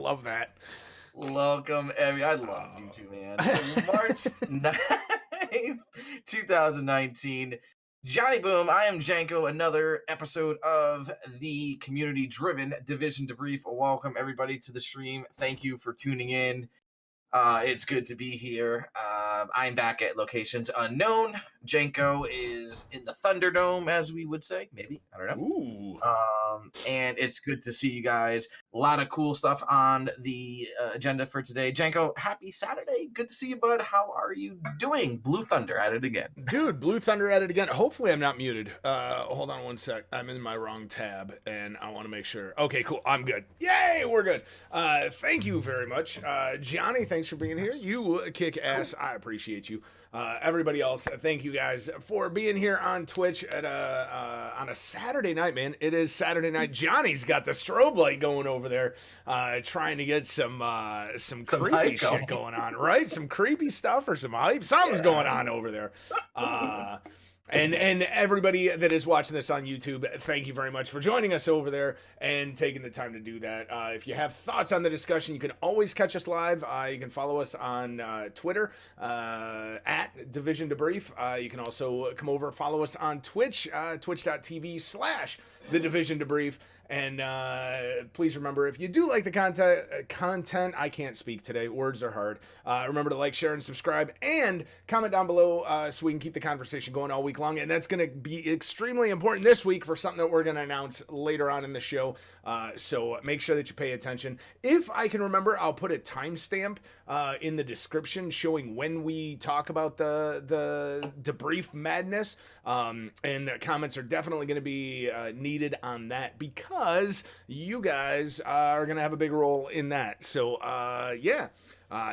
love that. Welcome, I love you too, man. So March 9th, 2019. Johnny Boom, I am Janko. Another episode of the community-driven Division Debrief. Welcome everybody to the stream. Thank you for tuning in. It's good to be here. I'm back at locations unknown. Janko is in the Thunderdome, as we would say. Maybe. I don't know. Ooh. And it's good to see you guys. A lot of cool stuff on the agenda for today. Janko, happy Saturday. Good to see you, bud. How are you doing? Blue Thunder at it again. Dude, Blue Thunder at it again. Hopefully I'm not muted. Hold on one sec. I'm in my wrong tab, and I want to make sure. Okay, cool. I'm good. Yay, we're good. Thank you very much. Johnny, thanks for being here. You kick ass. Cool. I appreciate you. Everybody else, thank you guys for being here on Twitch at on a Saturday night, man. It is Saturday night. Johnny's got the strobe light going over there, trying to get some creepy shit going on, right? Some creepy stuff or some hype. Something's going on over there. And everybody that is watching this on YouTube, thank you very much for joining us over there and taking the time to do that. If you have thoughts on the discussion, you can always catch us live. You can follow us on Twitter at Division Debrief. You can also come over and follow us on Twitch, twitch.tv/The Division Debrief. And please remember, if you do like the content, I can't speak today. Words are hard. Remember to like, share, and subscribe, and comment down below so we can keep the conversation going all week long. And that's going to be extremely important this week for something that we're going to announce later on in the show. So make sure that you pay attention. If I can remember, I'll put a timestamp in the description showing when we talk about the debrief madness. And comments are definitely going to be needed on that because you guys are going to have a big role in that. So,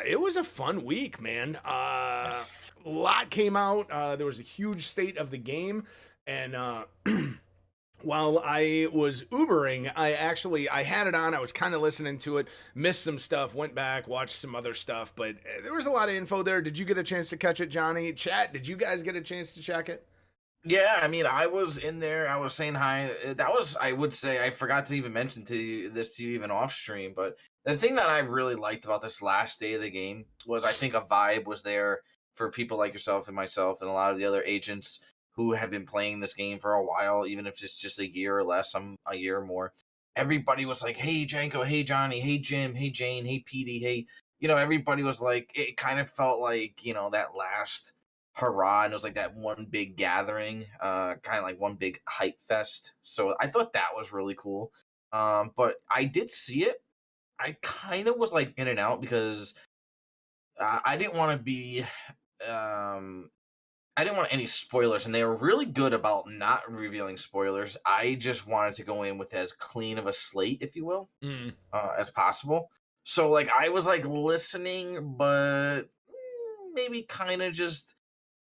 it was a fun week, man. Yes. A lot came out. There was a huge state of the game. And while I was Ubering, I had it on. I was kind of listening to it, missed some stuff, went back, watched some other stuff. But there was a lot of info there. Did you get a chance to catch it, Johnny? Chat, did you guys get a chance to check it? Yeah, I mean, I was in there. I was saying hi. That was, I would say, I forgot to even mention to you even off stream. But the thing that I really liked about this last day of the game was I think a vibe was there for people like yourself and myself and a lot of the other agents who have been playing this game for a while, even if it's just a year or less, a year or more. Everybody was like, hey, Janko, hey, Johnny, hey, Jim, hey, Jane, hey, Petey, hey. Everybody was like, it kind of felt like, that last hurrah, and it was like that one big gathering, kind of like one big hype fest. So I thought that was really cool. But I did see it. I kind of was like in and out because I didn't want to be I didn't want any spoilers, and they were really good about not revealing spoilers. I just wanted to go in with as clean of a slate, if you will, as possible. So like I was like listening, but maybe kind of just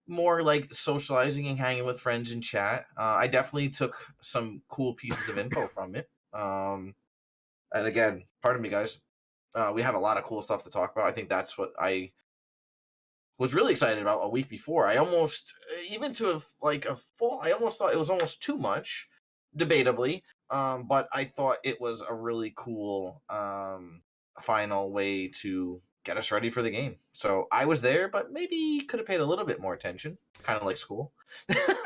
more like socializing and hanging with friends in chat. I definitely took some cool pieces of info from it. And again, pardon me, guys. We have a lot of cool stuff to talk about. I think that's what I was really excited about a week before. I almost, even to a full, I almost thought it was almost too much, debatably. But I thought it was a really cool final way to get us ready for the game. So I was there, but maybe could have paid a little bit more attention, kind of like school.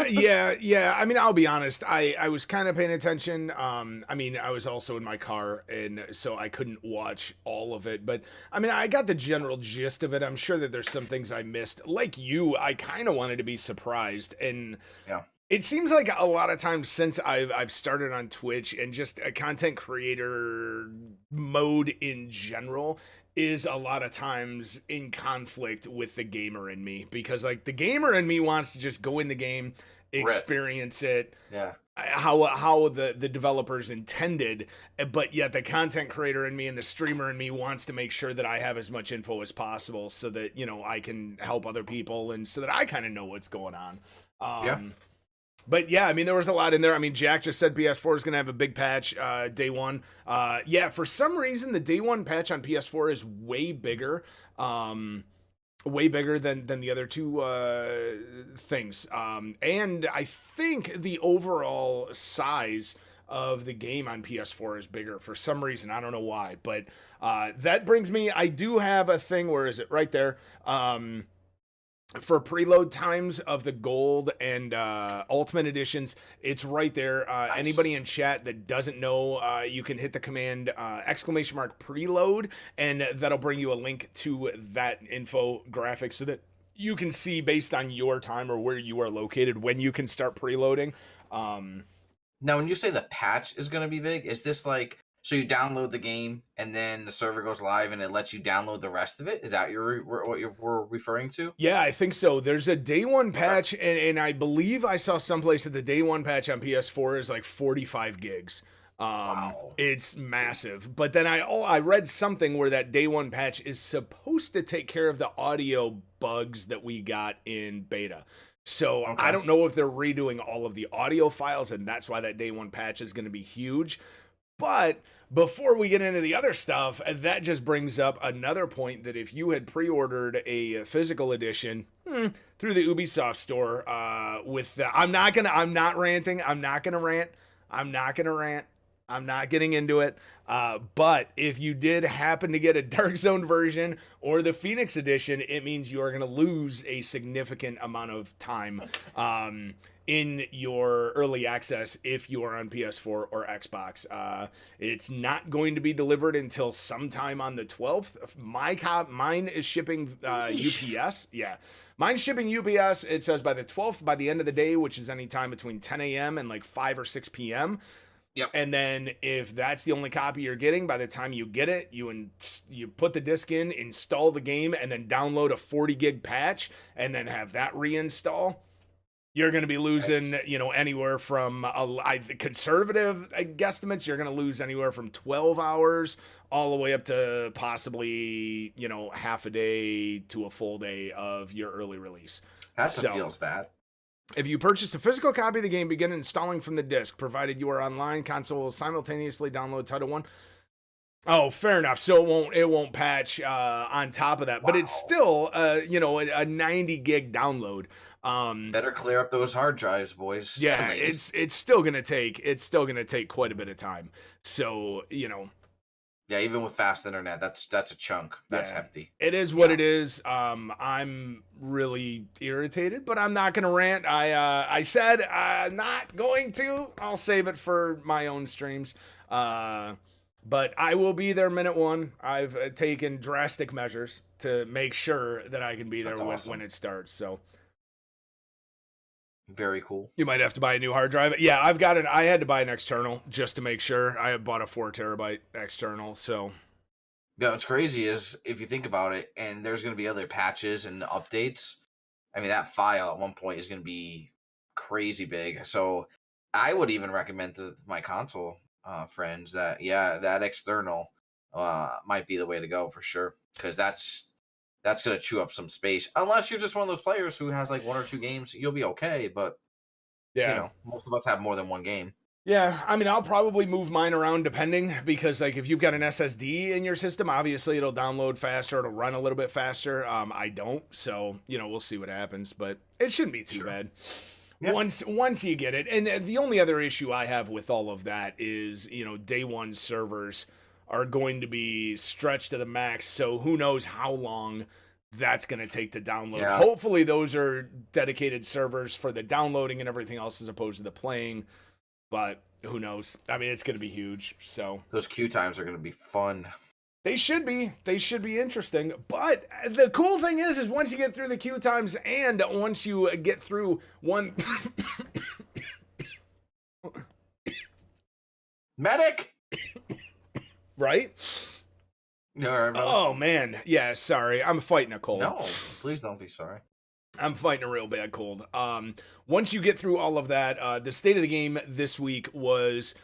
Yeah. I mean, I'll be honest. I was kind of paying attention. I mean, I was also in my car, and so I couldn't watch all of it. But I mean, I got the general gist of it. I'm sure that there's some things I missed. Like you, I kind of wanted to be surprised, and yeah. It seems like a lot of times since I've started on Twitch and just a content creator mode in general is a lot of times in conflict with the gamer in me, because like the gamer in me wants to just go in the game, experience it, how the developers intended, but yet the content creator in me and the streamer in me wants to make sure that I have as much info as possible so that, I can help other people and so that I kind of know what's going on. But yeah, I mean, there was a lot in there. I mean, Jack just said PS4 is going to have a big patch day one. Yeah, for some reason, the day one patch on PS4 is way bigger. Way bigger than the other two things. And I think the overall size of the game on PS4 is bigger for some reason. I don't know why, but that brings me, I do have a thing, where is it? Right there. For preload times of the gold and ultimate editions, it's right there. Nice. Anybody in chat that doesn't know, you can hit the command ! Preload, and that'll bring you a link to that infographic so that you can see based on your time or where you are located when you can start preloading. Now, when you say the patch is going to be big, is this like, so you download the game and then the server goes live and it lets you download the rest of it? Is that what you're referring to? Yeah, I think so. There's a day one patch, and I believe I saw someplace that the day one patch on PS4 is like 45 gigs. Wow. It's massive. But then I read something where that day one patch is supposed to take care of the audio bugs that we got in beta. So okay. I don't know if they're redoing all of the audio files, and that's why that day one patch is going to be huge. But before we get into the other stuff, that just brings up another point, that if you had pre-ordered a physical edition through the Ubisoft store, I'm not ranting. I'm not going to rant. I'm not getting into it. But if you did happen to get a Dark Zone version or the Phoenix edition, it means you are going to lose a significant amount of time in your early access if you are on PS4 or Xbox. It's not going to be delivered until sometime on the 12th. Mine is shipping UPS. Yeah. Mine's shipping UPS. It says by the 12th, by the end of the day, which is any time between 10 a.m. and like 5 or 6 p.m. Yep. And then if that's the only copy you're getting, by the time you get it, you put the disc in, install the game, and then download a 40 gig patch, and then have that reinstall. You're going to be losing, anywhere from conservative guesstimates. You're going to lose anywhere from 12 hours all the way up to possibly, half a day to a full day of your early release. That feels bad. If you purchase a physical copy of the game, begin installing from the disc, provided you are online. Console will simultaneously download Title 1. Oh, fair enough. So it won't patch on top of that, but it's still a 90 gig download. Better clear up those hard drives, boys. Yeah, it's still gonna take quite a bit of time. So yeah, even with fast internet, that's a chunk. That's hefty. It is what it is. I'm really irritated, but I'm not gonna rant. I said I'm not going to. I'll save it for my own streams. But I will be there minute one. I've taken drastic measures to make sure that I can be there when it starts. So. Very cool. You might have to buy a new hard drive. Yeah, I had to buy an external just to make sure. I bought a 4 terabyte external, so. Yeah, what's crazy is if you think about it, and there's going to be other patches and updates, I mean, that file at one point is going to be crazy big. So I would even recommend to my console friends that, that external might be the way to go for sure, because that's going to chew up some space. Unless you're just one of those players who has like 1 or 2 games, you'll be okay. But, most of us have more than one game. Yeah, I mean, I'll probably move mine around depending, because like if you've got an SSD in your system, obviously it'll download faster, it'll run a little bit faster. I don't, so, we'll see what happens, but it shouldn't be too bad. Yep. Once you get it. And the only other issue I have with all of that is, day one servers are going to be stretched to the max, so who knows how long that's going to take to download. Yeah. Hopefully those are dedicated servers for the downloading and everything else as opposed to the playing, but who knows? I mean, it's going to be huge, so. Those queue times are going to be fun. They should be interesting, but the cool thing is once you get through the queue times and once you get through one... Medic! Right? No, right, oh, man. Yeah, sorry. I'm fighting a cold. No, please don't be sorry. I'm fighting a real bad cold. Once you get through all of that, the state of the game this week was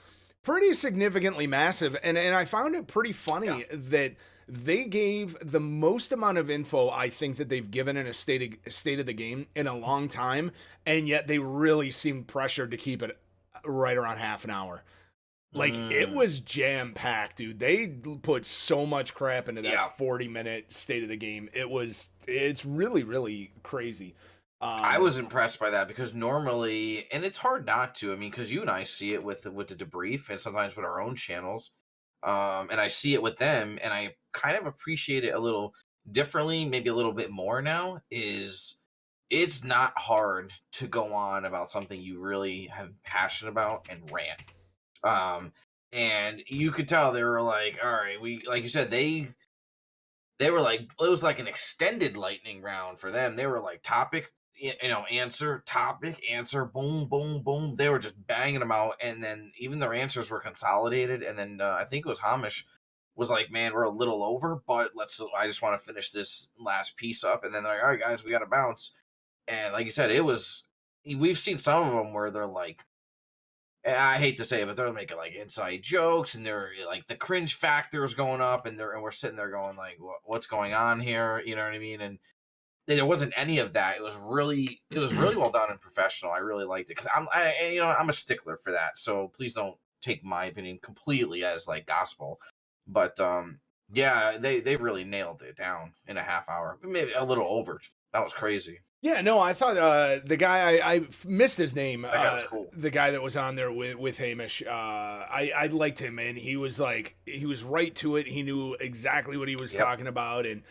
pretty significantly massive. And I found it pretty funny that they gave the most amount of info I think that they've given in a state of the game in a long time. And yet they really seemed pressured to keep it right around half an hour. Like, it was jam-packed, dude. They put so much crap into that 40-minute state of the game. It's really, really crazy. I was impressed by that because normally, and it's hard not to. I mean, because you and I see it with the debrief, and sometimes with our own channels, and I see it with them, and I kind of appreciate it a little differently, maybe a little bit more now. Is it's not hard to go on about something you really have passion about and rant. Um, and you could tell they were like, all right, we like you said, they were like it was like an extended lightning round for them. They were like answer, topic, answer, boom, boom, boom. They were just banging them out, and then even their answers were consolidated. And then I think it was Hamish was like, "Man, we're a little over, but let's. I just want to finish this last piece up." And then they're like, "All right, guys, we got to bounce." And like you said, it was. We've seen some of them where they're like, I hate to say it, but they're making like inside jokes, and they're like the cringe factor is going up, and we're sitting there going like, "What's going on here?" You know what I mean? And there wasn't any of that. It was really well done and professional. I really liked it because I'm a stickler for that. So please don't take my opinion completely as like gospel. But yeah, they really nailed it down in a half hour, maybe a little over. That was crazy. Yeah, no, I thought the guy I missed his name. That guy was cool. The guy that was on there with Hamish. I liked him, and he was right to it. He knew exactly what he was talking about, and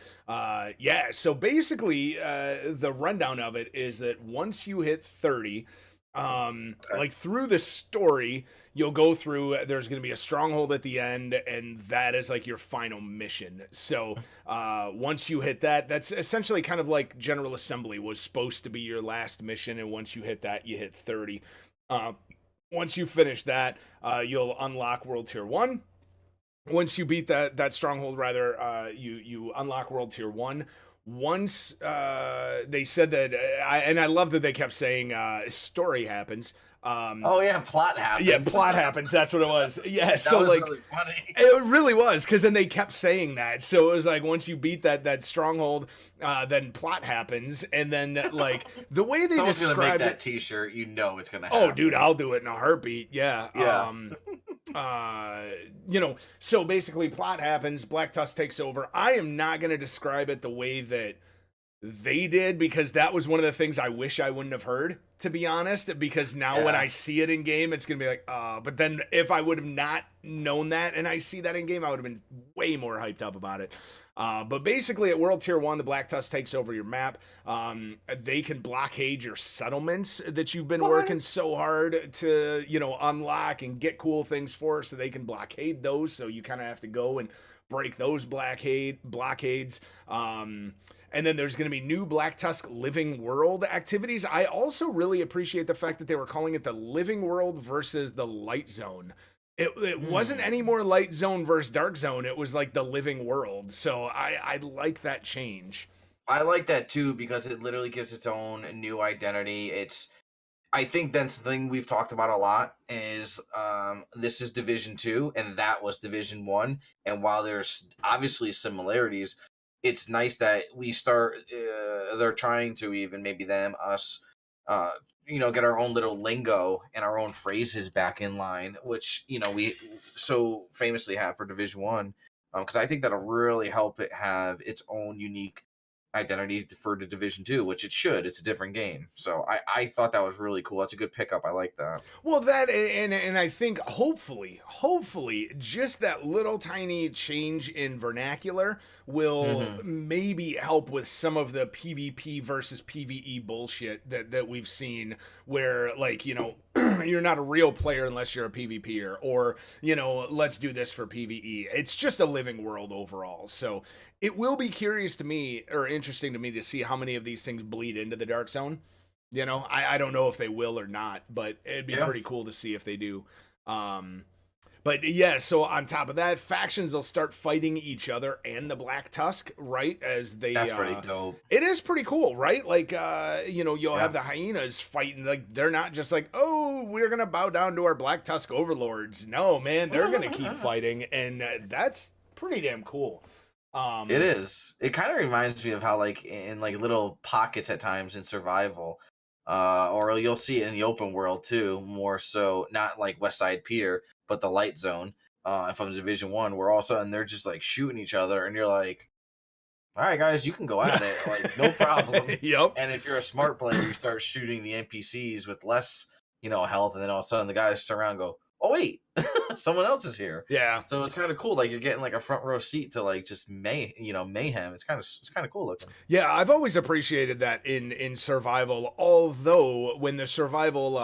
yeah. So basically, the rundown of it is that once you hit 30. Like through the story, you'll go through, there's going to be a stronghold at the end, and that is like your final mission. So once you hit that, that's essentially kind of like General Assembly was supposed to be your last mission, and once you hit that, you hit 30. Once you finish that, you'll unlock World Tier 1. Once you beat that stronghold, rather, you unlock World Tier 1. Once they said that, I love that they kept saying story happens. Oh yeah, plot happens. Yeah, plot happens. That's what it was. Yeah, that so was like really funny. It really was, because then they kept saying that. So it was like once you beat that stronghold, then plot happens, and then like the way they Someone's described gonna make that it. T-shirt, you know it's gonna happen. Oh, dude, I'll do it in a heartbeat. Yeah. So basically plot happens, Black Tusk takes over. I am not going to describe it the way that they did, because that was one of the things I wish I wouldn't have heard, to be honest, because now when I see it in game, it's going to be like, but then if I would have not known that and I see that in game, I would have been way more hyped up about it. But basically at World Tier 1, the Black Tusk takes over your map. They can blockade your settlements that you've been working so hard to, unlock and get cool things for, so they can blockade those. So you kind of have to go and break those blockades. And then there's going to be new Black Tusk Living World activities. I also really appreciate the fact that they were calling it the Living World versus the Light Zone. It wasn't any more Light Zone versus Dark Zone. It was like the Living World. So I like that change. I like that too, because it literally gives its own new identity. I think that's the thing we've talked about a lot is this is Division 2 and that was Division 1. And while there's obviously similarities, it's nice that we start, they're trying to, even maybe them, us, get our own little lingo and our own phrases back in line, which, we so famously have for Division 1. Because I think that'll really help it have its own unique identity for the Division 2, which it should. It's a different game. So I thought that was really cool. That's a good pickup. I like that. Well, that and I think hopefully just that little tiny change in vernacular will maybe help with some of the PvP versus PvE bullshit that we've seen, where like, you're not a real player unless you're a PvPer, or, let's do this for PvE. It's just a living world overall. So it will be interesting to me to see how many of these things bleed into the Dark Zone. I don't know if they will or not, but it'd be pretty cool to see if they do. But yeah, so on top of that, factions will start fighting each other and the Black Tusk, right? That's pretty dope. It is pretty cool, right? Like, you'll have the hyenas fighting. Like, they're not just like, oh, we're going to bow down to our Black Tusk overlords. No, man, they're going to keep fighting. And that's pretty damn cool. It is. It kind of reminds me of how, like, in like little pockets at times in survival, or you'll see it in the open world too, more so not like West Side Pier, but the Light Zone, from Division 1, where all of a sudden they're just like shooting each other, and you're like, all right, guys, you can go at it, like no problem. Yep. And if you're a smart player, you start shooting the NPCs with less, health, and then all of a sudden the guys turn around and go, "Oh wait, someone else is here." Yeah. So it's kind of cool. Like you're getting like a front row seat to like just mayhem. It's kind of cool looking. Yeah, I've always appreciated that in survival. Although when the survival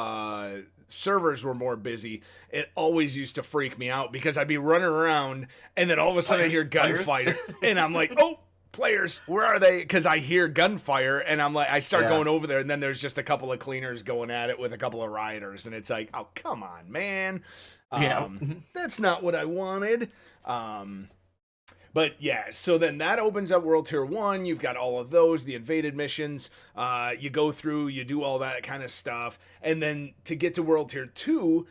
servers were more busy, it always used to freak me out because I'd be running around and then all of a sudden I hear gunfire and I'm like, oh, players, where are they? Because I hear gunfire and I'm like, I start going over there and then there's just a couple of cleaners going at it with a couple of rioters and it's like, oh, come on, man. That's not what I wanted. But yeah, so then that opens up World Tier 1. You've got all of those, the invaded missions. You go through, you do all that kind of stuff. And then to get to World Tier 2,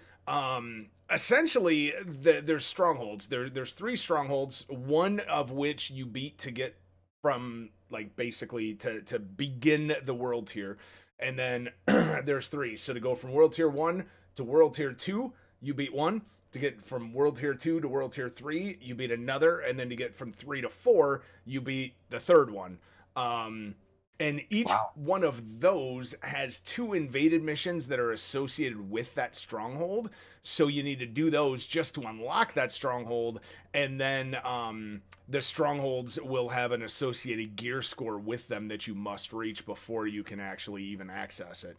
essentially, there's strongholds. There's 3 strongholds, one of which you beat to get from, like, basically to begin the World Tier. And then there's 3. So to go from World Tier 1 to World Tier 2, you beat 1. To get from World Tier 2 to World Tier 3, you beat another, and then to get from 3 to 4, you beat the third one. And each one of those has 2 invaded missions that are associated with that stronghold. So you need to do those just to unlock that stronghold, and then the strongholds will have an associated gear score with them that you must reach before you can actually even access it.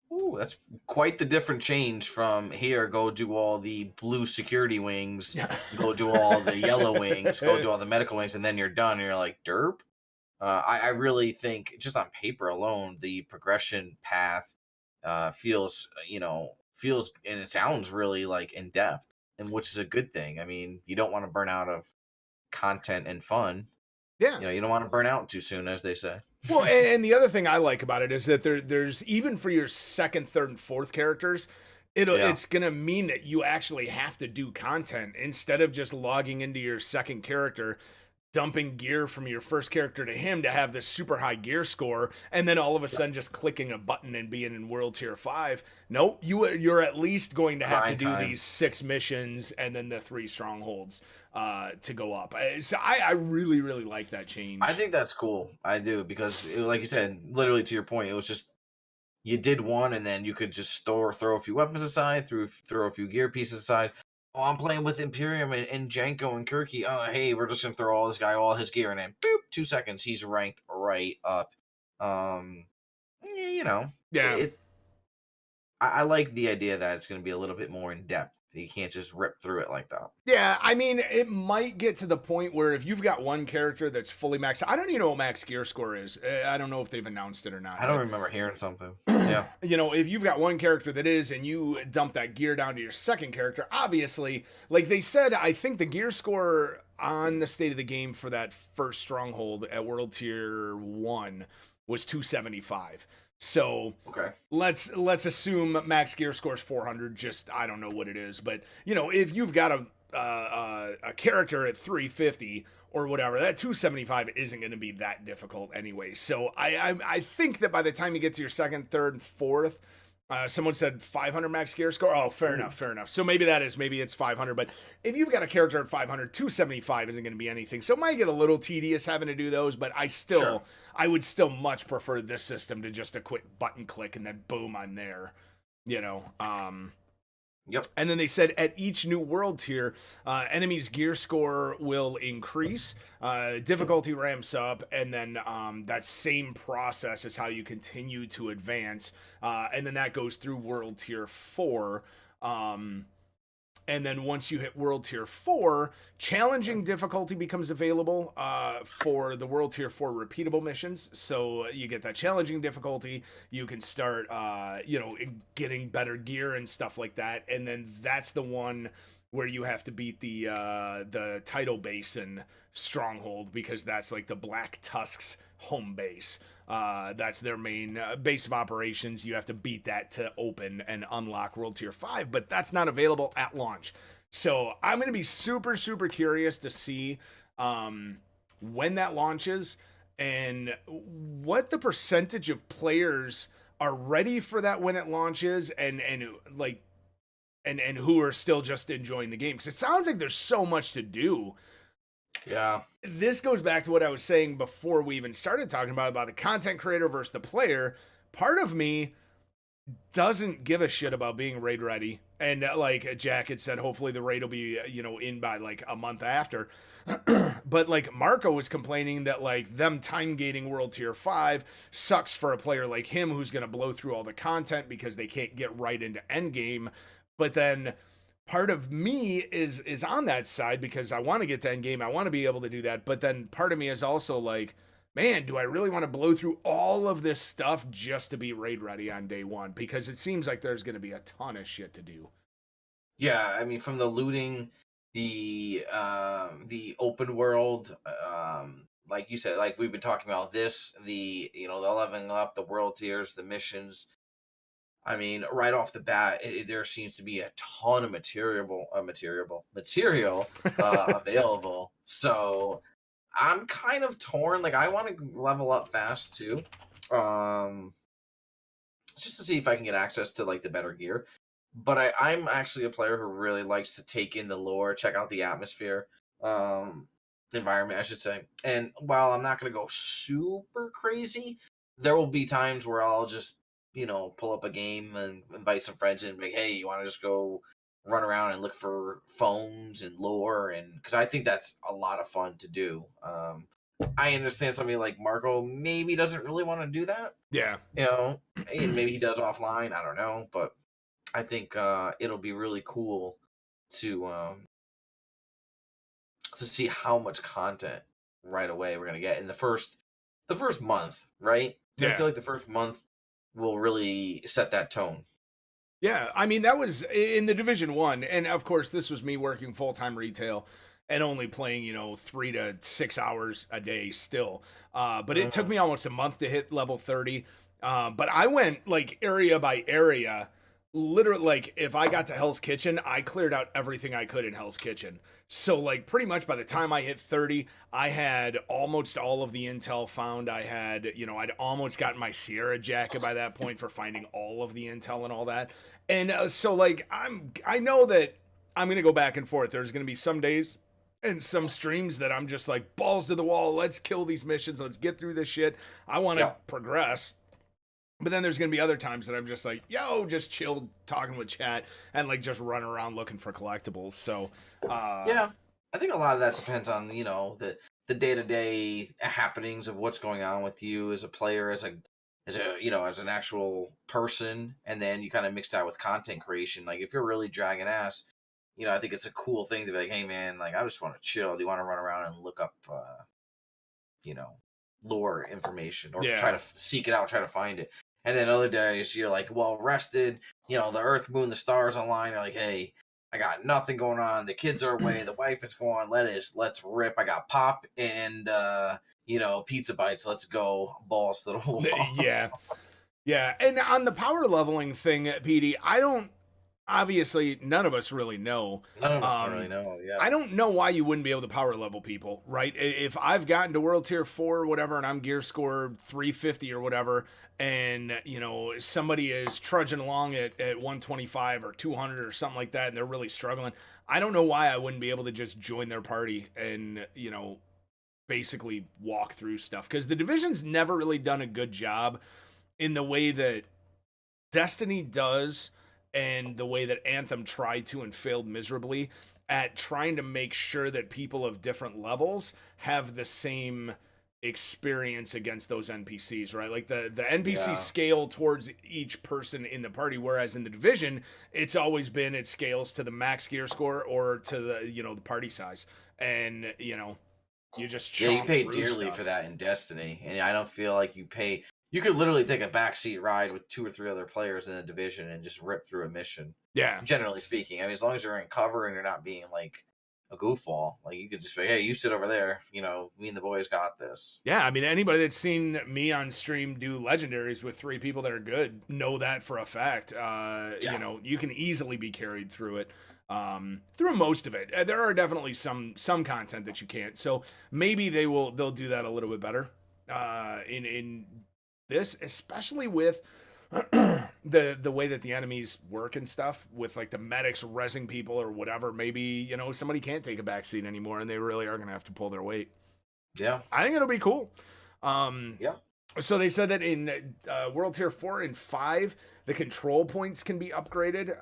Ooh, that's quite the different change from here. Go do all the blue security wings. Go do all the yellow wings. Go do all the medical wings, and then you're done. And you're like, derp. I really think just on paper alone, the progression path feels and it sounds really like in depth, and which is a good thing. I mean, you don't want to burn out of content and fun. Yeah. You don't want to burn out too soon, as they say. Well, and the other thing I like about it is that there's even for your second, third, and fourth characters, it's gonna mean that you actually have to do content instead of just logging into your second character, dumping gear from your first character to him to have this super high gear score, and then all of a sudden just clicking a button and being in World Tier 5. Nope, you're at least going to have to do these 6 missions and then the 3 strongholds to go up. So I really, really like that change. I think that's cool. I do, because like you said, literally to your point, it was just you did one and then you could just throw a few weapons aside, throw a few gear pieces aside. Oh, I'm playing with Imperium and Janko and Kirky. Oh, hey, we're just gonna throw all this guy all his gear, and then boop, 2 seconds, he's ranked right up. Yeah. I like the idea that it's gonna be a little bit more in depth. You can't just rip through it like that. Yeah, I mean, it might get to the point where if you've got one character that's fully maxed, I don't even know what max gear score is. I don't know if they've announced it or not. I don't remember hearing something. Yeah. If you've got one character that is, and you dump that gear down to your second character, obviously, like they said, I think the gear score on the state of the game for that first stronghold at World Tier 1 was 275. So let's assume max gear scores 400. Just I don't know what it is, but if you've got a character at 350 or whatever, that 275 isn't going to be that difficult anyway. So I think that by the time you get to your second, third, and fourth, someone said 500 max gear score. Oh, fair enough. So maybe it's 500. But if you've got a character at 500, 275 isn't going to be anything. So it might get a little tedious having to do those, but I would still much prefer this system to just a quick button click and then boom, I'm there. Yep. And then they said at each new world tier, enemies' gear score will increase, difficulty ramps up, and then that same process is how you continue to advance. And then that goes through World Tier 4. And then once you hit World Tier 4, challenging difficulty becomes available for the World Tier 4 repeatable missions. So you get that challenging difficulty. You can start, getting better gear and stuff like that. And then that's the one where you have to beat the Tidal Basin stronghold, because that's like the Black Tusks home base. That's their main base of operations. You have to beat that to open and unlock World Tier 5, but that's not available at launch. So I'm going to be super, super curious to see when that launches and what the percentage of players are ready for that when it launches, and who are still just enjoying the game. Because it sounds like there's so much to do Yeah. This goes back to what I was saying before we even started talking about the content creator versus the player. Part of me doesn't give a shit about being raid ready. And like Jack had said, hopefully the raid will be, in by like a month after. But like Marco was complaining that like them time gating World Tier 5 sucks for a player like him who's going to blow through all the content because they can't get right into endgame. But then part of me is on that side because I want to get to endgame. I want to be able to do that. But then part of me is also like, man, do I really want to blow through all of this stuff just to be raid ready on day one? Because it seems like there's going to be a ton of shit to do. Yeah, I mean, from the looting, the open world, like you said, like we've been talking about this, the leveling up, the world tiers, the missions. I mean, right off the bat, there seems to be a ton of material available. So I'm kind of torn. Like, I want to level up fast too, just to see if I can get access to like the better gear. But I'm actually a player who really likes to take in the lore, check out the atmosphere, environment, I should say. And while I'm not going to go super crazy, there will be times where I'll just, pull up a game and invite some friends in and be like, hey, you want to just go run around and look for phones and lore? And because I think that's a lot of fun to do. I understand somebody like Marco maybe doesn't really want to do that. Yeah. And maybe he does offline. I don't know. But I think it'll be really cool to see how much content right away we're gonna get in the first month, right? Yeah. I feel like the first month will really set that tone. Yeah, I mean that was in the Division 1, and of course this was me working full-time retail and only playing 3 to 6 hours a day still. But it took me almost a month to hit level 30. But I went like area by area. Literally, like if I got to Hell's Kitchen, I cleared out everything I could in Hell's Kitchen. So like pretty much by the time I hit 30, I had almost all of the intel found. I had, I'd almost gotten my Sierra jacket by that point for finding all of the intel and all that. And so like I know that I'm going to go back and forth. There's going to be some days and some streams that I'm just like balls to the wall. Let's kill these missions. Let's get through this shit. I want to progress. But then there's going to be other times that I'm just like, just chilled talking with chat and like just run around looking for collectibles. So, yeah, I think a lot of that depends on, the day-to-day happenings of what's going on with you as a player, as an actual person. And then you kind of mix that with content creation. Like if you're really dragging ass, I think it's a cool thing to be like, hey man, like I just want to chill. Do you want to run around and look up, lore information or try to seek it out, try to find it? And then other days you're like well rested, the earth, moon, the stars align. You're like, hey, I got nothing going on. The kids are away. The wife is gone. Let's rip. I got pop and pizza bites. Let's go balls to the wall. Yeah. And on the power leveling thing, Petey, obviously none of us really know. None of us really know. Yeah. I don't know why you wouldn't be able to power level people, right? If I've gotten to World Tier 4 or whatever and I'm gear score 350 or whatever, and somebody is trudging along at 125 or 200 or something like that and they're really struggling, I don't know why I wouldn't be able to just join their party and basically walk through stuff, because the Division's never really done a good job in the way that Destiny does and the way that Anthem tried to and failed miserably at trying to make sure that people of different levels have the same experience against those NPCs, right? Like the NPC scale towards each person in the party, whereas in the Division, it's always been it scales to the max gear score or to the the party size, and you just you pay dearly for that in Destiny, and I don't feel like you pay. You could literally take a backseat ride with 2 or 3 other players in the Division and just rip through a mission. Yeah. Generally speaking. I mean, as long as you're in cover and you're not being like a goofball, like you could just be, hey, you sit over there, me and the boys got this. Yeah, I mean, anybody that's seen me on stream do legendaries with 3 people that are good know that for a fact. You can easily be carried through it. Through most of it. There are definitely some content that you can't. So maybe they'll do that a little bit better. In this, especially with the way that the enemies work and stuff with like the medics rezzing people or whatever. Maybe, you know, somebody can't take a backseat anymore and they really are going to have to pull their weight. Yeah. I think it'll be cool. Yeah. So they said that in World Tier 4 and 5, the control points can be upgraded.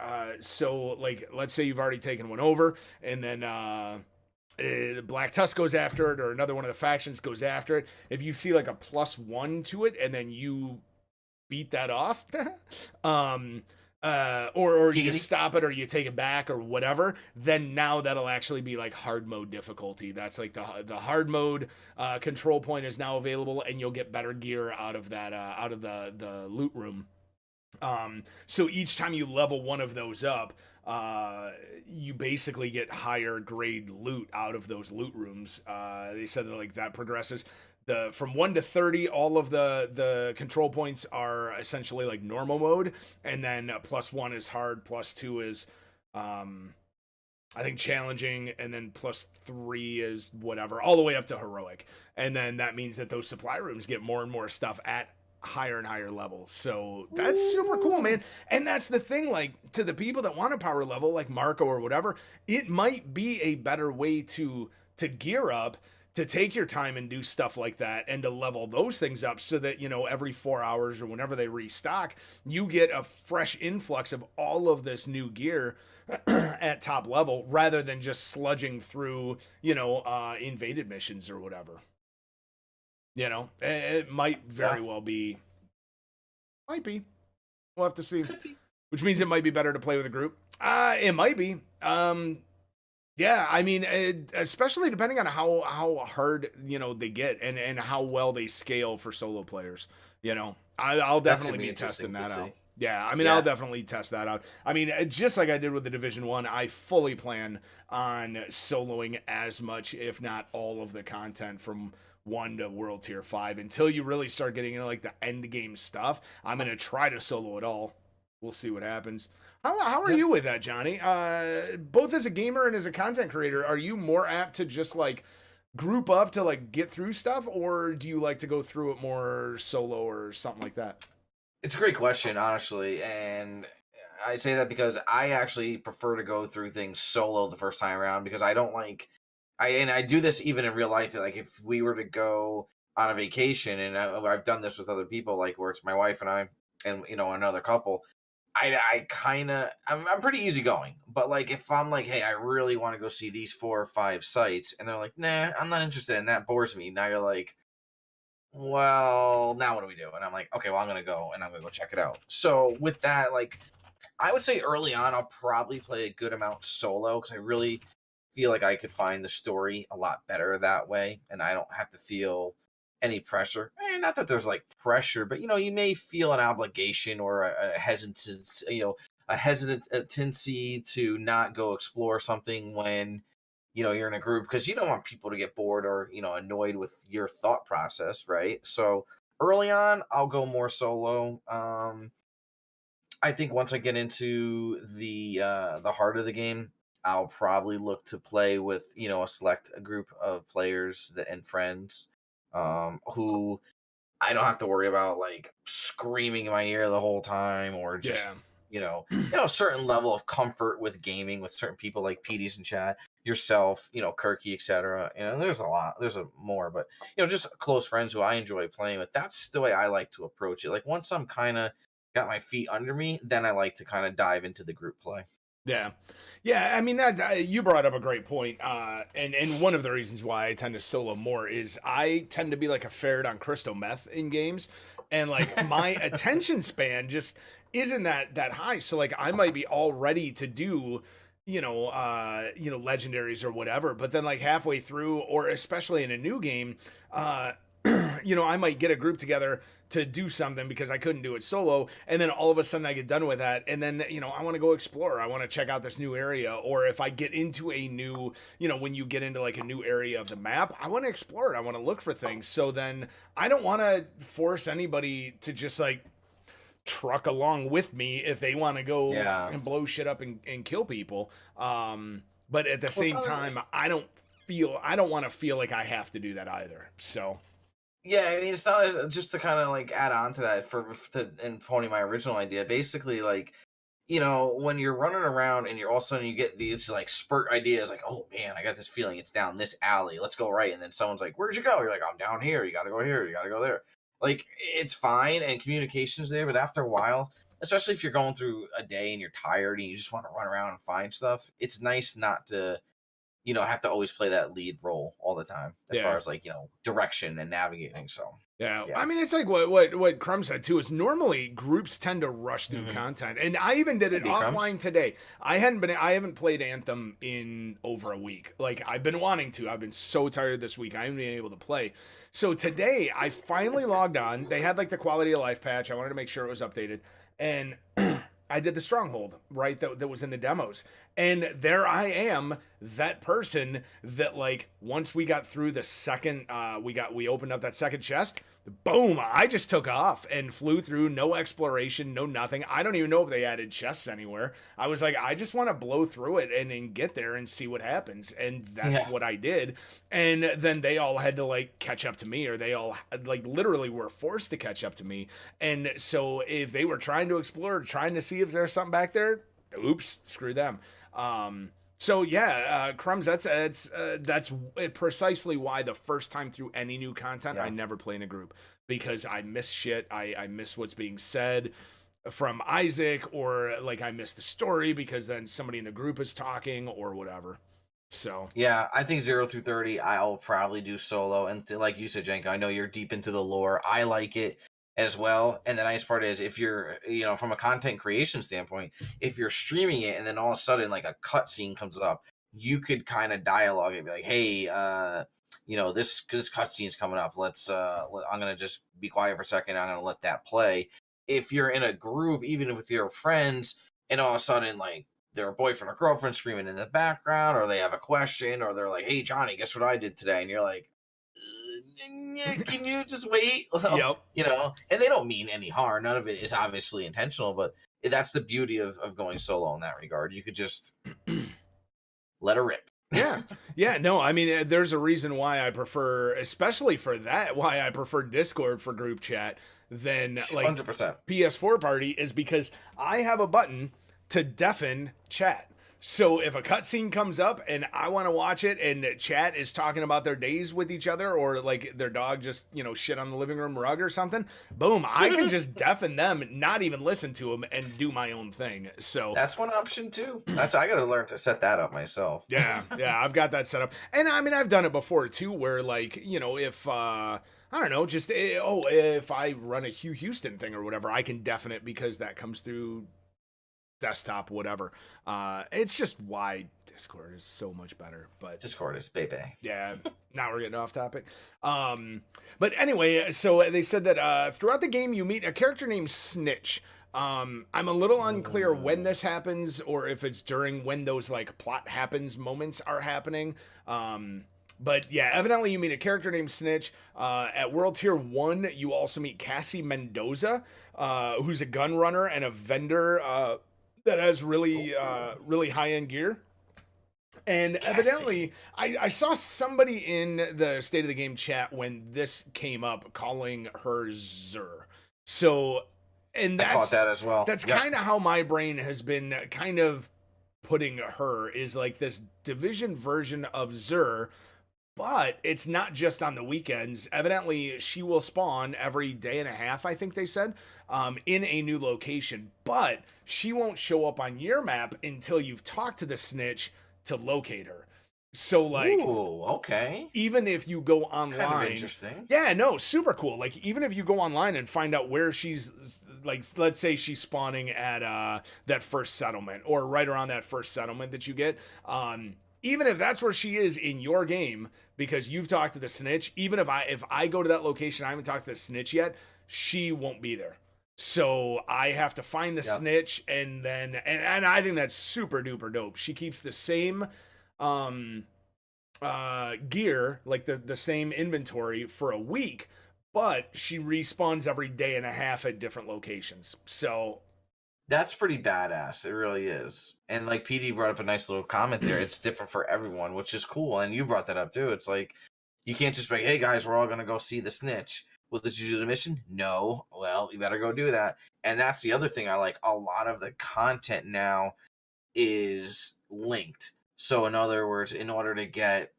So, like, let's say you've already taken one over, and then Black Tusk goes after it, or another one of the factions goes after it. If you see, like, a +1 to it, and then you beat that off, or you stop it, or you take it back, or whatever, then now that'll actually be like hard mode difficulty. That's like the hard mode control point is now available, and you'll get better gear out of that out of the loot room. So each time you level one of those up, you basically get higher grade loot out of those loot rooms. They said that like that progresses. From 1 to 30, all of the control points are essentially like normal mode, and then +1 is hard, +2 is I think challenging, and then +3 is whatever, all the way up to heroic. And then that means that those supply rooms get more and more stuff at higher and higher levels. So that's super cool, man. And that's the thing, like, to the people that want a power level like Marco or whatever, it might be a better way to gear up, to take your time and do stuff like that, and to level those things up so that, you know, every 4 hours or whenever they restock, you get a fresh influx of all of this new gear at top level, rather than just sludging through, you know, invaded missions or whatever. You know, it might very well be. Might be. We'll have to see. Which means it might be better to play with a group. It might be. Yeah, I mean, especially depending on how hard, you know, they get, and how well they scale for solo players. You know, I'll definitely be testing that out. Yeah, I mean, I'll definitely test that out. I mean, just like I did with the Division 1, I fully plan on soloing as much, if not all of the content from 1 to World Tier 5 until you really start getting into like the end game stuff. I'm going to try to solo it all. We'll see what happens. How are you with that, Johnny? Both as a gamer and as a content creator, are you more apt to just like group up to like get through stuff, or do you like to go through it more solo or something like that? It's a great question, honestly, and I say that because I actually prefer to go through things solo the first time around, because I don't like I do this even in real life. Like if we were to go on a vacation, and I've done this with other people, like where it's my wife and I, and you know, another couple. I'm pretty easygoing, but like if I'm like, hey, I really want to go see these 4 or 5 sites, and they're like, nah, I'm not interested, and that bores me. Now you're like, well, now what do we do? And I'm like, okay, well, I'm gonna go and I'm gonna go check it out. So with that, like, I would say early on, I'll probably play a good amount solo, because I really feel like I could find the story a lot better that way, and I don't have to feel any pressure. Not that there's like pressure, but you know, you may feel an obligation or a hesitance, you know, a hesitancy to not go explore something when, you know, you're in a group, because you don't want people to get bored or, you know, annoyed with your thought process, right? So early on, I'll go more solo. I think once I get into the heart of the game, I'll probably look to play with, you know, a group of players and friends, who I don't have to worry about like screaming in my ear the whole time, or just a certain level of comfort with gaming with certain people like PD's in chat, yourself, you know, Kirky, etc. And there's more, but you know, just close friends who I enjoy playing with. That's the way I like to approach it. Like once I'm kind of got my feet under me, then I like to kind of dive into the group play. Yeah. Yeah, I mean that you brought up a great point. And one of the reasons why I tend to solo more is I tend to be like a ferret on crystal meth in games, and like my attention span just isn't that high. So like I might be all ready to do legendaries or whatever, but then like halfway through, or especially in a new game, I might get a group together to do something because I couldn't do it solo, and then all of a sudden I get done with that, and then I want to go explore, I want to check out this new area, or if I get into a new, when you get into like a new area of the map, I want to explore it, I want to look for things. So then I don't want to force anybody to just like truck along with me if they want to go and blow shit up and kill people, but at the same time I don't want to feel like I have to do that either. So Yeah, I mean, it's not just to kind of like add on to that and pony my original idea. Basically, like, when you're running around and you're all of a sudden you get these like spurt ideas, like, oh man, I got this feeling it's down this alley. Let's go right. And then someone's like, where'd you go? You're like, I'm down here. You got to go here. You got to go there. Like, it's fine and communication's there, but after a while, especially if you're going through a day and you're tired and you just want to run around and find stuff, it's nice not to have to always play that lead role all the time as far as like, direction and navigating. So, Yeah. yeah. I mean, it's like what Crumb said too, is normally groups tend to rush through content. And I even did it offline today. I haven't played Anthem in over a week. Like, I've been wanting to. I've been so tired this week. I haven't been able to play. So today I finally logged on. They had like the quality of life patch. I wanted to make sure it was updated. And I did the stronghold, right? That was in the demos. And there I am, that person that, like, once we got through the second, we opened up that second chest, boom, I just took off and flew through, no exploration, no nothing. I don't even know if they added chests anywhere. I was like, I just want to blow through it and then get there and see what happens. And that's what I did. And then they all had to like catch up to me, or they all like literally were forced to catch up to me. And so if they were trying to explore, trying to see if there's something back there, oops, screw them. So yeah, Crumbs, that's precisely why the first time through any new content, I never play in a group, because I miss shit. I miss what's being said from Isaac, or like I miss the story because then somebody in the group is talking or whatever. So yeah, I think 0 through 30, I'll probably do solo. And like you said, Janko, I know you're deep into the lore. I like it as well. And the nice part is, if you're, from a content creation standpoint, if you're streaming it and then all of a sudden like a cutscene comes up, you could kind of dialogue it, be like, hey, this cutscene's coming up. I'm gonna just be quiet for a second. I'm gonna let that play. If you're in a group, even with your friends, and all of a sudden like their boyfriend or girlfriend screaming in the background, or they have a question, or they're like, hey Johnny, guess what I did today? And you're like, can you just wait? Yep. And they don't mean any harm. None of it is obviously intentional, but that's the beauty of going solo in that regard. You could just let her rip. Yeah, no, I mean, there's a reason why I prefer, especially for that, why I prefer Discord for group chat than like 100%. PS4 party, is because I have a button to deafen chat. So if a cutscene comes up and I want to watch it and chat is talking about their days with each other, or like their dog just, shit on the living room rug or something, boom, I can just deafen them, not even listen to them, and do my own thing. So that's one option too. I got to learn to set that up myself. Yeah, I've got that set up. And I mean, I've done it before too, where like, if I don't know, just if I run a Hugh Houston thing or whatever, I can deafen it because that comes through desktop, whatever. It's just why Discord is so much better. But Discord is baby. Yeah, now we're getting off topic. But anyway, so they said that throughout the game you meet a character named Snitch. I'm a little unclear when this happens, or if it's during when those like plot happens moments are happening. But yeah, evidently you meet a character named Snitch. At World Tier 1, you also meet Cassie Mendoza, who's a gun runner and a vendor that has really high-end gear. And Cassie. Evidently, I saw somebody in the State of the Game chat when this came up calling her Zur. So, and that's, I caught that as well. That's kind of how my brain has been kind of putting her, is like this Division version of Zur. But it's not just on the weekends. Evidently, she will spawn every day and a half, I think they said, in a new location. But she won't show up on your map until you've talked to the Snitch to locate her. So, like, ooh, okay, even if you go online, kind of interesting. Yeah, no, super cool. Like, even if you go online and find out where she's, like, let's say she's spawning at that first settlement, or right around that first settlement that you get, even if that's where she is in your game, because you've talked to the Snitch, even if I go to that location, I haven't talked to the Snitch yet, she won't be there. So I have to find the Snitch, and then and I think that's super duper dope. She keeps the same gear, like the same inventory for a week, but she respawns every day and a half at different locations. So that's pretty badass. It really is. And like PD brought up a nice little comment there. It's different for everyone, which is cool. And you brought that up too. It's like, You can't just be like, hey guys, we're all gonna go see the snitch. Well, did you do the mission? No. Well, you better go do that. And that's the other thing I like. A lot of the content now is linked. So in other words, in order to get,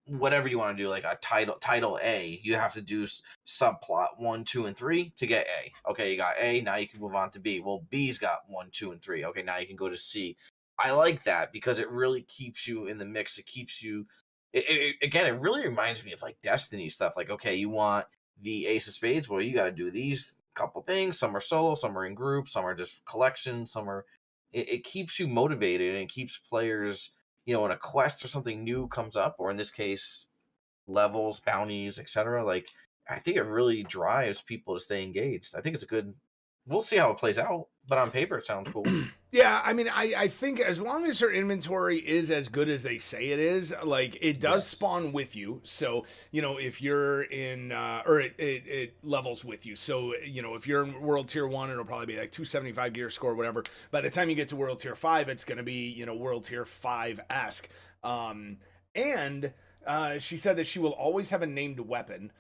whatever you want to do, like a title A, you have to do subplot 1, 2, and 3 to get A. Okay, you got A, now you can move on to B. Well, B's got 1, 2, and 3. Okay, now you can go to C. I like that because it really keeps you in the mix. It keeps you again, it really reminds me of like Destiny stuff. Like, okay, you want the Ace of Spades, well, you got to do these couple things. Some are solo, some are in groups, some are just collections, some are it keeps you motivated and it keeps players, when a quest or something new comes up, or in this case, levels, bounties, etc. Like, I think it really drives people to stay engaged. I think it's a good. We'll see how it plays out, but on paper, it sounds cool. Yeah, I mean, I think as long as her inventory is as good as they say it is, like, it does spawn with you. So, if you're in, or it levels with you. So, if you're in World Tier 1, it'll probably be like 275 gear score, whatever. By the time you get to World Tier 5, it's going to be, World Tier 5-esque. And she said that she will always have a named weapon.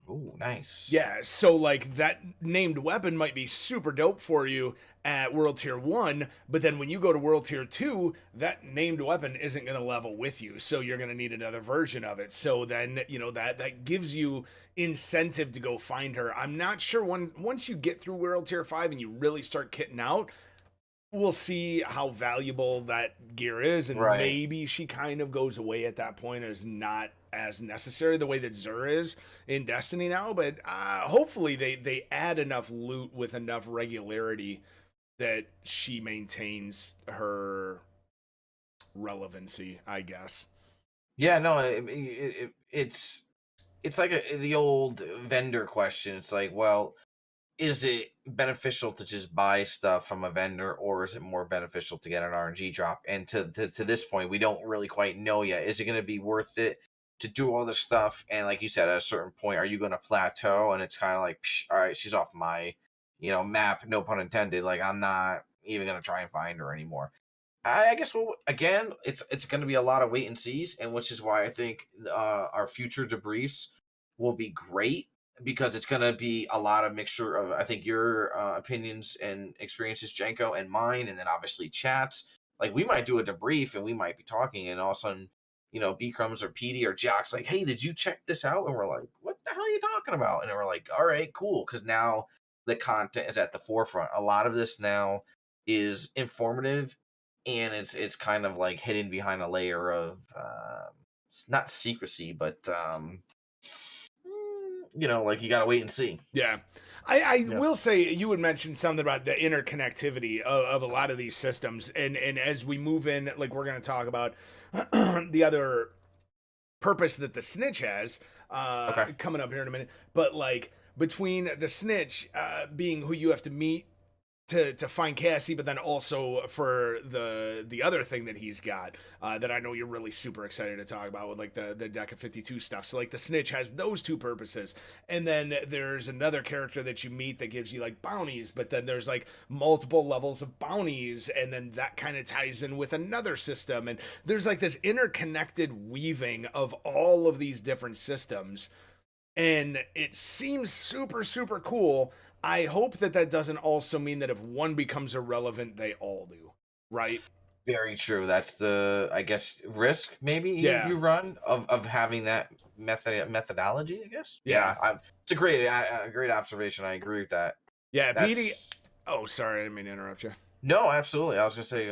Oh, nice. Yeah, so like that named weapon might be super dope for you at World Tier 1, but then when you go to World Tier 2, that named weapon isn't going to level with you, so you're going to need another version of it. So then, that gives you incentive to go find her. I'm not sure once you get through World Tier 5 and you really start kitting out, we'll see how valuable that gear is, and maybe she kind of goes away at that point as not as necessary the way that Zur is in Destiny now. But hopefully they add enough loot with enough regularity that she maintains her relevancy, I guess. Yeah, no, it's like the old vendor question. It's like, well, is it beneficial to just buy stuff from a vendor, or is it more beneficial to get an RNG drop? And to this point, we don't really quite know yet. Is it going to be worth it to do all this stuff? And like you said, at a certain point, are you going to plateau? And it's kind of like, all right, she's off my, map, no pun intended. Like, I'm not even going to try and find her anymore. I guess, well, again, it's going to be a lot of wait and sees, and which is why I think our future debriefs will be great, because it's going to be a lot of mixture of, I think, your opinions and experiences, Janko, and mine, and then obviously chats. Like, we might do a debrief and we might be talking, and all of a sudden, B-Crumbs or PD or Jack's like, hey, did you check this out? And we're like, what the hell are you talking about? And we're like, all right, cool, because now the content is at the forefront. A lot of this now is informative, and it's kind of like hidden behind a layer of not secrecy, but like, you gotta wait and see. Yeah. I will say, you would mention something about the interconnectivity of a lot of these systems, and as we move in, like, we're going to talk about the other purpose that the snitch has coming up here in a minute. But like, between the snitch being who you have to meet to find Cassie, but then also for the other thing that he's got that I know you're really super excited to talk about with, like, the Deck of 52 stuff. So like, the snitch has those two purposes, and then there's another character that you meet that gives you like bounties, but then there's like multiple levels of bounties, and then that kind of ties in with another system, and there's like this interconnected weaving of all of these different systems, and it seems super, super cool. I hope that doesn't also mean that if one becomes irrelevant, they all do, right? Very true. That's the, I guess, risk maybe you run of having that methodology, I guess. Yeah, it's a great observation. I agree with that. Yeah, PD. Oh, sorry, I didn't mean to interrupt you. No, absolutely. I was gonna say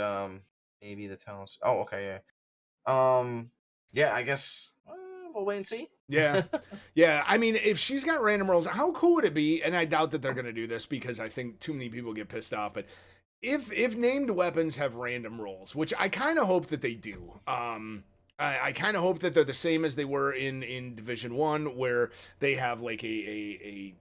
maybe the talents. Oh, okay, yeah. Yeah, I guess we'll wait and see. Yeah. Yeah. I mean, if she's got random rolls, how cool would it be? And I doubt that they're going to do this because I think too many people get pissed off. But if named weapons have random rolls, which I kind of hope that they do, I kind of hope that they're the same as they were in Division 1, where they have like a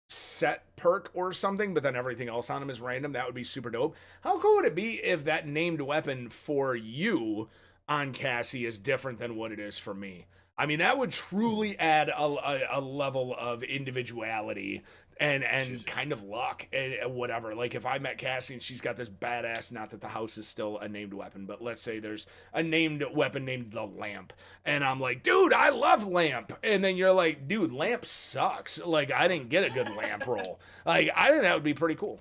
set perk or something, but then everything else on them is random. That would be super dope. How cool would it be if that named weapon for you on Cassie is different than what it is for me? I mean, that would truly add a level of individuality and kind of luck and whatever. Like if I met Cassie and she's got this badass, not that the house is still a named weapon, but let's say there's a named weapon named the lamp, and I'm like, dude, I love lamp, and then you're like, dude, lamp sucks. Like I didn't get a good lamp roll. Like I think that would be pretty cool.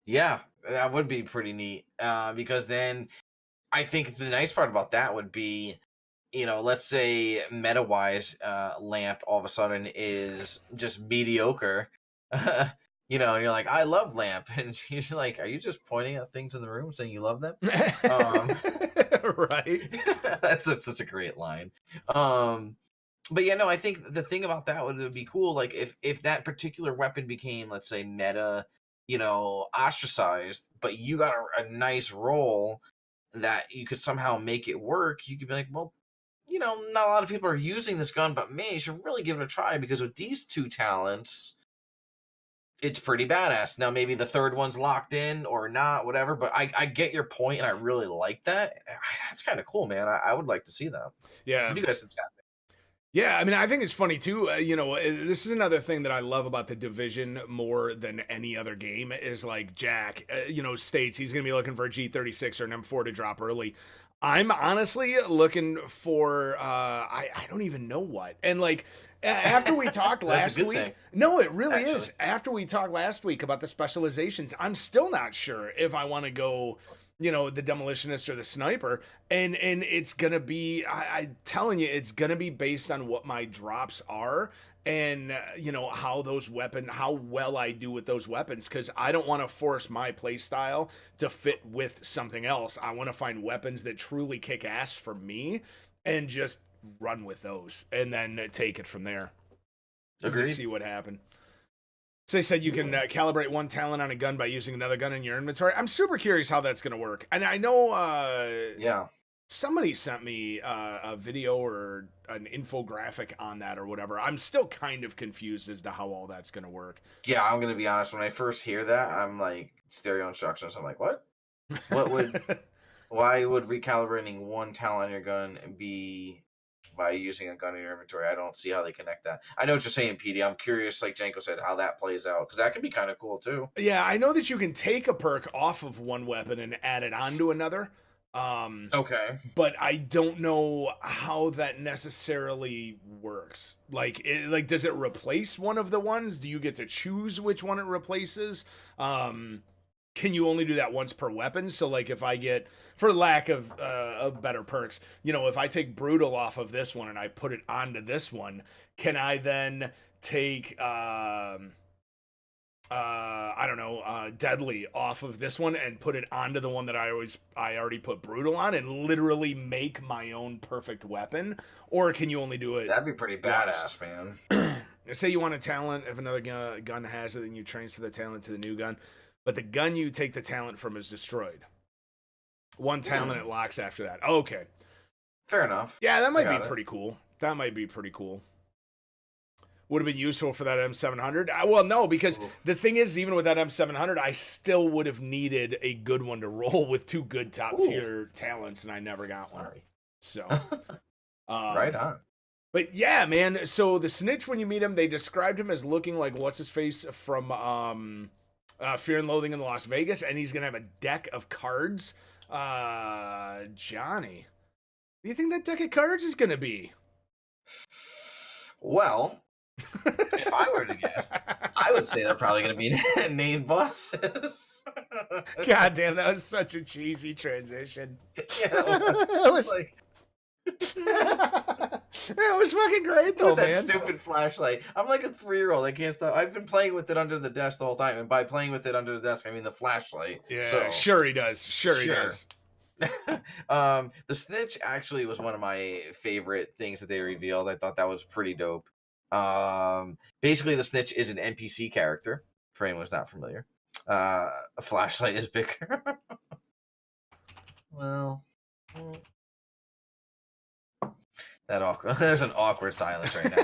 Yeah, that would be pretty neat. Because then I think the nice part about that would be, let's say meta-wise, Lamp all of a sudden is just mediocre, and you're like, I love Lamp, and she's like, are you just pointing at things in the room saying you love them? Right. That's such a great line. But yeah, no, I think the thing about that would be cool, like if that particular weapon became, let's say, meta, ostracized, but you got a nice roll that you could somehow make it work, you could be like, well, not a lot of people are using this gun, but man, you should really give it a try, because with these two talents, it's pretty badass. Now, maybe the third one's locked in or not, whatever, but I get your point, and I really like that. That's kind of cool, man. I would like to see that. Yeah. What do you guys think? Yeah, I mean, I think it's funny too. This is another thing that I love about the Division more than any other game is like Jack, states he's going to be looking for a G36 or an M4 to drop early. I'm honestly looking for, I don't even know what. And like, after we talked last week, thing. No, it really is. After we talked last week about the specializations, I'm still not sure if I want to go, the demolitionist or the sniper, and it's gonna be, I'm telling you, it's gonna be based on what my drops are, and how well I do with those weapons, because I don't want to force my play style to fit with something else. I want to find weapons that truly kick ass for me, and just run with those, and then take it from there. Agreed. To see what happened. So they said you can calibrate one talent on a gun by using another gun in your inventory. I'm super curious how that's going to work. And I know somebody sent me a video or an infographic on that or whatever. I'm still kind of confused as to how all that's going to work. Yeah, I'm going to be honest. When I first hear that, I'm like, stereo instructions. I'm like, what? Why would recalibrating one talent on your gun be by using a gun in your inventory? I don't see how they connect that. I know what you're saying, PD. I'm curious, like Janko said, how that plays out, because that could be kind of cool too. Yeah, I know that you can take a perk off of one weapon and add it onto another. Okay. But I don't know how that necessarily works. Like, does it replace one of the ones? Do you get to choose which one it replaces? Can you only do that once per weapon? So like if I get, for lack of better perks, if I take brutal off of this one and I put it onto this one, can I then take deadly off of this one and put it onto the one that I already put brutal on, and literally make my own perfect weapon? Or can you only do it? That'd be pretty badass, man. Say you want a talent, if another gun has it, then you transfer the talent to the new gun. But the gun you take the talent from is destroyed. One talent it locks after that. Okay. Fair enough. Yeah, that might be pretty cool. That might be pretty cool. Would have been useful for that M700? Well, no, because the thing is, even with that M700, I still would have needed a good one to roll with two good top-tier talents, and I never got one. So. Right on. But yeah, man, so the snitch, when you meet him, they described him as looking like what's-his-face from... Fear and Loathing in Las Vegas, and he's gonna have a deck of cards. Johnny, what do you think that deck of cards is gonna be? Well, if I were to guess, I would say they're probably gonna be named bosses. God damn, that was such a cheesy transition. Yeah, it was like. It was fucking great though, with that man. Stupid flashlight. I'm like a 3-year-old. I can't stop. I've been playing with it under the desk the whole time, and by playing with it under the desk, I mean the flashlight. Yeah, so, sure he does. Sure he does. The snitch actually was one of my favorite things that they revealed. I thought that was pretty dope. Basically, the snitch is an NPC character. For anyone who's not familiar, a flashlight is bigger. Well. That awkward. There's an awkward silence right now.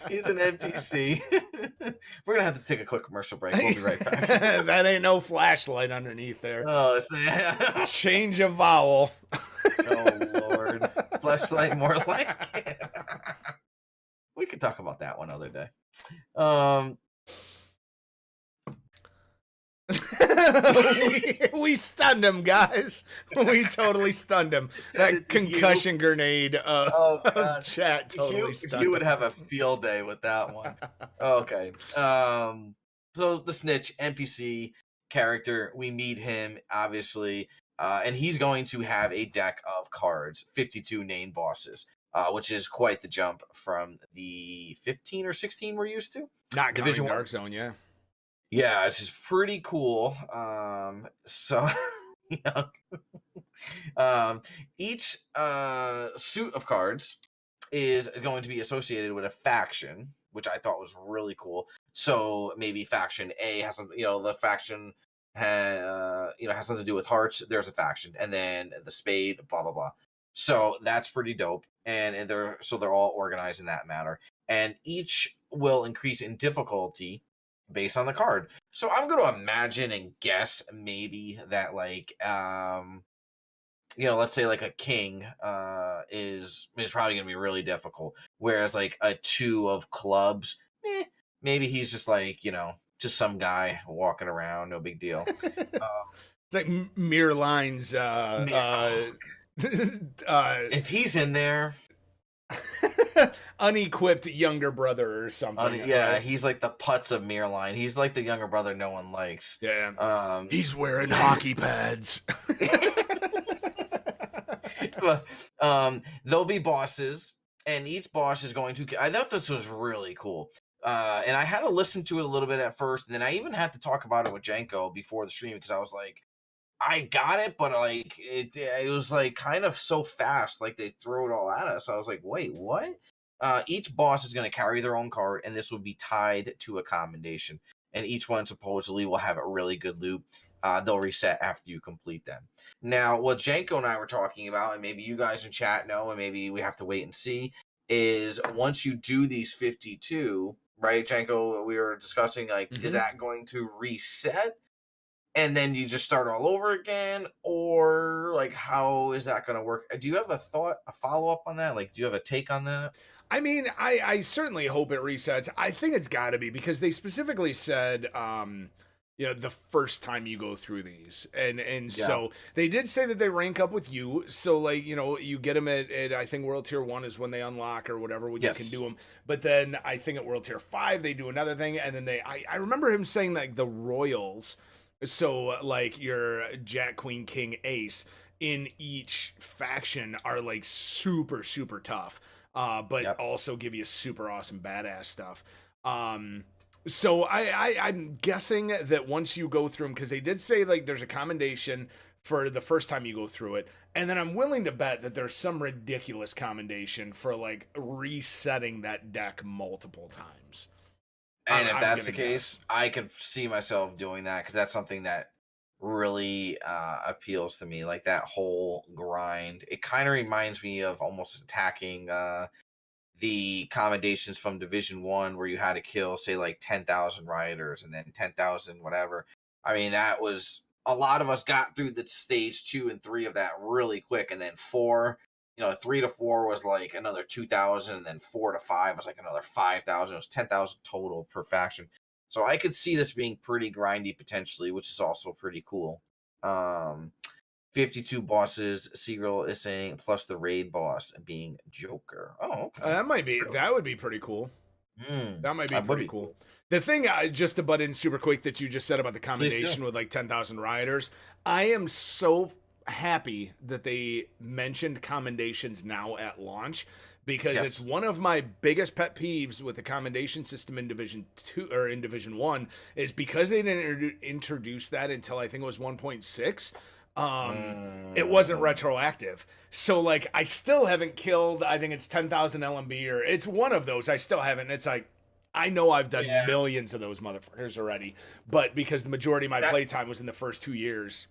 He's an NPC. We're gonna have to take a quick commercial break. We'll be right back. That ain't no flashlight underneath there. Oh, it's change a vowel. Oh Lord, flashlight more like it. We could can talk about that one other day. Um, we stunned him, guys. We totally stunned him. That concussion grenade of chat totally stunned you would him. have a field day with that one. Okay. So the Snitch NPC character, we meet him obviously, and he's going to have a deck of cards, 52 named bosses, which is quite the jump from the 15 or 16 we're used to. Not Division counting 1. Dark Zone, yeah. Yeah, this is pretty cool. So yeah. Each suit of cards is going to be associated with a faction, which I thought was really cool. So maybe faction A has something, the faction has something to do with hearts. There's a faction, and then the spade, blah blah blah. So that's pretty dope, and they're all organized in that manner, and each will increase in difficulty based on the card. So I'm going to imagine and guess maybe that let's say like a king is probably going to be really difficult, whereas like a 2 of clubs, maybe he's just like, just some guy walking around, no big deal. It's like Mirror Lines. If he's in there, unequipped younger brother or something. Right? He's like the putz of Mirrorline. He's like the younger brother no one likes. Yeah. He's wearing hockey pads. There'll be bosses, and each boss is going to. I thought this was really cool. And I had to listen to it a little bit at first, and then I even had to talk about it with Janko before the stream because I was like, I got it, but like it was like kind of so fast, like they throw it all at us. I was like, wait, what? Each boss is going to carry their own card, and this will be tied to a commendation. And each one supposedly will have a really good loop. They'll reset after you complete them. Now, what Janko and I were talking about, and maybe you guys in chat know, and maybe we have to wait and see, is once you do these 52, right, Janko, we were discussing, like, is that going to reset? And then you just start all over again, or like how is that going to work? Do you have a follow-up on that? Like, do you have a take on that? I mean, I certainly hope it resets. I think it's got to be because they specifically said, the first time you go through these, and so they did say that they rank up with you. So like, you get them at I think World Tier 1 is when they unlock or whatever when you can do them. But then I think at World Tier 5 they do another thing, and then I remember him saying like the Royals. So, like, your Jack, Queen, King, Ace in each faction are, like, super, super tough, but also give you super awesome badass stuff. So I'm guessing that once you go through them, because they did say, like, there's a commendation for the first time you go through it, and then I'm willing to bet that there's some ridiculous commendation for, like, resetting that deck multiple times. And if that's the case, I could see myself doing that because that's something that really appeals to me. Like that whole grind. It kind of reminds me of almost attacking the commendations from Division 1 where you had to kill, say, like 10,000 rioters and then 10,000 whatever. I mean, that was a lot of us got through the stage 2 and 3 of that really quick, and then 4. 3 to 4 was like another 2,000, and then 4 to 5 was like another 5,000. It was 10,000 total per faction. So I could see this being pretty grindy potentially, which is also pretty cool. 52 bosses, Seagull is saying, plus the raid boss being Joker. Oh, okay. That would be pretty cool. That might be pretty cool. The thing, just to butt in super quick, that you just said about the commendation with like 10,000 rioters, I am so happy that they mentioned commendations now at launch because it's one of my biggest pet peeves with the commendation system in Division 2 or in Division 1 is because they didn't introduce that until I think it was 1.6. It wasn't retroactive. So like I still haven't killed, I think it's 10,000 LMB or it's one of those. I still haven't. It's like I know I've done millions of those motherfuckers already, but because the majority of my playtime was in the first 2 years.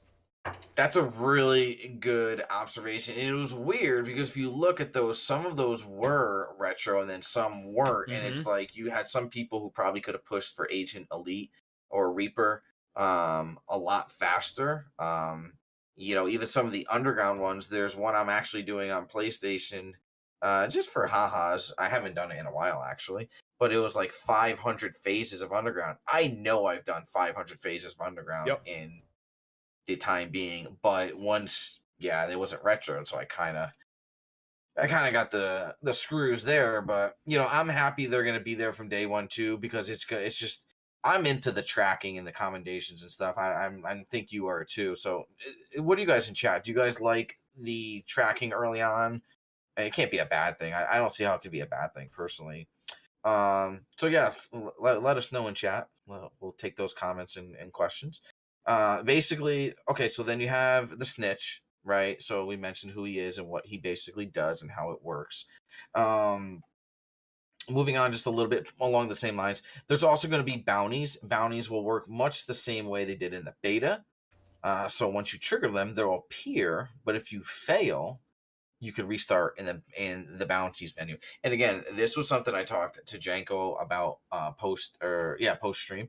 That's a really good observation. And it was weird because if you look at those, some of those were retro and then some weren't. And it's like you had some people who probably could have pushed for Agent Elite or Reaper a lot faster. Even some of the underground ones, there's one I'm actually doing on PlayStation just for ha-has. I haven't done it in a while, actually, but it was like 500 phases of underground. I know I've done 500 phases of underground Yep. in the time being, but once, yeah, it wasn't retro, so I kind of got the screws there. But I'm happy they're gonna be there from day one too, because it's good. It's just I'm into the tracking and the commendations and stuff. I think you are too. So, what do you guys in chat? Do you guys like the tracking early on? It can't be a bad thing. I don't see how it could be a bad thing personally. So yeah, let us know in chat. We'll take those comments and questions. Basically, okay, so then you have the snitch, right? So we mentioned who he is and what he basically does and how it works. Um, Moving on just a little bit along the same lines, there's also going to be bounties. Bounties will work much the same way they did in the beta. So once you trigger them, they'll appear, but if you fail, you could restart in the bounties menu. And again, this was something I talked to Janko about post stream.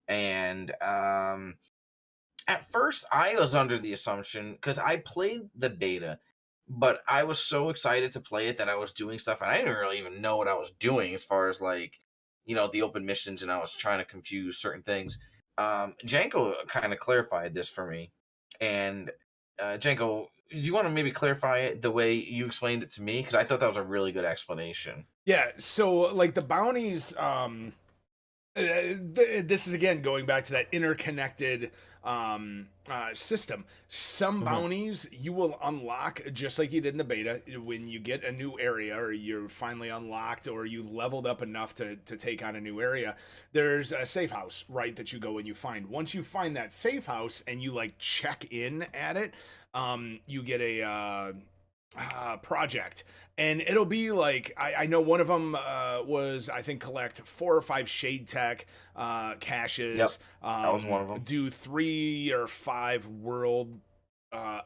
And at first I was under the assumption, because I played the beta, but I was so excited to play it that I was doing stuff and I didn't really even know what I was doing as far as like, the open missions, and I was trying to confuse certain things. Janko kind of clarified this for me. And Janko, do you want to maybe clarify it the way you explained it to me? Because I thought that was a really good explanation. Yeah. So like the bounties, this is again going back to that interconnected system. Some Mhm. bounties you will unlock just like you did in the beta when you get a new area, or you're finally unlocked, or you leveled up enough to take on a new area. There's a safe house, right, that you go and you find. Once you find that safe house and you like check in at it, you get a project, and it'll be like I know one of them was, I think, collect 4 or 5 shade tech caches, Yep, that was one of them. do 3 or 5 world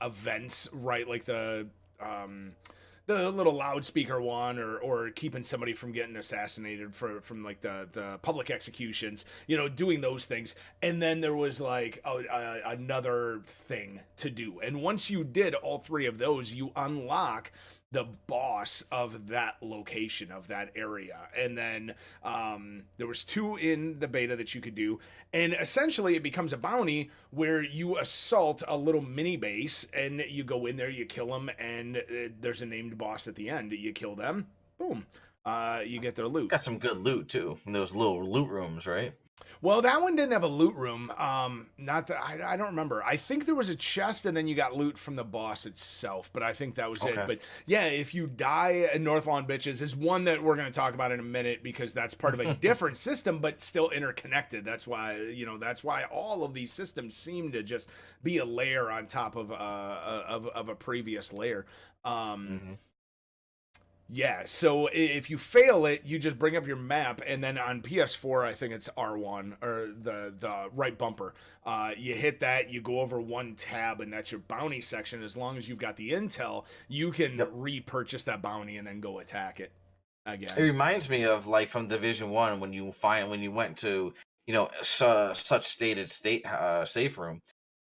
events, right, like the little loudspeaker one, or keeping somebody from getting assassinated from like the public executions, doing those things. And then there was like another thing to do, and once you did all 3 of those, you unlock the boss of that location, of that area. And then there was 2 in the beta that you could do, and essentially it becomes a bounty where you assault a little mini base, and you go in there, you kill them, and there's a named boss at the end. You kill them, boom, you get their loot. Got some good loot too in those little loot rooms, right? Well, that one didn't have a loot room. Not that I don't remember. I think there was a chest, and then you got loot from the boss itself. But I think that was it. Okay. But yeah, if you die in North Lawn Bitches, is one that we're going to talk about in a minute, because that's part of a different system, but still interconnected. That's why that's why all of these systems seem to just be a layer on top of a previous layer. Hmm. Yeah, so if you fail it, you just bring up your map, and then on PS4, I think it's R1, or the right bumper. You hit that, you go over one tab, and that's your bounty section. As long as you've got the intel, you can Yep. repurchase that bounty and then go attack it It again. reminds me of like from Division One when you went to such stated state safe room,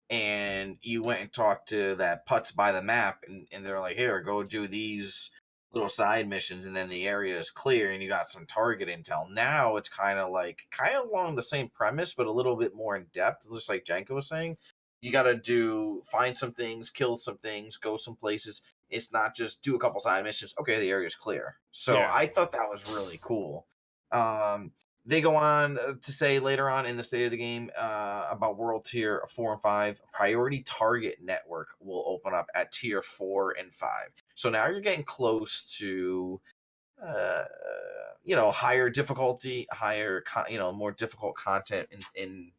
and you went and talked to that putz by the map, and they're like, here, go do these little side missions, and then the area is clear and you got some target intel. Now it's kind of along the same premise, but a little bit more in depth, just like Janko was saying. You got to find some things, kill some things, go some places. It's not just do a couple side missions, okay, the area's clear. So Yeah. I thought that was really cool. um they go on to say later on in the state of the game about World Tier 4 and 5, priority target network will open up at Tier 4 and 5. So now you're getting close to, uh, higher difficulty, more difficult content in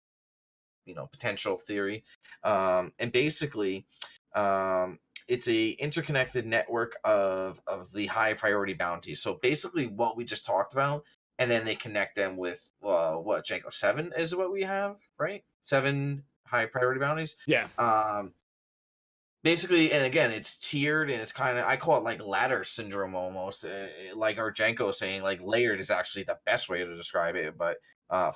potential theory. And basically, it's a interconnected network of the high priority bounties. So basically, what we just talked about, and then they connect them with what Janko 7 is what we have, right? 7 high priority bounties. Yeah. Um, Basically, and again, it's tiered, and it's kind of, I call it like ladder syndrome almost. Like our Janko is saying, like layered is actually the best way to describe it. But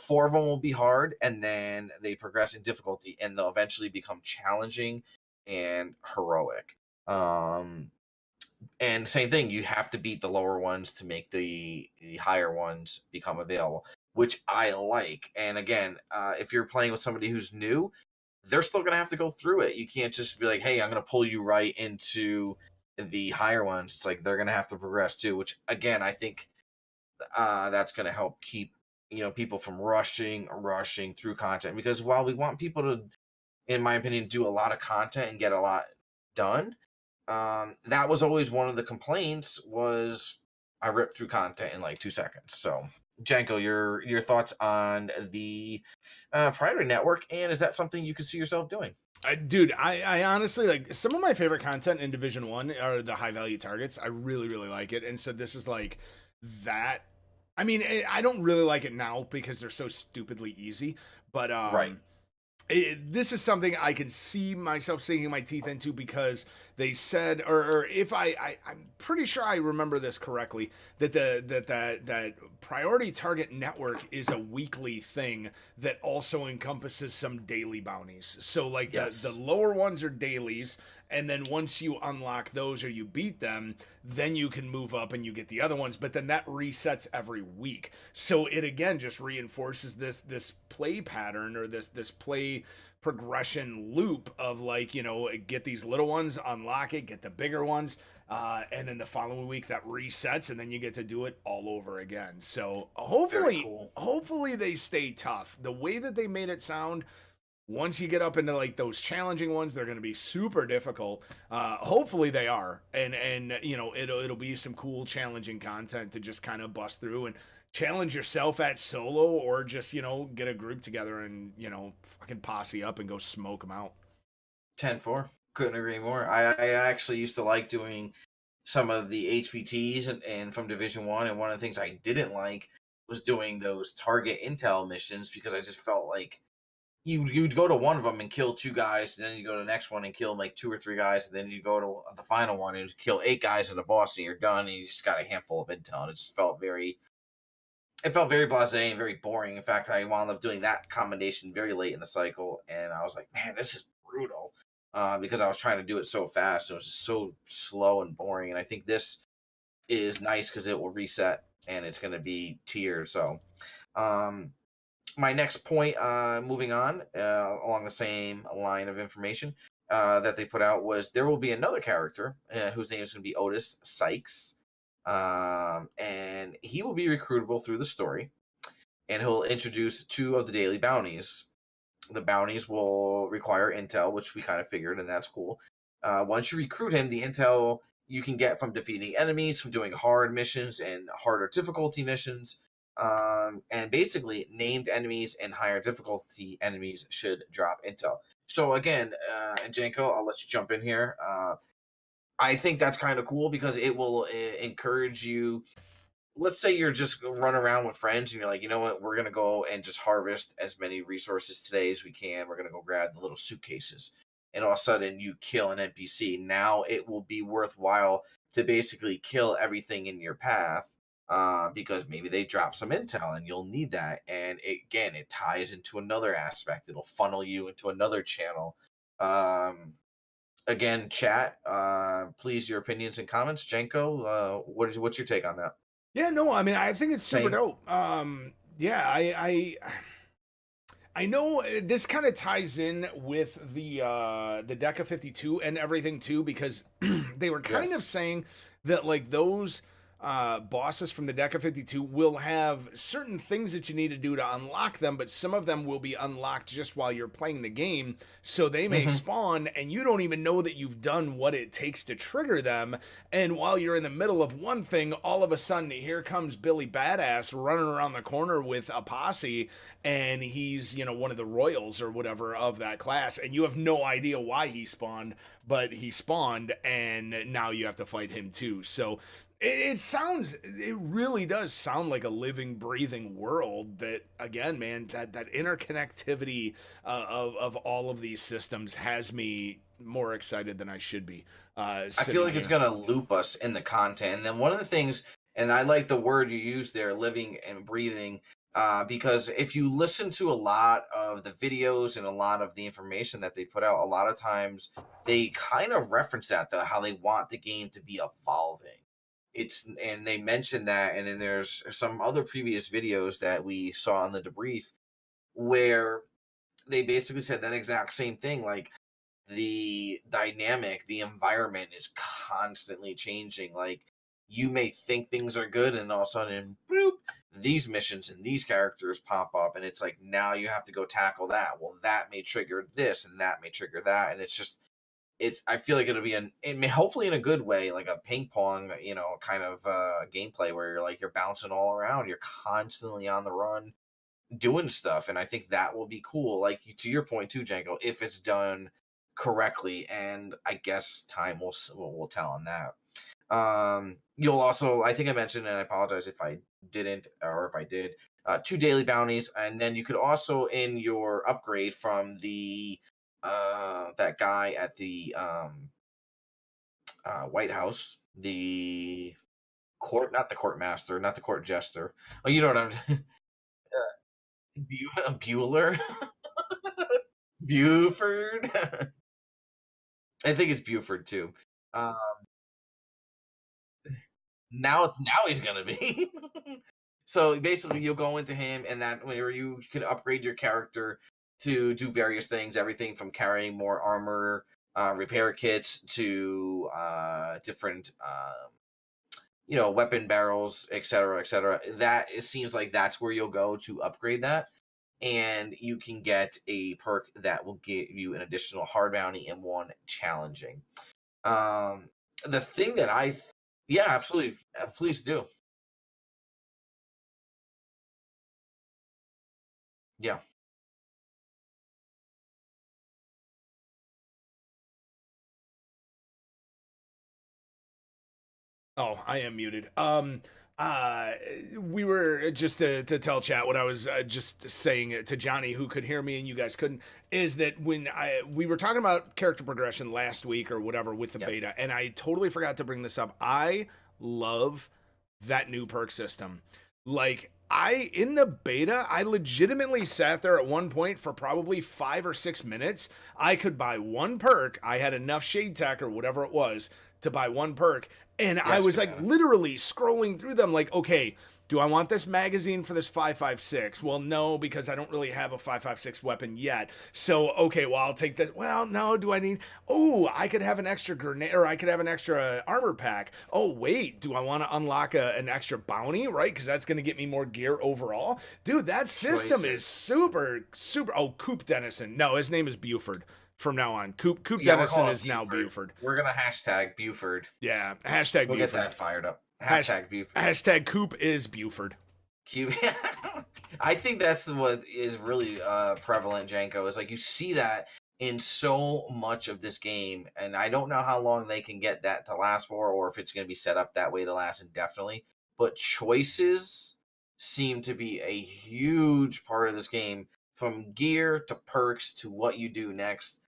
4 of them will be hard, and then they progress in difficulty, and they'll eventually become challenging and heroic. Um, And same thing, you have to beat the lower ones to make the higher ones become available, which I like. And again, if you're playing with somebody who's new, they're still going to have to go through it. You can't just be like, hey, I'm going to pull you right into the higher ones. It's like they're going to have to progress too, which again, I think that's going to help keep people from rushing through content, because while we want people to, in my opinion, do a lot of content and get a lot done, that was always one of the complaints, was I ripped through content in like 2 seconds. So Janko, your thoughts on the Priority Network, and is that something you could see yourself doing? Dude, I honestly, like, some of my favorite content in Division 1 are the high value targets. I really, really like it. And so this is like that. I mean, I don't really like it now because they're so stupidly easy, but Right. this is something I can see myself sinking my teeth into, because they said, or if I'm pretty sure I remember this correctly, that that priority target network is a weekly thing that also encompasses some daily bounties. So like the Yes. lower ones are dailies, and then once you unlock those or you beat them, then you can move up and you get the other ones, but then that resets every week. So it again just reinforces this play pattern, or this play progression loop of, like, get these little ones, unlock it, get the bigger ones, and then the following week that resets, and then you get to do it all over again. So Very hopefully cool. hopefully they stay tough. The way that they made it sound, once you get up into like those challenging ones, they're going to be super difficult. Hopefully they are, and it'll be some cool challenging content to just kind of bust through and challenge yourself at solo, or just get a group together and fucking posse up and go smoke them out. 10-4. Couldn't agree more. I actually used to like doing some of the HVTs and from Division 1, and one of the things I didn't like was doing those target intel missions, because I just felt like you'd go to one of them and kill 2 guys, and then you go to the next one and kill like 2 or 3 guys, and then you go to the final one and kill 8 guys and the boss, and you're done, and you just got a handful of intel, and it felt very blasé and very boring. In fact, I wound up doing that combination very late in the cycle, and I was like, man, this is brutal, because I was trying to do it so fast. It was just so slow and boring, and I think this is nice because it will reset and it's going to be tiered. So, um, my next point, moving on along the same line of information that they put out, was there will be another character whose name is going to be Otis Sykes, and he will be recruitable through the story, and he'll introduce 2 of the daily bounties. The bounties will require intel, which we kind of figured, and that's cool. Once you recruit him, the intel you can get from defeating enemies, from doing hard missions and harder difficulty missions. And basically, named enemies and higher difficulty enemies should drop intel. So again, and Janko, I'll let you jump in here. I think that's kind of cool because it will encourage you. Let's say you're just running around with friends and you're like, you know what, we're going to go and just harvest as many resources today as we can. We're going to go grab the little suitcases. And all of a sudden you kill an NPC. Now it will be worthwhile to basically kill everything in your path, because maybe they drop some intel and you'll need that. And it ties into another aspect. It'll funnel you into another channel. Again, chat, please, your opinions and comments. Janko, what's your take on that? Yeah, no, I mean, I think it's super Same. dope. Yeah, I know this kind of ties in with the Deca 52 and everything too, because they were kind of Yes. saying that, like, those bosses from the Deca 52 will have certain things that you need to do to unlock them, but some of them will be unlocked just while you're playing the game. So they may Hmm. spawn and you don't even know that you've done what it takes to trigger them. And while you're in the middle of one thing, all of a sudden, here comes Billy Badass running around the corner with a posse, and he's, one of the royals or whatever of that class, and you have no idea why he spawned, but he spawned, and now you have to fight him too. So it really does sound like a living, breathing world that, again, man, that interconnectivity of all of these systems has me more excited than I should be. I feel Sitting like it's here. gonna loop us in the content. And then one of the things, and I like the word you use there, living and breathing, because if you listen to a lot of the videos and a lot of the information that they put out, a lot of times they kind of reference that, though, how they want the game to be evolving. And they mentioned that, and then there's some other previous videos that we saw on the debrief where they basically said that exact same thing. Like, the dynamic, the environment is constantly changing. Like, you may think things are good, and all of a sudden, boop, these missions and these characters pop up, and it's like, now you have to go tackle that. Well, that may trigger this, and that may trigger that, and it's just, I feel like it'll be hopefully in a good way, like a ping pong, kind of gameplay where you're bouncing all around, you're constantly on the run, doing stuff, and I think that will be cool. Like, to your point too, Janko, if it's done correctly, and I guess time will tell on that. You'll also, I think I mentioned, and I apologize if I didn't, or if I did, 2 daily bounties, and then you could also, in your upgrade from the that guy at the White House, the not the court master, not the court jester. Oh, you know what I'm Bueller? Buford? I think it's Buford too. Um, now he's gonna be. So basically, you'll go into him, and that where you can upgrade your character to do various things, everything from carrying more armor, repair kits, to different weapon barrels, etc., etc. That, it seems like that's where you'll go to upgrade that, and you can get a perk that will give you an additional hard bounty and one challenging. The thing that yeah, absolutely, please do. Yeah. Oh, I am muted. We were just to tell chat what I was just saying to Johnny, who could hear me and you guys couldn't, is that when we were talking about character progression last week or whatever with the beta, and I totally forgot to bring this up. I love that new perk system. Like, in the beta, I legitimately sat there at one point for probably 5 or 6 minutes. I could buy one perk. I had enough shade tack or whatever it was to buy one perk. And I was like literally scrolling through them like, okay, do I want this magazine for this 5.56? Well, no, because I don't really have a 5.56 weapon yet. So, okay, well, I'll take that. Well, no, do I need... Oh, I could have an extra grenade, or I could have an extra armor pack. Oh, wait, do I want to unlock an extra bounty, right? Because that's going to get me more gear overall. Dude, that system is super, super... Oh, Coop Dennison. No, his name is Buford. From now on, Coop Dennison is now Buford. We're gonna hashtag Buford. Yeah, hashtag Buford. We'll get that fired up. Hashtag Buford. Hashtag Coop is Buford. I think that's what is really prevalent, Janko. Is like, you see that in so much of this game, and I don't know how long they can get that to last for, or if it's going to be set up that way to last indefinitely. But choices seem to be a huge part of this game, from gear to perks to what you do next.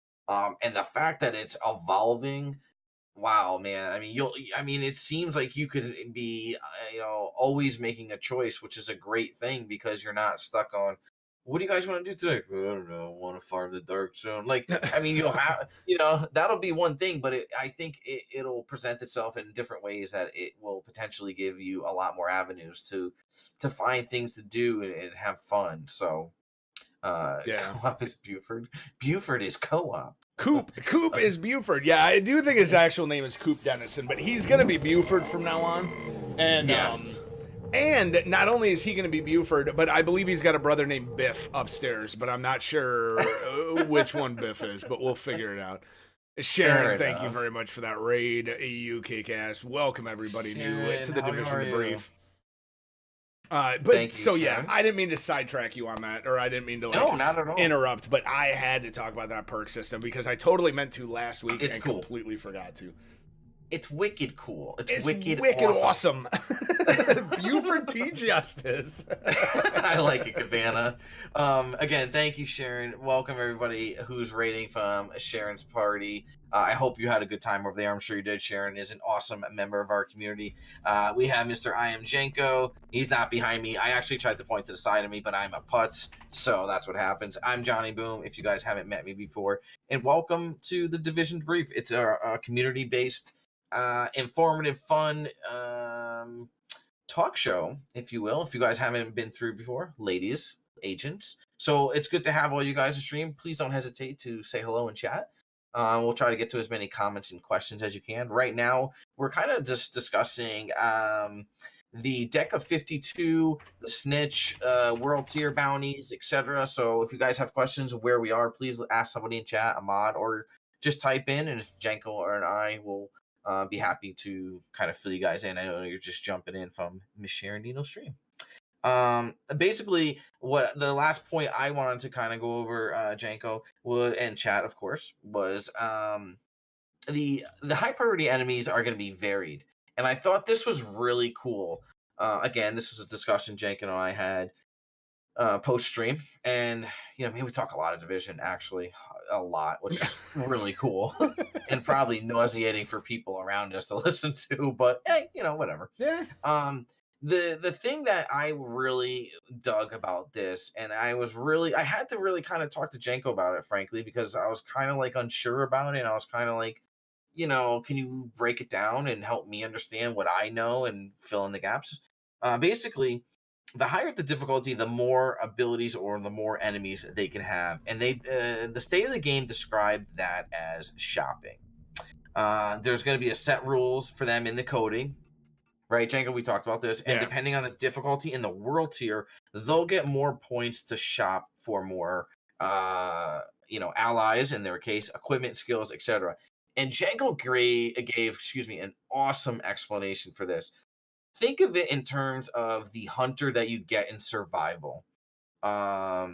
And the fact that it's evolving, wow, man. I mean, it seems like you could be, always making a choice, which is a great thing, because you're not stuck on, what do you guys want to do today? I don't know. I want to farm the dark zone. Like, I mean, you'll have, that'll be one thing, but I think it'll present itself in different ways that it will potentially give you a lot more avenues to find things to do and have fun. So, co-op is Buford. Buford is co-op. Coop is Buford. Yeah, I do think his actual name is Coop Dennison, but he's gonna be Buford from now on. And yes. And not only is he gonna be Buford, but I believe he's got a brother named Biff upstairs, but I'm not sure which one Biff is, but we'll figure it out. Sharon, thank you very much for that raid. You kick ass. Welcome everybody new to the Division Debrief. But so yeah, I didn't mean to sidetrack you on that, or I didn't mean to not at all. interrupt, but I had to talk about that perk system because I totally meant to last week and completely forgot to. It's wicked cool. It's wicked awesome. Buford T. Justice. I like it, Cabana. Again, thank you, Sharon. Welcome everybody who's rating from Sharon's party. I hope you had a good time over there. I'm sure you did. Sharon is an awesome member of our community. We have Mr. I am Janko. He's not behind me. I actually tried to point to the side of me, but I'm a putz, so that's what happens. I'm JohnnyBoom, if you guys haven't met me before. And welcome to the Division Debrief. It's a community-based, informative, fun talk show, if you will, if you guys haven't been through before, ladies, agents. So it's good to have all you guys to stream. Please don't hesitate to say hello and chat. We'll try to get to as many comments and questions as you can. Right now, we're kind of just discussing the deck of 52, the snitch, world tier bounties, etc. So if you guys have questions of where we are, please ask somebody in chat, a mod, or just type in, and if Janko or I will be happy to kind of fill you guys in. I know you're just jumping in from Miss Sharon Dino's stream. Basically, what the last point I wanted to kind of go over, Janko, and chat, of course, was the high priority enemies are going to be varied, and I thought this was really cool. Again, this was a discussion Janko and I had post stream, and maybe we talk a lot of Division, actually, a lot, which is really cool and probably nauseating for people around us to listen to, but hey, whatever. Yeah. The thing that I really dug about this, and I had to really kind of talk to Janko about it, frankly, because I was kind of like unsure about it, and I was kind of like, can you break it down and help me understand what I know and fill in the gaps? Basically, the higher the difficulty, the more abilities or the more enemies they can have. And the state of the game described that as shopping. There's going to be a set rules for them in the coding. Right, Janko, we talked about this. And depending on the difficulty in the world tier, they'll get more points to shop for more, allies, in their case, equipment, skills, etc. And Janko gave an awesome explanation for this. Think of it in terms of the hunter that you get in survival, or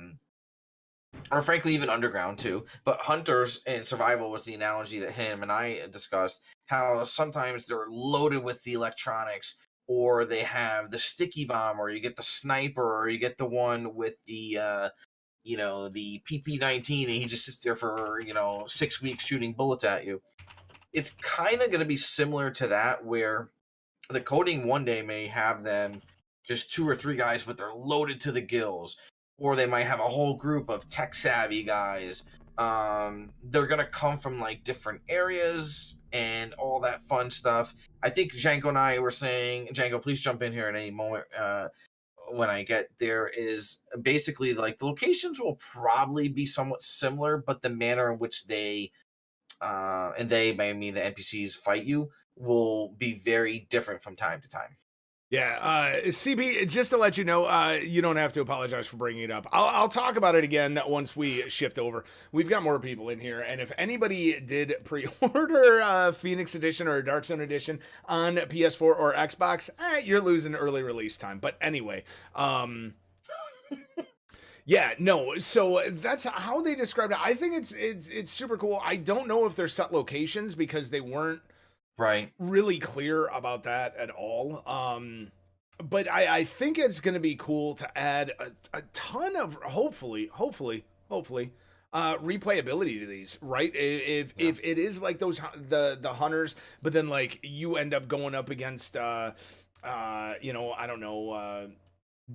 frankly even underground too, but hunters in survival was the analogy that him and I discussed, how sometimes they're loaded with the electronics, or they have the sticky bomb, or you get the sniper, or you get the one with the the PP-19, and he just sits there for 6 weeks shooting bullets at you. It's kind of going to be similar to that, where the coding one day may have them just 2 or 3 guys, but they're loaded to the gills. Or they might have a whole group of tech-savvy guys. They're going to come from, different areas and all that fun stuff. I think Janko and I were saying, Janko, please jump in here at any moment when I get there, is basically, the locations will probably be somewhat similar, but the manner in which they, and they, by I mean the NPCs, fight you, will be very different from time to time. Yeah, CB, just to let you know, you don't have to apologize for bringing it up. I'll talk about it again once we shift over. We've got more people in here, and if anybody did pre-order Phoenix Edition or Dark Zone Edition on PS4 or Xbox, you're losing early release time. But anyway, yeah, no, so that's how they described it. I think it's super cool. I don't know if they're set locations, because they weren't really clear about that at all. But I think it's going to be cool to add a ton of hopefully replayability to these, right? If it is like those the hunters, but then you end up going up against I don't know,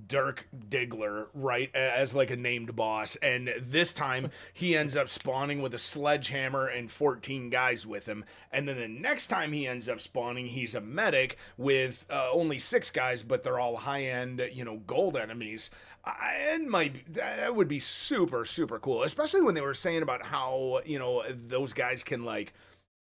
Dirk Diggler, right, as a named boss, and this time he ends up spawning with a sledgehammer and 14 guys with him, and then the next time he ends up spawning, he's a medic with only 6 guys, but they're all high-end, gold enemies. And that would be super, super cool, especially when they were saying about how, those guys can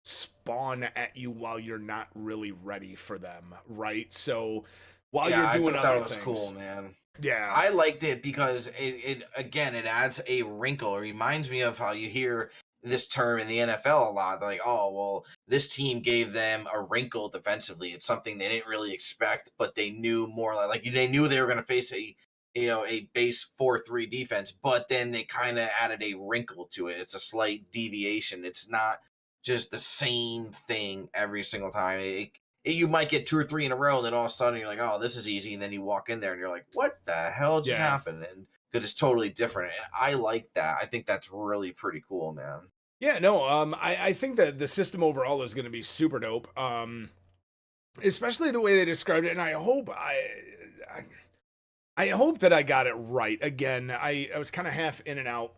spawn at you while you're not really ready for them, right? So while you're doing other things. That was cool, man. Yeah, I liked it because it adds a wrinkle. It reminds me of how you hear this term in the NFL a lot. They're like, oh, well, this team gave them a wrinkle defensively. It's something they didn't really expect, but they knew more they knew they were going to face a base 4-3 defense, but then they kind of added a wrinkle to it. It's a slight deviation. It's not just the same thing every single time. You might get 2 or 3 in a row, and then all of a sudden you're like, oh, this is easy. And then you walk in there and you're like, what the hell just happened? And because it's totally different. And I like that. I think that's really pretty cool, man. Yeah, no, I think that the system overall is going to be super dope. Especially the way they described it, and I hope that I got it right. Again, I was kind of half in and out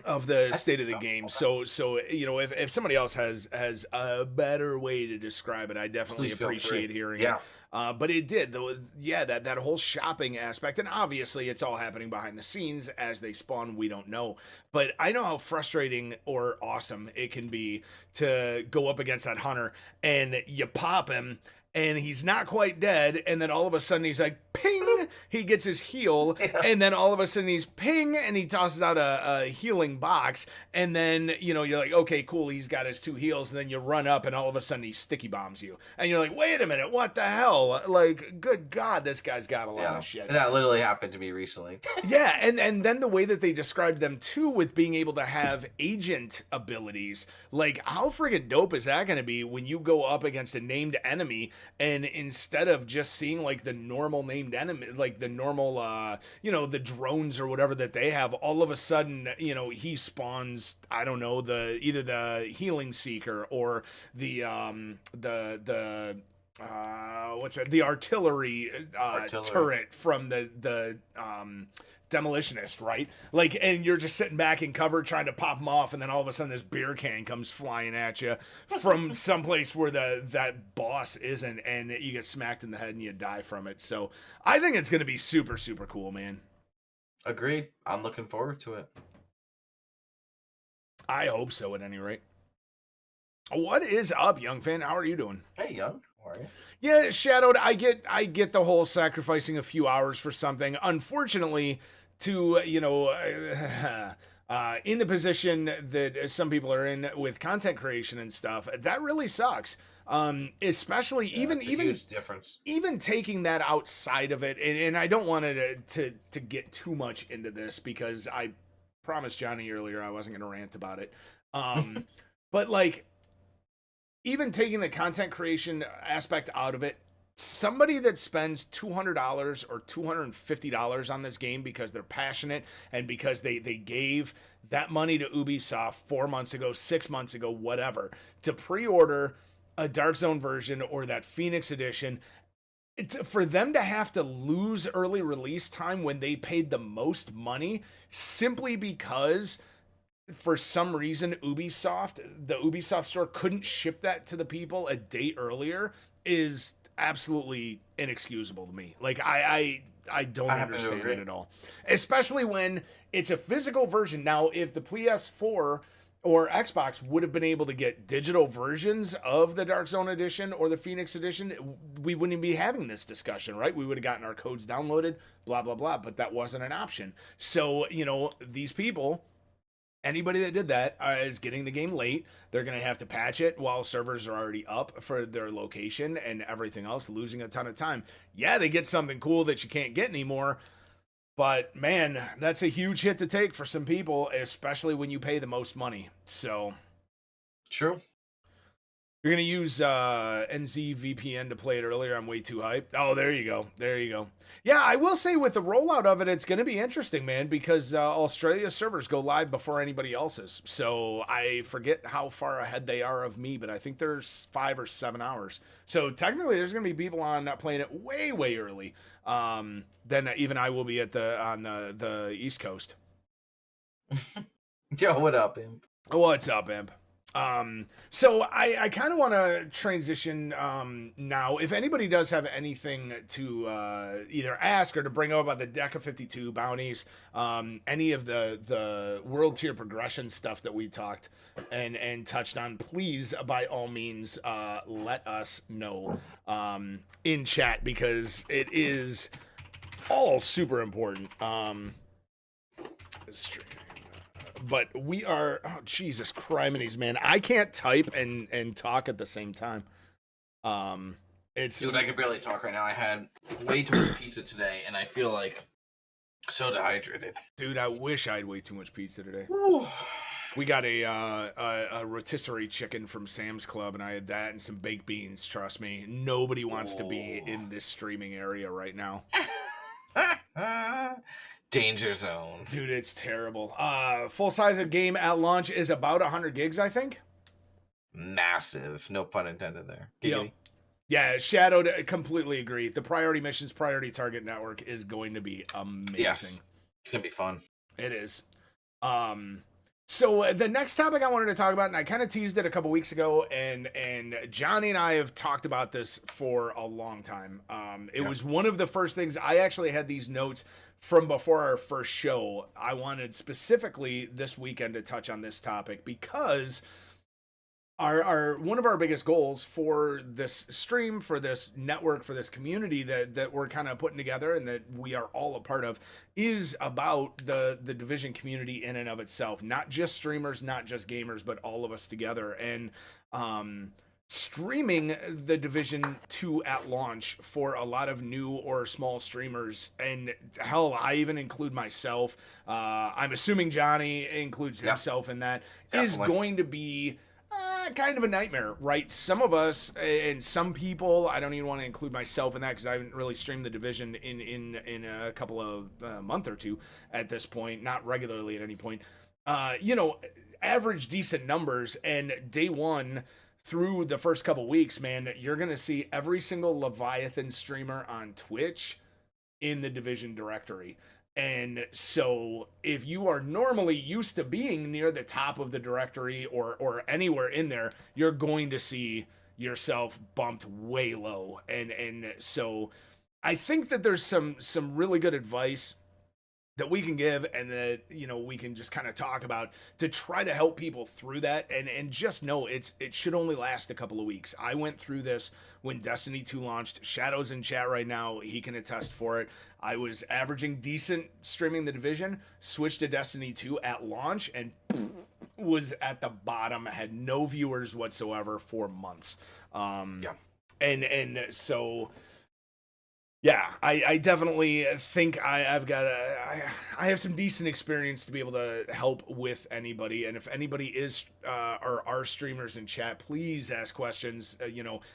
of the state of the game. Okay. So you know, if somebody else has a better way to describe it, I definitely appreciate hearing it. But it did, though. Yeah, that whole shopping aspect, and obviously it's all happening behind the scenes as they spawn. We don't know, but I know how frustrating or awesome it can be to go up against that hunter and you pop him. And he's not quite dead, and then all of a sudden he's like, ping, he gets his heal, and then all of a sudden he's ping, and he tosses out a healing box, and then, you know, you're like, okay, cool, he's got his 2 heals, and then you run up, and all of a sudden he sticky bombs you, and you're like, wait a minute, what the hell? Like, good God, this guy's got a lot of shit. That literally happened to me recently. Yeah, and then the way that they described them, too, with being able to have agent abilities, like, how friggin' dope is that gonna be when you go up against a named enemy, and instead of just seeing like the normal named enemy, like the normal, you know, the drones or whatever that they have, all of a sudden, you know, he spawns, I don't know, either the healing seeker or the what's that? The artillery turret from the demolitionist, right? Like, and you're just sitting back in cover trying to pop them off, and then all of a sudden this beer can comes flying at you from someplace where that boss isn't, and you get smacked in the head and you die from it. So I think it's gonna be super, super cool, man. Agreed. I'm looking forward to it. I hope so, at any rate. What is up, young fan? How are you doing? Hey, young. How are you? Yeah, Shadowed, I get the whole sacrificing a few hours for something. Unfortunately, to, you know, in the position that some people are in with content creation and stuff, that really sucks. Especially even huge difference. Even taking that outside of it, and I don't want to get too much into this because I promised Johnny earlier I wasn't going to rant about it. But like, even taking the content creation aspect out of it, somebody that spends $200 or $250 on this game because they're passionate and because they gave that money to Ubisoft 4 months ago, 6 months ago, whatever, to pre-order a Dark Zone version or that Phoenix edition, for them to have to lose early release time when they paid the most money simply because for some reason the Ubisoft store couldn't ship that to the people a day earlier is absolutely inexcusable to me. Like, I don't understand it at all. Especially when it's a physical version. Now, if the PS4 or Xbox would have been able to get digital versions of the Dark Zone edition or the Phoenix edition, we wouldn't be having this discussion, right? We would have gotten our codes downloaded, blah, blah, blah, but that wasn't an option. So, you know, these people, anybody that did that is getting the game late. They're going to have to patch it while servers are already up for their location and everything else, losing a ton of time. Yeah, they get something cool that you can't get anymore, but man, that's a huge hit to take for some people, especially when you pay the most money. So, true. You're going to use NZVPN to play it earlier. I'm way too hyped. Oh, there you go. There you go. Yeah, I will say with the rollout of it, it's going to be interesting, man, because Australia's servers go live before anybody else's. So I forget how far ahead they are of me, but I think there's 5 or 7 hours. So technically, there's going to be people on playing it way, way early than even I will be on the East Coast. Yo, what up, Imp? What's up, Imp? So I kind of want to transition now. If anybody does have anything to either ask or to bring up about the Deca 52 bounties, any of the world tier progression stuff that we talked and touched on, please by all means let us know in chat, because it is all super important. But we are, oh, Jesus criminies, man. I can't type and talk at the same time. Dude, I can barely talk right now. I had way too much pizza today, and I feel like so dehydrated. Dude, I wish I had way too much pizza today. We got a rotisserie chicken from Sam's Club, and I had that and some baked beans. Trust me, nobody wants to be Oh. in this streaming area right now. Danger zone. Dude, it's terrible. Full size of game at launch is about 100 gigs, I think. Massive. No pun intended there. Yep. Giggity. Yeah, Shadowed, completely agree. The priority missions, priority target network is going to be amazing. Yes. It's going to be fun. It is. So the next topic I wanted to talk about, and I kind of teased it a couple weeks ago, and Johnny and I have talked about this for a long time. It was one of the first things. I actually had these notes from before our first show. I wanted specifically this weekend to touch on this topic because our one of our biggest goals for this stream, for this network, for this community that we're kind of putting together and that we are all a part of is about the Division community in and of itself. Not just streamers, not just gamers, but all of us together. And streaming the Division 2 at launch for a lot of new or small streamers, and hell, I even include myself. I'm assuming Johnny includes himself in that. Definitely. Is going to be kind of a nightmare, right? Some of us and some people, I don't even want to include myself in that because I haven't really streamed the Division in a couple of month or two at this point, not regularly at any point. Average decent numbers, and day one through the first couple weeks, man, you're gonna see every single Leviathan streamer on Twitch in the Division directory. And so if you are normally used to being near the top of the directory or anywhere in there, you're going to see yourself bumped way low. And so I think that there's some really good advice that we can give and that we can just kind of talk about to try to help people through that, and just know it should only last a couple of weeks. I went through this when Destiny 2 launched. Shadow's in chat right now, he can attest for it. I was averaging decent streaming the Division, switched to Destiny 2 at launch, and was at the bottom, had no viewers whatsoever for months. And so yeah, I definitely think I have some decent experience to be able to help with anybody. And if anybody is or are streamers in chat, please ask questions.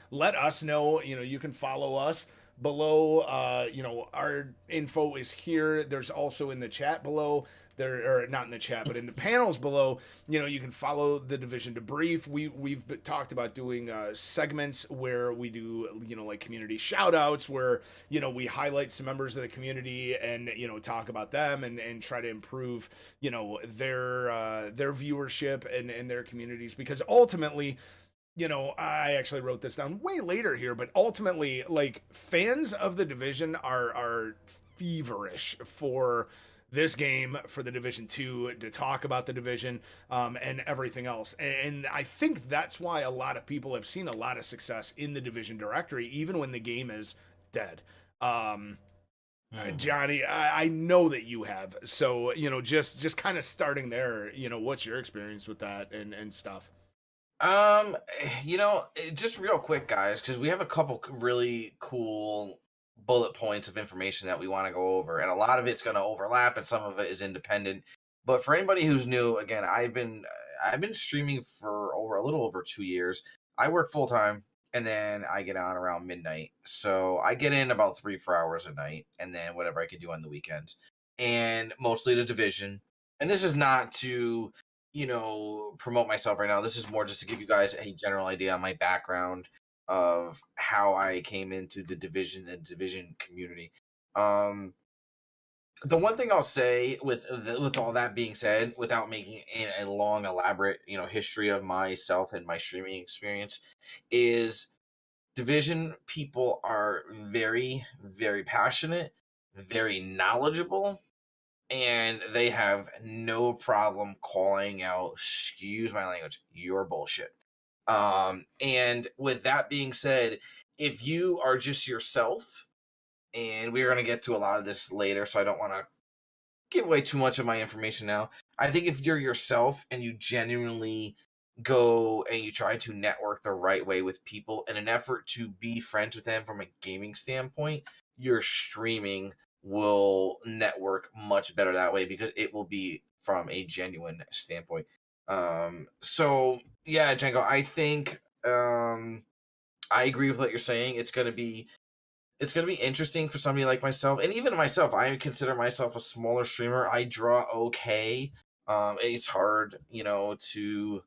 Let us know. You can follow us below. Our info is here. There's also in the chat below. There, or not in the chat, but in the panels below, you can follow the Division Debrief. We've talked about doing segments where we do, like community shout outs where, we highlight some members of the community and, talk about them and try to improve, their viewership and their communities, because ultimately, I actually wrote this down way later here, but ultimately, like, fans of the Division are feverish for this game, for the Division 2, to talk about the Division and everything else. And I think that's why a lot of people have seen a lot of success in the Division directory, even when the game is dead. Johnny, I know that you have. So, just kind of starting there, what's your experience with that and stuff? Just real quick, guys, because we have a couple really cool bullet points of information that we want to go over, and a lot of it's going to overlap and some of it is independent. But for anybody who's new, again, I've been streaming for a little over 2 years. I work full time and then I get on around midnight, so I get in about 3-4 hours a night, and then whatever I can do on the weekends, and mostly the Division. And this is not to promote myself right now. This is more just to give you guys a general idea on my background of how I came into the Division community. The one thing I'll say with all that being said, without making a long, elaborate, history of myself and my streaming experience, is Division people are very, very passionate, very knowledgeable, and they have no problem calling out, excuse my language, your bullshit. And with that being said, if you are just yourself, and we're going to get to a lot of this later, so I don't want to give away too much of my information now. I think if you're yourself and you genuinely go and you try to network the right way with people in an effort to be friends with them from a gaming standpoint, your streaming will network much better that way because it will be from a genuine standpoint. So yeah, Django, I think I agree with what you're saying. It's gonna be interesting for somebody like myself, and even myself. I consider myself a smaller streamer. I draw okay. It's hard, to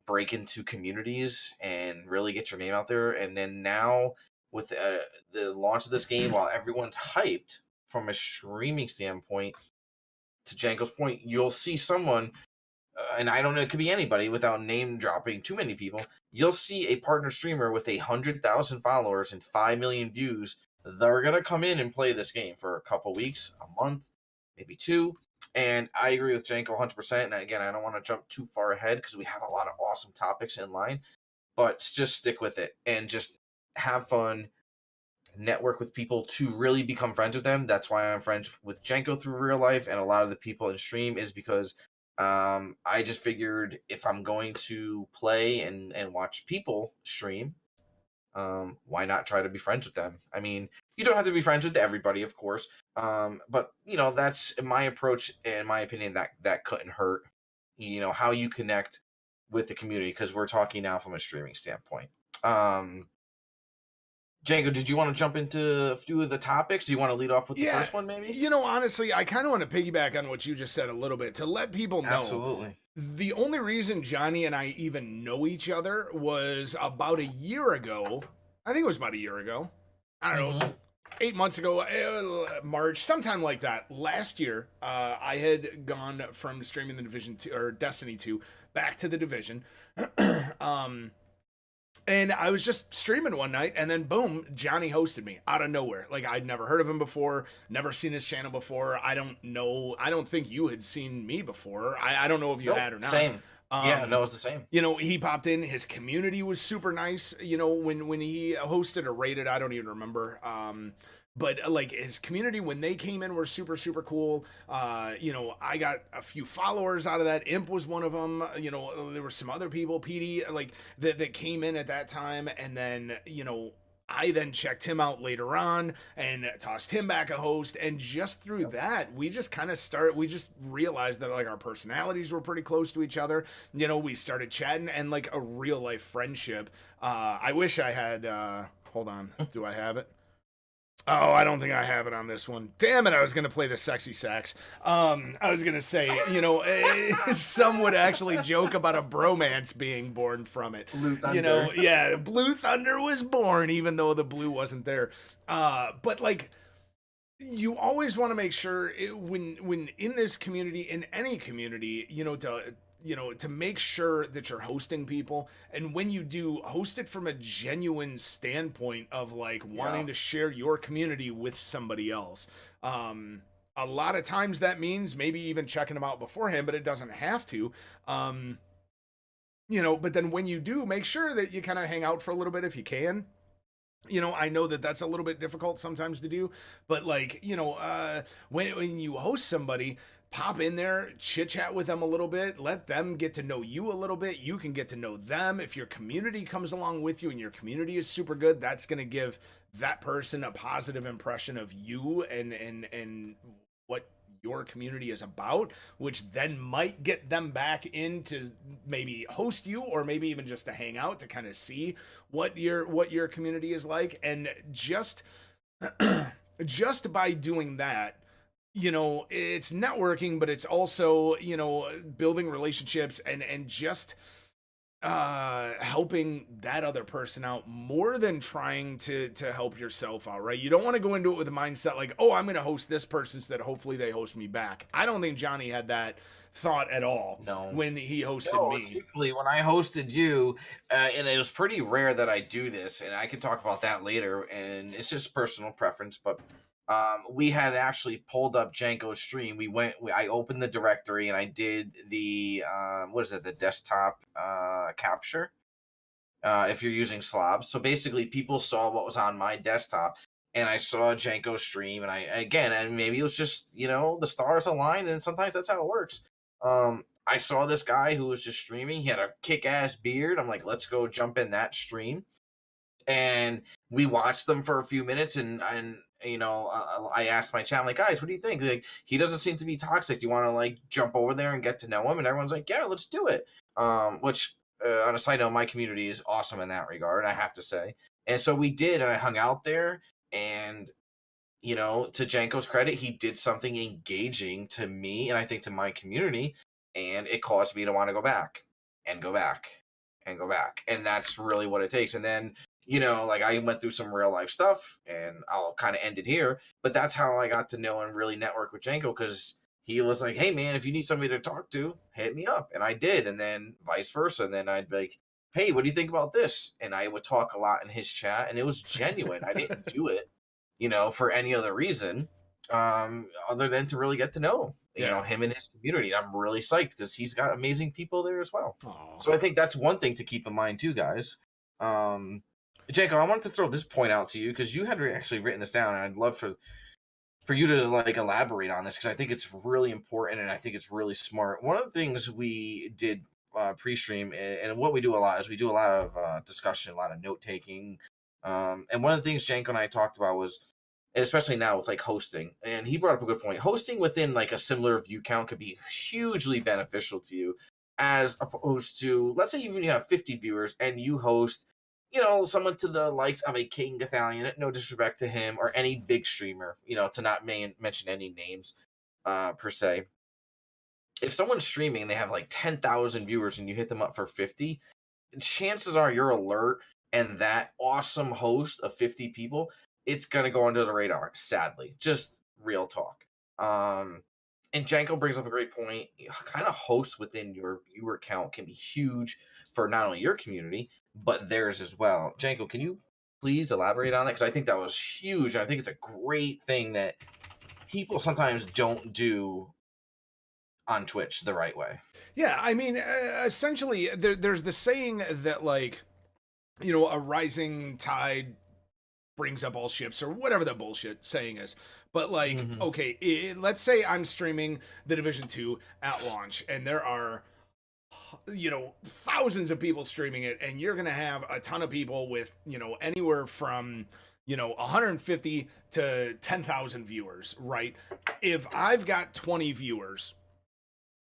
break into communities and really get your name out there. And then now with the launch of this game, while everyone's hyped from a streaming standpoint, to Janko's point, you'll see someone, and I don't know, it could be anybody without name dropping too many people. You'll see a partner streamer with 100,000 followers and 5 million views. They're gonna come in and play this game for a couple weeks, a month, maybe two. And I agree with Janko 100%. And again, I don't want to jump too far ahead because we have a lot of awesome topics in line, but just stick with it and just have fun, network with people to really become friends with them. That's why I'm friends with Janko through real life, and a lot of the people in stream is because I just figured if I'm going to play and watch people stream, why not try to be friends with them? I mean, you don't have to be friends with everybody, of course, but that's my approach and my opinion. That couldn't hurt. How you connect with the community, because we're talking now from a streaming standpoint. Django, did you want to jump into a few of the topics? Do you want to lead off with the first one, maybe? Honestly, I kind of want to piggyback on what you just said a little bit to let people know. Absolutely. The only reason Johnny and I even know each other was about a year ago. I think it was about a year ago. I don't know, 8 months ago, March, sometime like that. Last year, I had gone from streaming the Division 2 or Destiny 2 back to the Division. And I was just streaming one night, and then boom, Johnny hosted me out of nowhere. Like, I'd never heard of him before, never seen his channel before. I don't know. I don't think you had seen me before. I don't know if you had or not. Same. Yeah, no, it's the same. He popped in. His community was super nice. When he hosted or rated, I don't even remember. But like his community, when they came in, were super, super cool. I got a few followers out of that. Imp was one of them. There were some other people, PD, like that came in at that time. And then, I then checked him out later on and tossed him back a host. And just through that, we just realized that like our personalities were pretty close to each other. We started chatting and like a real life friendship. I wish I had, hold on. Do I have it? Oh, I don't think I have it on this one. Damn it, I was going to play the sexy sax. I was going to say, some would actually joke about a bromance being born from it. Blue Thunder. Blue Thunder was born, even though the blue wasn't there. But like, you always want to make sure when in this community, in any community, to make sure that you're hosting people, and when you do, host it from a genuine standpoint of like wanting to share your community with somebody else. A lot of times that means maybe even checking them out beforehand, but it doesn't have to. But then when you do, make sure that you kind of hang out for a little bit if you can. I know that that's a little bit difficult sometimes to do, but like, when you host somebody, pop in there, chit chat with them a little bit, let them get to know you a little bit. You can get to know them. If your community comes along with you and your community is super good, that's going to give that person a positive impression of you and what your community is about, which then might get them back in to maybe host you, or maybe even just to hang out to kind of see what your community is like. And just by doing that, it's networking, but it's also, building relationships and just helping that other person out more than trying to help yourself out, right? You don't want to go into it with a mindset like, oh, I'm going to host this person so that hopefully they host me back. I don't think Johnny had that thought at all. No. When he hosted me. Truthfully, when I hosted you, and it was pretty rare that I do this, and I can talk about that later, and it's just personal preference, but we had actually pulled up Janko's stream. I opened the directory and I did the the desktop capture. If you're using slobs, so basically people saw what was on my desktop, and I saw Janko's stream, and maybe it was just the stars aligned, and sometimes that's how it works. I saw this guy who was just streaming. He had a kick-ass beard. I'm like, let's go jump in that stream. And we watched them for a few minutes, and I asked my chat, I'm like, guys, what do you think? Like, he doesn't seem to be toxic. Do you want to like jump over there and get to know him? And everyone's like, yeah, let's do it. Which on a side note, my community is awesome in that regard, I have to say. And so we did, and I hung out there, and to Janko's credit, he did something engaging to me and I think to my community, and it caused me to want to go back and go back and go back. And that's really what it takes. And then, like I went through some real life stuff, and I'll kind of end it here, but that's how I got to know and really network with Janko, because he was like, hey man, if you need somebody to talk to, hit me up. And I did. And then vice versa. And then I'd be like, hey, what do you think about this? And I would talk a lot in his chat, and it was genuine. I didn't do it for any other reason, other than to really get to know, him and his community. I'm really psyched because he's got amazing people there as well. Aww. So I think that's one thing to keep in mind too, guys. Janko, I wanted to throw this point out to you because you had actually written this down, and I'd love for you to like elaborate on this, because I think it's really important and I think it's really smart. One of the things we did pre-stream, and what we do a lot is we do a lot of discussion, a lot of note taking. And one of the things Janko and I talked about was, especially now with like hosting, and he brought up a good point. Hosting within like a similar view count could be hugely beneficial to you, as opposed to, let's say even you have 50 viewers and you host, someone to the likes of a King Gathalion, no disrespect to him, or any big streamer, to not mention any names per se. If someone's streaming and they have like 10,000 viewers and you hit them up for 50, chances are your alert and that awesome host of 50 people, it's going to go under the radar, sadly. Just real talk. And Janko brings up a great point. Kind of hosts within your viewer count can be huge for not only your community, but theirs as well. Janko, can you please elaborate on that? Because I think that was huge. I think it's a great thing that people sometimes don't do on Twitch the right way. Yeah, I mean, essentially, there's the saying that, like, a rising tide brings up all ships, or whatever the bullshit saying is. But like, okay, let's say I'm streaming the Division 2 at launch, and there are thousands of people streaming it, and you're gonna have a ton of people with anywhere from 150 to 10,000 viewers, right? If I've got 20 viewers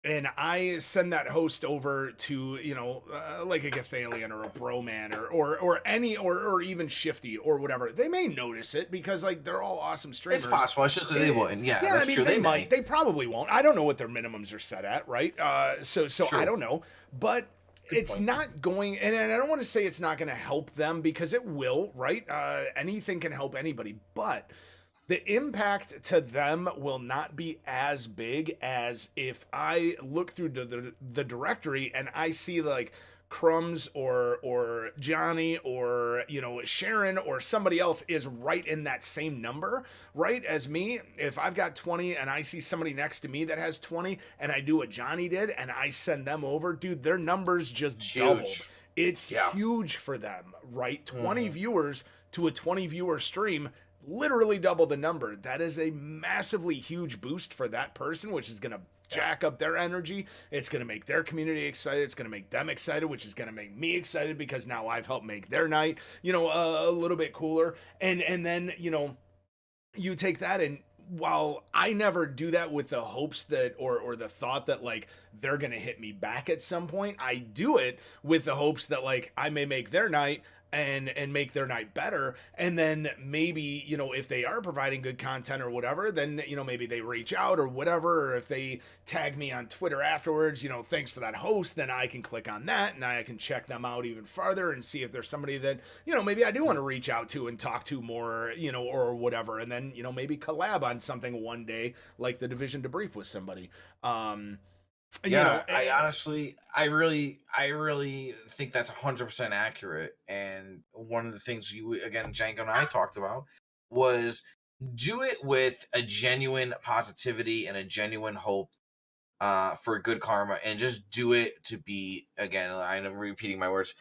and I send that host over to, like a Gathalion or a Broman or any, or even Shifty or whatever, they may notice it because like they're all awesome streamers. It's possible. It's just that they wouldn't. Yeah, that's true. They might. They probably won't. I don't know what their minimums are set at, right? So I don't know, but it's not going, and I don't want to say it's not going to help them, because it will, right? Anything can help anybody, but the impact to them will not be as big as if I look through the directory and I see like Crumbs or Johnny or Sharon or somebody else is right in that same number, right, as me. If I've got 20 and I see somebody next to me that has 20 and I do what Johnny did and I send them over, dude, their numbers just doubled. It's huge for them, right? 20 viewers to a 20 viewer stream, literally double the number. That is a massively huge boost for that person, which is going to jack up their energy. It's going to make their community excited. It's going to make them excited, which is going to make me excited because now I've helped make their night, a little bit cooler. And then, you take that, and while I never do that with the hopes that, or the thought that like they're going to hit me back at some point, I do it with the hopes that like I may make their night and make their night better. And then maybe, if they are providing good content or whatever, then, maybe they reach out or whatever, or if they tag me on Twitter afterwards, thanks for that host, then I can click on that and I can check them out even farther and see if there's somebody that, maybe I do want to reach out to and talk to more, or whatever. And then, maybe collab on something one day, like the Division Debrief with somebody. I honestly, I really think that's 100% accurate. And one of the things Janko and I talked about was do it with a genuine positivity and a genuine hope for good karma, and just do it to be, again, I'm repeating my words,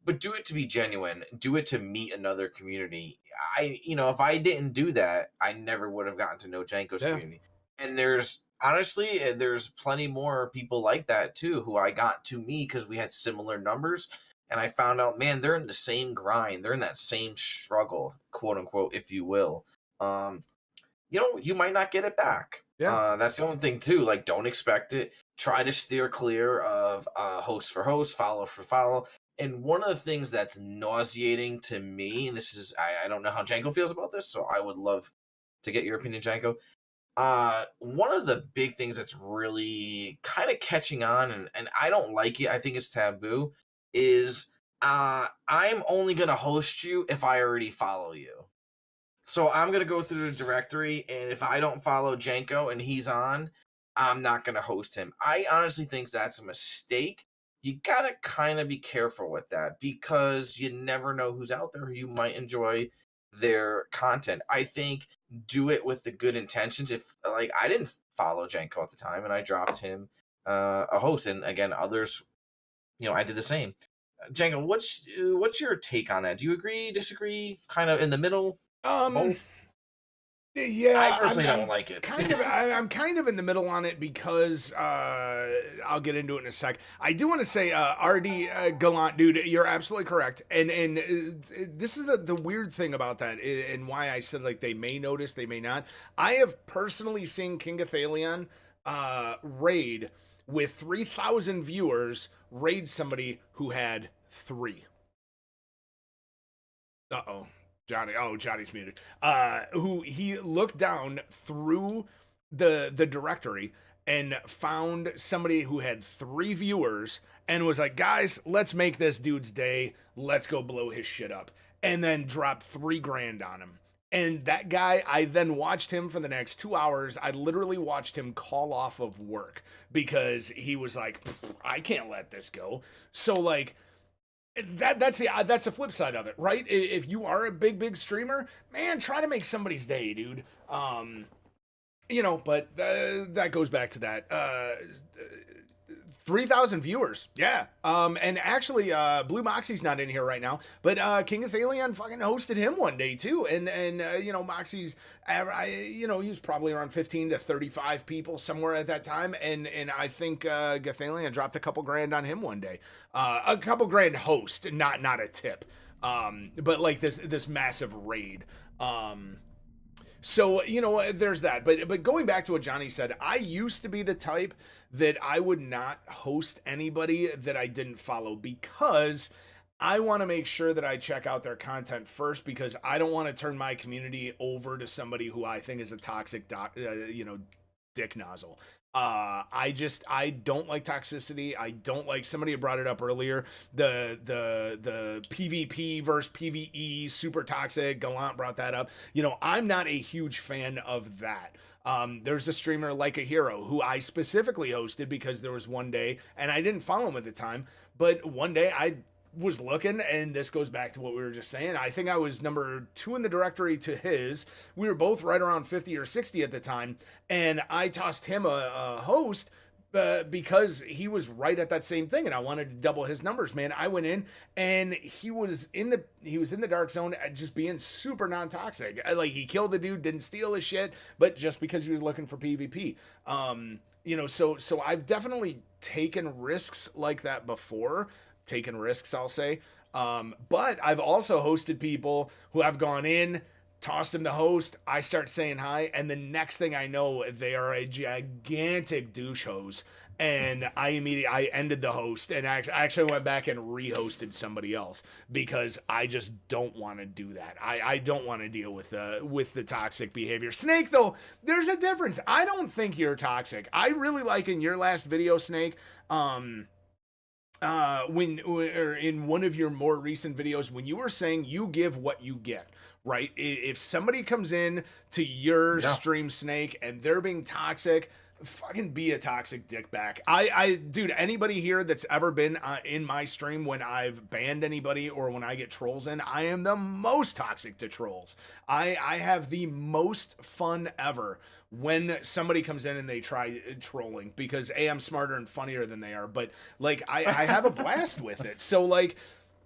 but do it to be genuine. Do it to meet another community. If I didn't do that, I never would have gotten to know Janko's community. And honestly, there's plenty more people like that too, who I got to me because we had similar numbers, and I found out, man, they're in the same grind, they're in that same struggle, quote unquote, if you will. You might not get it back. Yeah. That's the only thing too. Like, don't expect it. Try to steer clear of host for host, follow for follow. And one of the things that's nauseating to me, and this is I don't know how Janko feels about this, so I would love to get your opinion, Janko. One of the big things that's really kind of catching on, and I don't like it, I think it's taboo, is I'm only gonna host you if I already follow you. So I'm gonna go through the directory, and if I don't follow Janko and he's on, I'm not gonna host him. I honestly think that's a mistake. You gotta kind of be careful with that because you never know who's out there who you might enjoy their content. I think do it with the good intentions. If like I didn't follow Janko at the time and I dropped him a host, and again others, I did the same. Janko, what's your take on that? Do you agree, disagree, kind of in the middle? Um, Both? I yeah, personally don't like it. I'm kind of in the middle on it because I'll get into it in a sec. I do want to say, RD Gallant, dude, you're absolutely correct, and this is the weird thing about that, and why I said like they may notice, they may not. I have personally seen King of Thalion raid with 3,000 viewers raid somebody who had 3. Uh-oh. Johnny's muted. Who he looked down through the directory and found somebody who had 3 viewers and was like, guys, let's make this dude's day. Let's go blow his shit up. And then dropped 3 grand on him. And that guy, I then watched him for the next 2 hours. I literally watched him call off of work because he was like, I can't let this go. So like, that's the flip side of it, right? If you are a big streamer, man, try to make somebody's day, dude. But that goes back to that 3,000 viewers, yeah. And actually, Blue Moxie's not in here right now, but King of Thalion fucking hosted him one day too, and Moxie's, he was probably around 15 to 35 people somewhere at that time, and I think Gathalion dropped a couple grand on him one day, a couple grand host, not a tip, but like this massive raid. So, there's that. But going back to what Johnny said, I used to be the type that I would not host anybody that I didn't follow because I want to make sure that I check out their content first because I don't want to turn my community over to somebody who I think is a toxic dick nozzle. I don't like toxicity. I don't like, somebody brought it up earlier, the PvP versus PvE super toxic. Gallant brought that up. I'm not a huge fan of that. There's a streamer like a hero who I specifically hosted because there was one day, and I didn't follow him at the time, but one day I was looking, and this goes back to what we were just saying. I think I was number 2 in the directory to his. We were both right around 50 or 60 at the time, and I tossed him a host because he was right at that same thing, and I wanted to double his numbers. Man, I went in, and he was in the dark zone, just being super non-toxic. Like, he killed the dude, didn't steal his shit, but just because he was looking for PvP. So I've definitely taken risks like that before. I'll say. But I've also hosted people who have gone in, tossed him the host, I start saying hi, and the next thing I know, they are a gigantic douche hose. And I ended the host and I actually went back and re-hosted somebody else because I just don't want to do that. I don't want to deal with the toxic behavior. Snake, though, there's a difference. I don't think you're toxic. I really like in your last video, Snake, or in one of your more recent videos, when you were saying you give what you get, right? If somebody comes in to your stream, Snake, and they're being toxic, fucking be a toxic dick back. Dude, anybody here that's ever been in my stream when I've banned anybody or when I get trolls in, I am the most toxic to trolls. I have the most fun ever when somebody comes in and they try trolling because I'm smarter and funnier than they are, but like I have a blast with it. So like,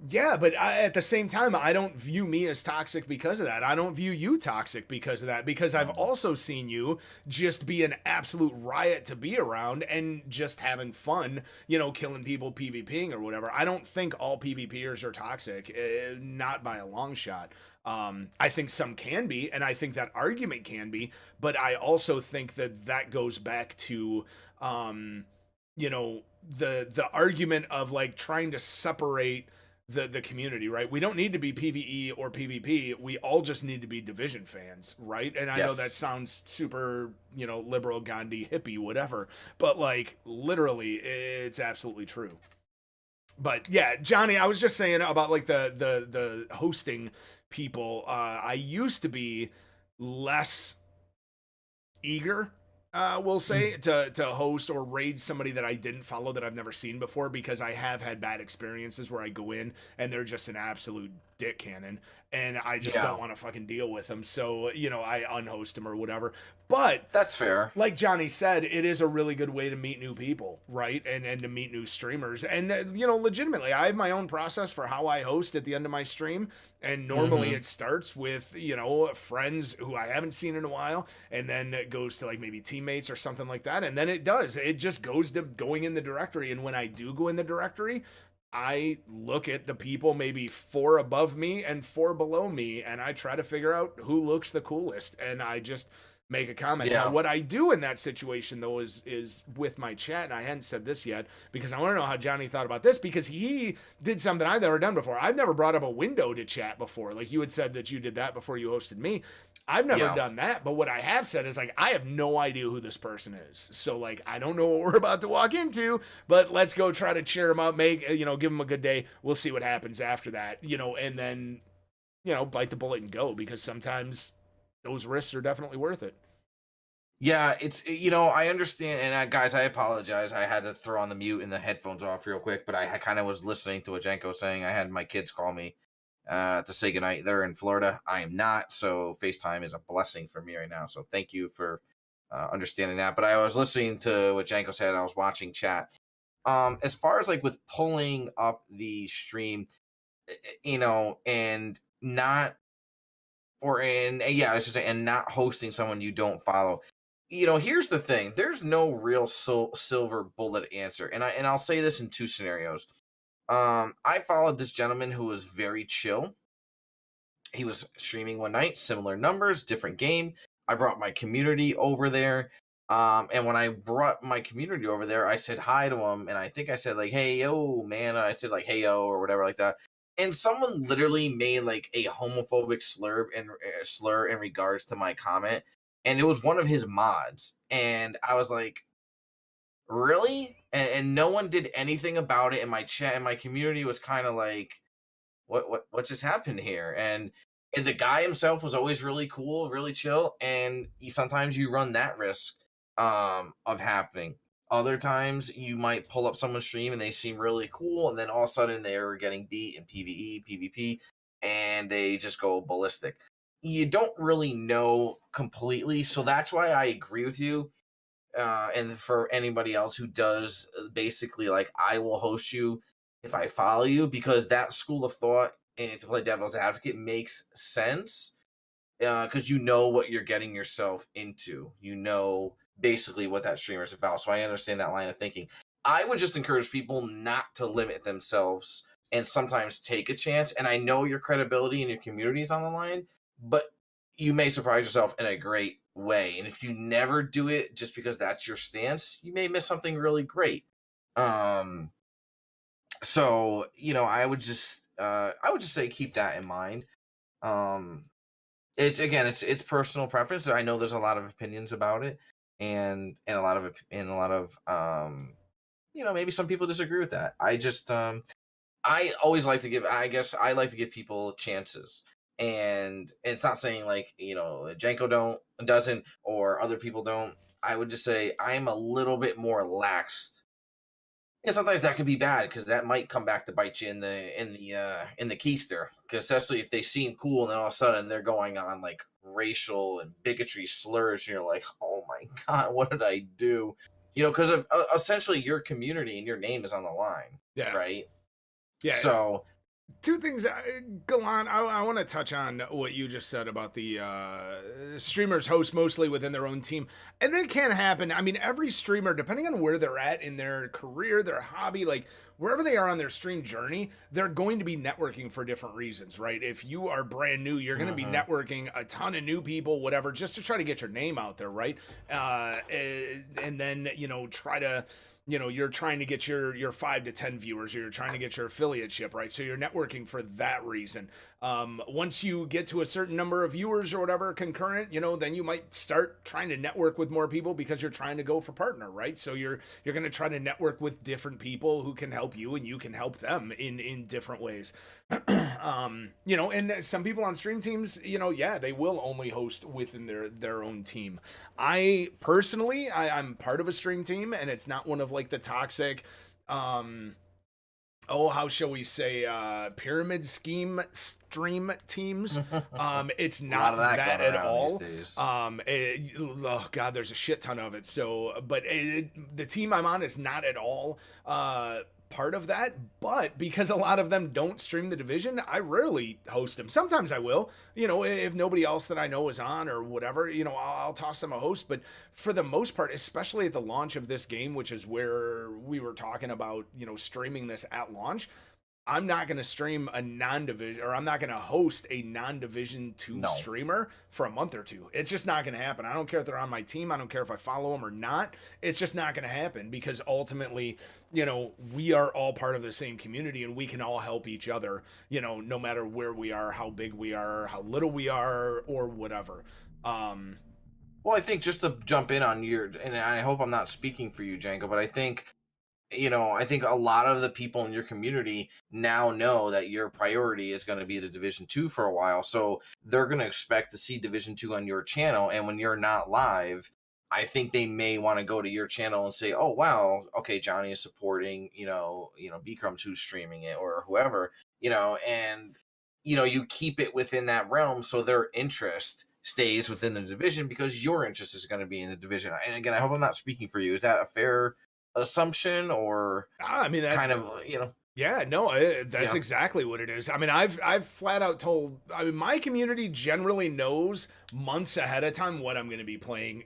Yeah, but at the same time, I don't view me as toxic because of that. I don't view you toxic because of that, because I've also seen you just be an absolute riot to be around and just having fun, killing people, PvPing or whatever. I don't think all PvPers are toxic, not by a long shot. I think some can be, and I think that argument can be, but I also think that goes back to, the argument of like trying to separate the community, right? We don't need to be PvE or PvP. We all just need to be Division fans, right? And I know that Yes. sounds super, liberal, Gandhi, hippie, whatever, but like literally, it's absolutely true. But yeah, Johnny, I was just saying about like the hosting people. I used to be less eager, we'll say, to host or raid somebody that I didn't follow, that I've never seen before, because I have had bad experiences where I go in and they're just an absolute dick cannon and I just don't Yeah, want to fucking deal with them. So, I unhost them or whatever. But that's fair. like Johnny said, it is a really good way to meet new people, right? And to meet new streamers. And, legitimately, I have my own process for how I host at the end of my stream. And normally Hmm. it starts with, friends who I haven't seen in a while. And then it goes to like maybe teammates or something like that. And then it just goes to going in the directory. And when I do go in the directory, I look at the people maybe 4 above me and 4 below me, and I try to figure out who looks the coolest. And I just make a comment. Now, Yeah. what I do in that situation though is with my chat, and I hadn't said this yet because I want to know how Johnny thought about this, because he did something I've never done before. I've never brought up a window to chat before. Like you had said that you did that before you hosted me. I've never Yeah. done that, but what I have said is like I have no idea who this person is. So like I don't know what we're about to walk into, but let's go try to cheer him up, give him a good day. We'll see what happens after that, and then bite the bullet and go, because sometimes those risks are definitely worth it. Yeah, it's I understand, and guys, I apologize. I had to throw on the mute and the headphones off real quick, but I kind of was listening to what Janko was saying. I had my kids call me to say goodnight. They're in Florida. I am not, so FaceTime is a blessing for me right now. So thank you for understanding that. But I was listening to what Janko said, and I was watching chat. As far as like with pulling up the stream, and not or in yeah, I should say, and not hosting someone you don't follow. Here's the thing: there's no real silver bullet answer, and I'll say this in two scenarios. I followed this gentleman who was very chill. He was streaming one night, similar numbers, different game. I brought my community over there. And when I brought my community over there, I said hi to him, and I think I said like, "Hey yo, man," and I said like, "Hey yo," or whatever like that. And someone literally made like a homophobic slur in regards to my comment, and it was one of his mods, and I was like, "Really?" And no one did anything about it. And my chat and my community was kind of like, what just happened here? And the guy himself was always really cool, really chill, and sometimes you run that risk of happening. Other times you might pull up someone's stream and they seem really cool, and then all of a sudden they're getting beat in PvE, PvP, and they just go ballistic. You don't really know completely, so that's why I agree with you. And for anybody else who does basically like, I will host you if I follow you, because that school of thought, and to play devil's advocate, makes sense, because you know what you're getting yourself into. You know basically what that streamer is about. So I understand that line of thinking. I would just encourage people not to limit themselves and sometimes take a chance. And I know your credibility and your community is on the line, but you may surprise yourself in a great way. And if you never do it just because that's your stance, you may miss something really great. Um, so I would just say keep that in mind. Um, it's personal preference. I know there's a lot of opinions about it, and a lot of maybe some people disagree with that. I always like to give I guess I like to give people chances. And it's not saying like, Janko doesn't, or other people don't. I would just say I'm a little bit more laxed, and sometimes that could be bad, because that might come back to bite you in the keister. Because especially if they seem cool and then all of a sudden they're going on like racial and bigotry slurs, and you're like, oh my god, what did I do? Because essentially your community and your name is on the line, Yeah. right? Yeah. So Two things, Galan. I want to touch on what you just said about the streamers host mostly within their own team, and that can happen. I mean, every streamer, depending on where they're at in their career, their hobby, like wherever they are on their stream journey, they're going to be networking for different reasons, right? If you are brand new, you're going to be networking a ton of new people, whatever, just to try to get your name out there, right? And then try to you're trying to get your 5 to 10 viewers, or you're trying to get your affiliateship, right? So you're networking for that reason. Once you get to a certain number of viewers or whatever concurrent, then you might start trying to network with more people because you're trying to go for partner, right? So you're going to try to network with different people who can help you, and you can help them in different ways. And some people on stream teams, yeah, they will only host within their own team. I personally, I'm part of a stream team, and it's not one of like the toxic, how shall we say, pyramid scheme stream teams. It's not that at all. Oh god, there's a shit ton of it. So, but the team I'm on is not at all part of that, but because a lot of them don't stream the division, I rarely host them. Sometimes I will, if nobody else that I know is on or whatever, I'll toss them a host. But for the most part, especially at the launch of this game, which is where we were talking about, streaming this at launch, I'm not going to stream a non-division, or I'm not going to host a non-division 2 streamer for a month or two. It's just not going to happen. I don't care if they're on my team. I don't care if I follow them or not. It's just not going to happen, because ultimately, we are all part of the same community, and we can all help each other, no matter where we are, how big we are, how little we are, or whatever. Well, I think, just to jump in on and I hope I'm not speaking for you, Janko, but I think a lot of the people in your community now know that your priority is going to be the Division 2 for a while. So they're going to expect to see Division 2 on your channel. And when you're not live, I think they may want to go to your channel and say, oh, wow, okay, Johnny is supporting, B-Crumbs, who's streaming it, or whoever, and, you keep it within that realm, so their interest stays within the division because your interest is going to be in the division. And again, I hope I'm not speaking for you. Is that a fair assumption, or I mean, that kind of, yeah, no, that's exactly what it is. I mean, I've flat out told, my community generally knows months ahead of time what I'm going to be playing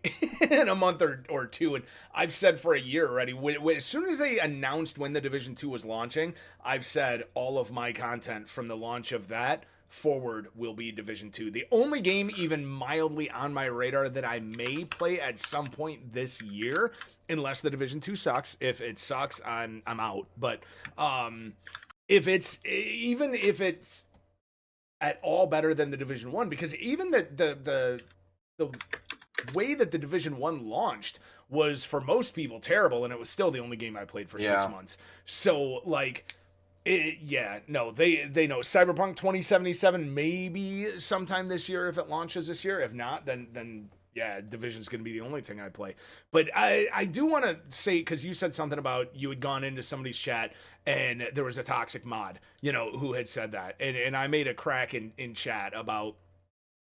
in a month or two. And I've said for a year already, as soon as they announced when the Division 2 was launching, I've said all of my content from the launch of that forward will be Division 2. The only game even mildly on my radar that I may play at some point this year, unless the Division 2 sucks. If it sucks, I'm out. But if it's at all better than the Division 1, because even the way that the Division 1 launched was, for most people, terrible, and it was still the only game I played for 6 months. So like, they know Cyberpunk 2077 maybe sometime this year if it launches this year. If not, then yeah, Division's going to be the only thing I play. But I do want to say, because you said something about you had gone into somebody's chat and there was a toxic mod, who had said that, and I made a crack in chat about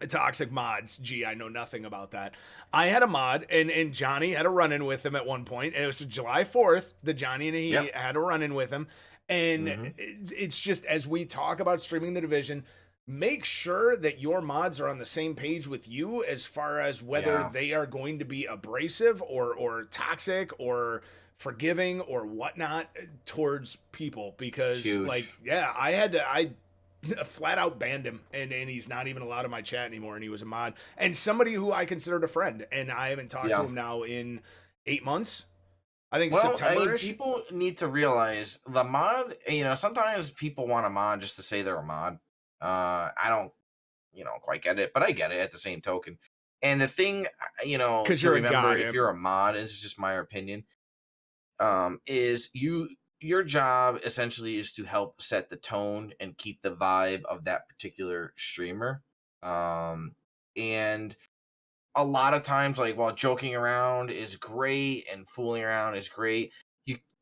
toxic mods. Gee, I know nothing about that. I had a mod, and Johnny had a run-in with him at one point. And it was July 4th that Johnny and he had a run-in with him. And it's just, as we talk about streaming the Division, make sure that your mods are on the same page with you as far as whether they are going to be abrasive or toxic or forgiving or whatnot towards people. Because I flat out banned him, and he's not even allowed in my chat anymore, and he was a mod and somebody who I considered a friend, and I haven't talked to him now in 8 months. I think September-ish. People need to realize the mod, sometimes people want a mod just to say they're a mod. I don't, quite get it, but I get it at the same token. And the thing, because you remember, if you're a mod, it's just my opinion, is your job essentially is to help set the tone and keep the vibe of that particular streamer. And a lot of times, like, while joking around is great and fooling around is great,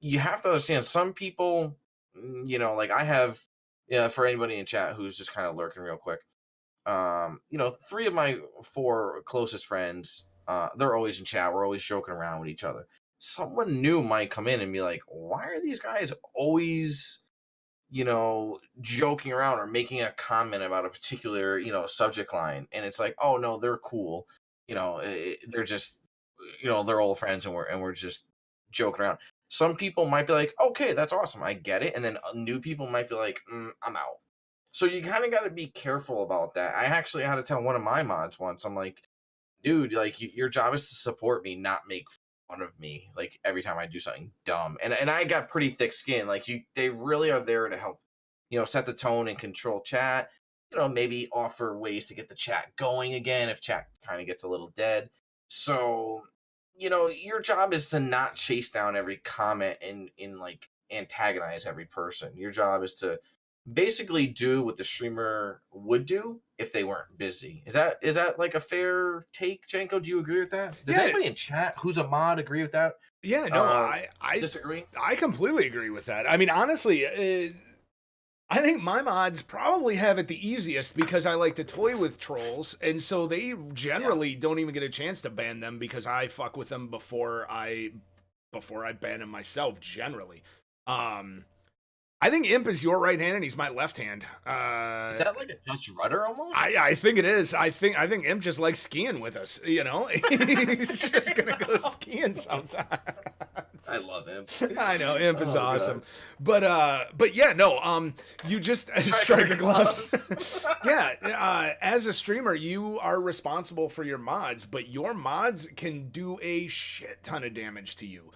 you have to understand, some people, like I have, for anybody in chat who's just kind of lurking real quick, 3 of my 4 closest friends, they're always in chat. We're always joking around with each other. Someone new might come in and be like, why are these guys always joking around or making a comment about a particular, subject line. And it's like, oh no, they're cool. They're just, they're old friends and we're just joking around. Some people might be like, okay, that's awesome. I get it. And then new people might be like, I'm out. So you kind of got to be careful about that. I actually had to tell one of my mods once, I'm like, dude, like your job is to support me, not make fun of me. Like every time I do something dumb, and I got pretty thick skin. Like they really are there to help, set the tone and control chat. Maybe offer ways to get the chat going again if chat kind of gets a little dead. So, your job is to not chase down every comment and in like antagonize every person. Your job is to basically do what the streamer would do if they weren't busy. Is that like a fair take, Janko? Do you agree with that? Does anybody in chat who's a mod agree with that? Yeah, no, I disagree. I completely agree with that. I mean, honestly, I think my mods probably have it the easiest because I like to toy with trolls, and so they generally don't even get a chance to ban them because I fuck with them before I ban them myself. Generally, I think Imp is your right hand and he's my left hand. Is that like a Dutch rudder almost? I think it is. I think Imp just likes skiing with us. He's just gonna go skiing sometimes. I love Imp. I know Imp is awesome, but yeah, no. You just striker gloves. Yeah, as a streamer, you are responsible for your mods, but your mods can do a shit ton of damage to you.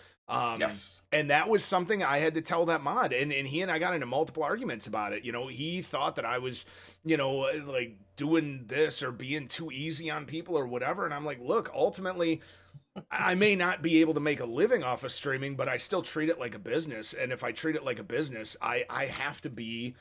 Yes. And that was something I had to tell that mod, and he and I got into multiple arguments about it. He thought that I was, like doing this or being too easy on people or whatever. And I'm like, look, ultimately, I may not be able to make a living off of streaming, but I still treat it like a business. And if I treat it like a business, I have to be,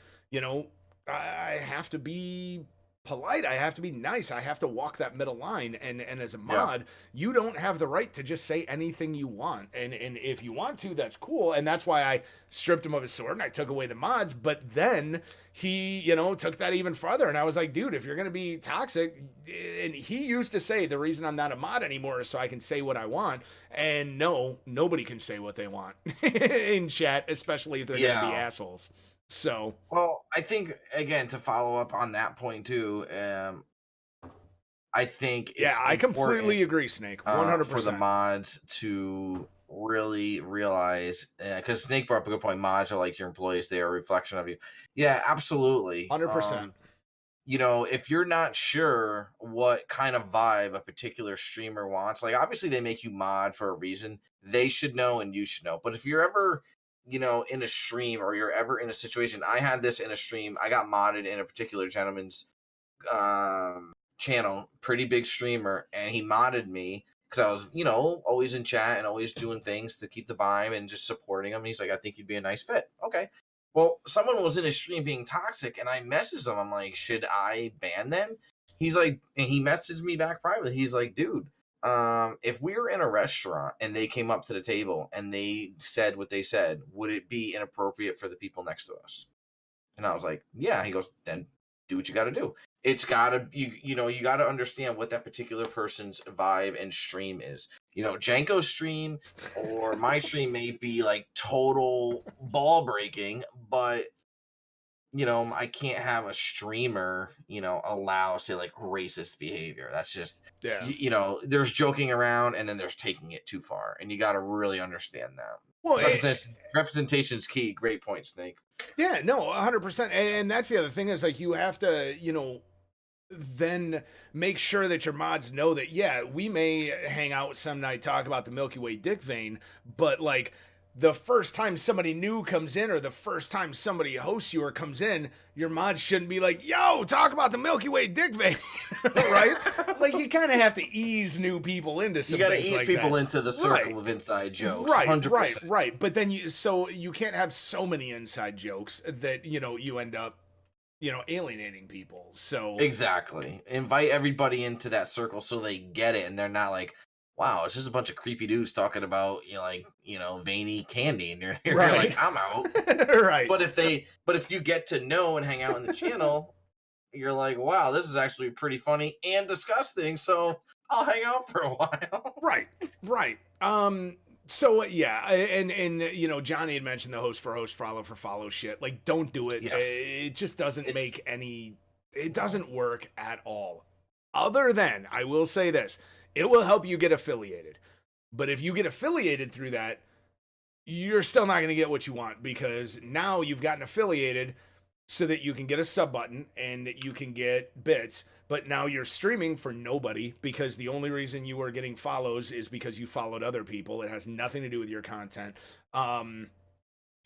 I have to be polite. I have to be nice. I have to walk that middle line. And as a mod, you don't have the right to just say anything you want. And if you want to, that's cool. And that's why I stripped him of his sword and I took away the mods. But then he, took that even farther. And I was like, dude, if you're going to be toxic, and he used to say the reason I'm not a mod anymore is so I can say what I want. And no, nobody can say what they want in chat, especially if they're going to be assholes. So, well, I think again to follow up on that point too. I think it's I completely agree, Snake. 100% for the mods to really realize, because Snake brought up a good point. Mods are like your employees; they are a reflection of you. Yeah, absolutely, 100%. If you're not sure what kind of vibe a particular streamer wants, like obviously they make you mod for a reason. They should know, and you should know. But if you're ever in a stream or you're ever in a situation, I had this in a stream. I got modded in a particular gentleman's channel, pretty big streamer, and he modded me because I was, always in chat and always doing things to keep the vibe and just supporting him. He's like, I think you'd be a nice fit. Okay. Well, someone was in his stream being toxic, and I messaged him. I'm like, should I ban them? He's like, and he messaged me back privately. He's like, dude, if we were in a restaurant and they came up to the table and they said what they said, would it be inappropriate for the people next to us? And I was like, yeah. He goes, then do what you got to do. It's gotta, you got to understand what that particular person's vibe and stream is. Janko's stream or my stream may be like total ball breaking, but I can't have a streamer, allow, say, like racist behavior. That's just, there's joking around and then there's taking it too far. And you got to really understand that. Well, representation is key. Great point, Snake. Yeah, no, 100%. And that's the other thing is like, you have to, then make sure that your mods know that, we may hang out some night, talk about the Milky Way dick vein, but like, the first time somebody new comes in or the first time somebody hosts you or comes in, your mods shouldn't be like, yo, talk about the Milky Way dick vein, right? Like, you kind of have to ease new people into some things like that. You got to ease people into the circle of inside jokes. Right, 100%. right. But then you can't have so many inside jokes that, you end up, alienating people. So exactly. Invite everybody into that circle so they get it and they're not like, wow, it's just a bunch of creepy dudes talking about, veiny candy, and you're like, I'm out. Right. But if you get to know and hang out in the channel, you're like, wow, this is actually pretty funny and disgusting, so I'll hang out for a while. Right. So yeah, and you know, Johnny had mentioned the host for host, follow for follow shit. Like, don't do it. Yes, It just doesn't it's make any. It no. doesn't work at all. Other than, I will say this, it will help you get affiliated. But if you get affiliated through that, you're still not going to get what you want, because now you've gotten affiliated so that you can get a sub button and you can get bits. But now you're streaming for nobody, because the only reason you are getting follows is because you followed other people. It has nothing to do with your content.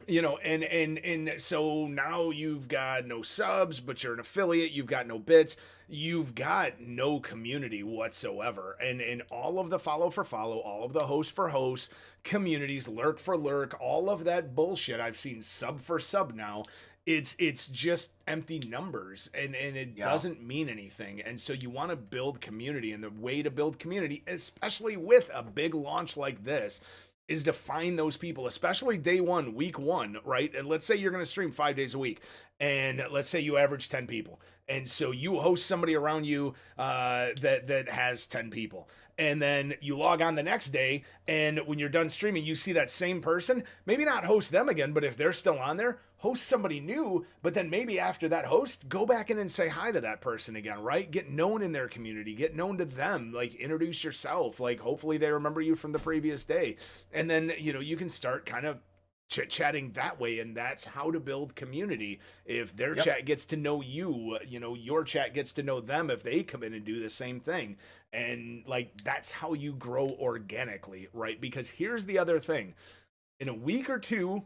You know, and so now you've got no subs, but you're an affiliate, you've got no bits, you've got no community whatsoever. And all of the follow for follow, all of the host for host communities, lurk for lurk, all of that bullshit I've seen sub for sub now, it's just empty numbers, and it Yeah. doesn't mean anything. And so you want to build community, and the way to build community, especially with a big launch like this, is to find those people, especially day one, week one, right? And let's say you're going to stream 5 days a week, and let's say you average 10 people. And so you host somebody around you that has 10 people. And then you log on the next day, and when you're done streaming, you see that same person. Maybe not host them again, but if they're still on there, host somebody new. But then maybe after that host, go back in and say hi to that person again, right? Get known in their community, get known to them, like introduce yourself. Like, hopefully they remember you from the previous day. And then, you know, you can start kind of chit-chatting that way, and that's how to build community. If their Yep. chat gets to know you, you know, your chat gets to know them if they come in and do the same thing. And like, that's how you grow organically, right? Because here's the other thing: in a week or two,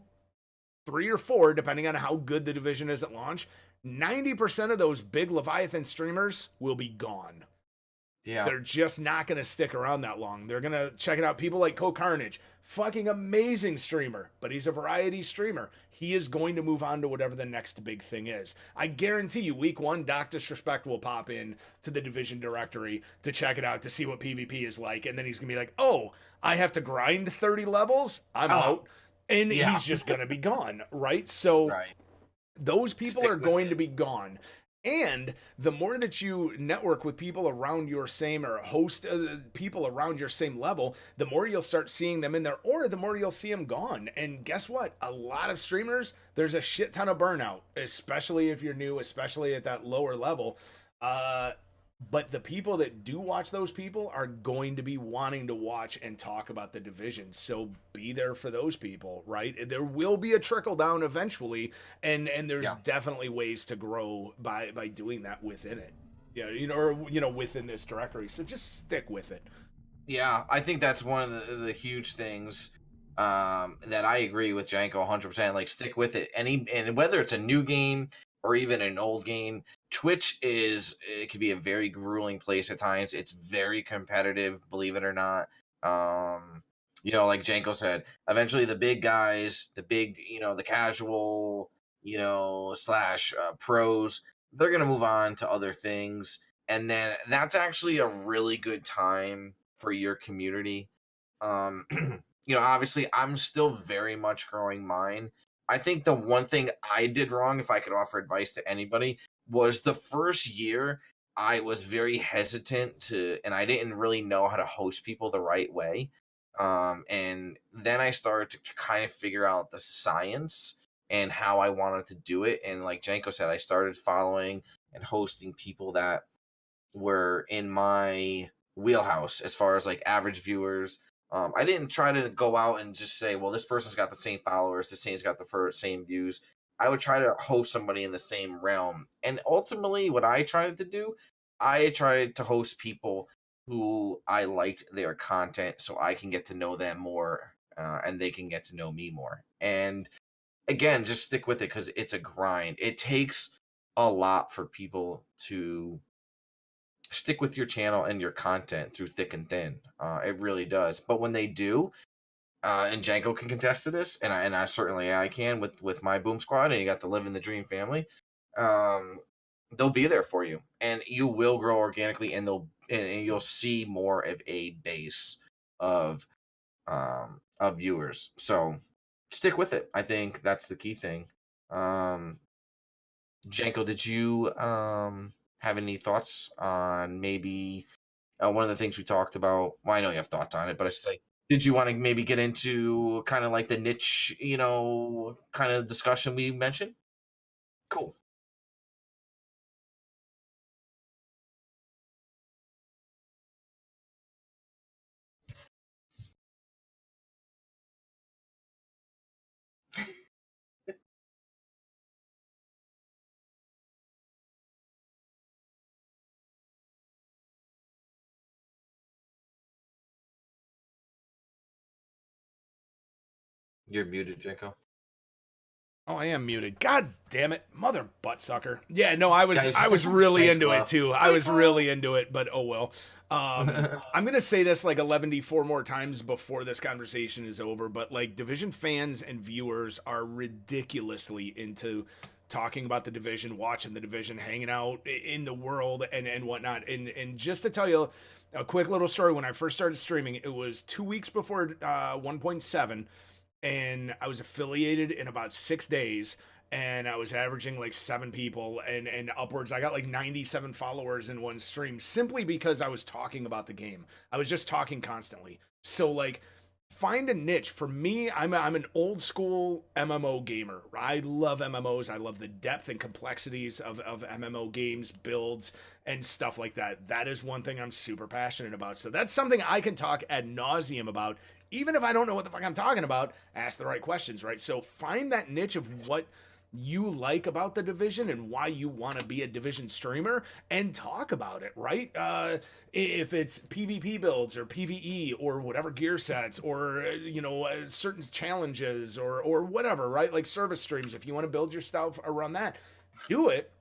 3 or 4, depending on how good the division is at launch, 90% of those big Leviathan streamers will be gone. Yeah. They're just not going to stick around that long. They're going to check it out. People like Co Carnage, fucking amazing streamer, but he's a variety streamer. He is going to move on to whatever the next big thing is. I guarantee you, week one, Doc Disrespect will pop in to the division directory to check it out, to see what PvP is like. And then he's going to be like, oh, I have to grind 30 levels? I'm out. And Yeah. he's just going to be gone, right? So Right. those people Stick are with going it. to be gone. And the more that you network with people around your same, or host people around your same level, the more you'll start seeing them in there, or the more you'll see them gone. And guess what? A lot of streamers, there's a shit ton of burnout, especially if you're new, especially at that lower level. But the people that do watch those people are going to be wanting to watch and talk about the division. So be there for those people, right? There will be a trickle down eventually, and there's Yeah. definitely ways to grow by doing that within it. Yeah, you know, or you know, within this directory. So just stick with it. Yeah, I think that's one of the huge things that I agree with Janko 100%. Like, stick with it. And whether it's a new game or even an old game, Twitch it can be a very grueling place at times. It's very competitive, believe it or not. You know, like Janko said, eventually the big guys, the big, you know, the casual, you know, slash pros, they're gonna move on to other things, and then that's actually a really good time for your community. You know, obviously, I'm still very much growing mine. I think the one thing I did wrong, if I could offer advice to anybody, was the first year I was very hesitant and I didn't really know how to host people the right way. And then I started to kind of figure out the science and how I wanted to do it. And like Janko said, I started following and hosting people that were in my wheelhouse as far as like average viewers. I didn't try to go out and just say, well, this person's got the same followers, this same's got the same views. I would try to host somebody in the same realm. And ultimately, what I tried to do, I tried to host people who I liked their content so I can get to know them more and they can get to know me more. And again, just stick with it because it's a grind. It takes a lot for people to stick with your channel and your content through thick and thin. It really does. But when they do, and Janko can contest to this, and I certainly I can with my Boom Squad, and you got the Live in the Dream family. They'll be there for you, and you will grow organically, and you'll see more of a base of viewers. So stick with it. I think that's the key thing. Janko, did you have any thoughts on maybe one of the things we talked about? Well, I know you have thoughts on it, but I should say Did you want to maybe get into kind of like the niche, kind of discussion we mentioned? Cool. You're muted, Janko. Oh, I am muted. God damn it, mother butt sucker. Yeah, no, I was Guys, really thanks, into Flo. it too. I was really into it, but oh well. I'm gonna say this like 11d4 more times before this conversation is over, but like Division fans and viewers are ridiculously into talking about the Division, watching the Division, hanging out in the world and whatnot. And just to tell you a quick little story, when I first started streaming, it was 2 weeks before 1.7, and I was affiliated in about 6 days, and I was averaging like 7 people and upwards. I got like 97 followers in one stream simply because I was talking about the game. I was just talking constantly. So like, find a niche. For me, I'm an old school MMO gamer. I love MMOs. I love the depth and complexities of MMO games, builds, and stuff like that. That is one thing I'm super passionate about. So that's something I can talk ad nauseum about. Even if I don't know what the fuck I'm talking about, ask the right questions, right? So find that niche of what you like about the Division and why you want to be a Division streamer and talk about it, right? If it's PvP builds or PvE or whatever gear sets or certain challenges or whatever, right? Like service streams, if you want to build your stuff around that, do it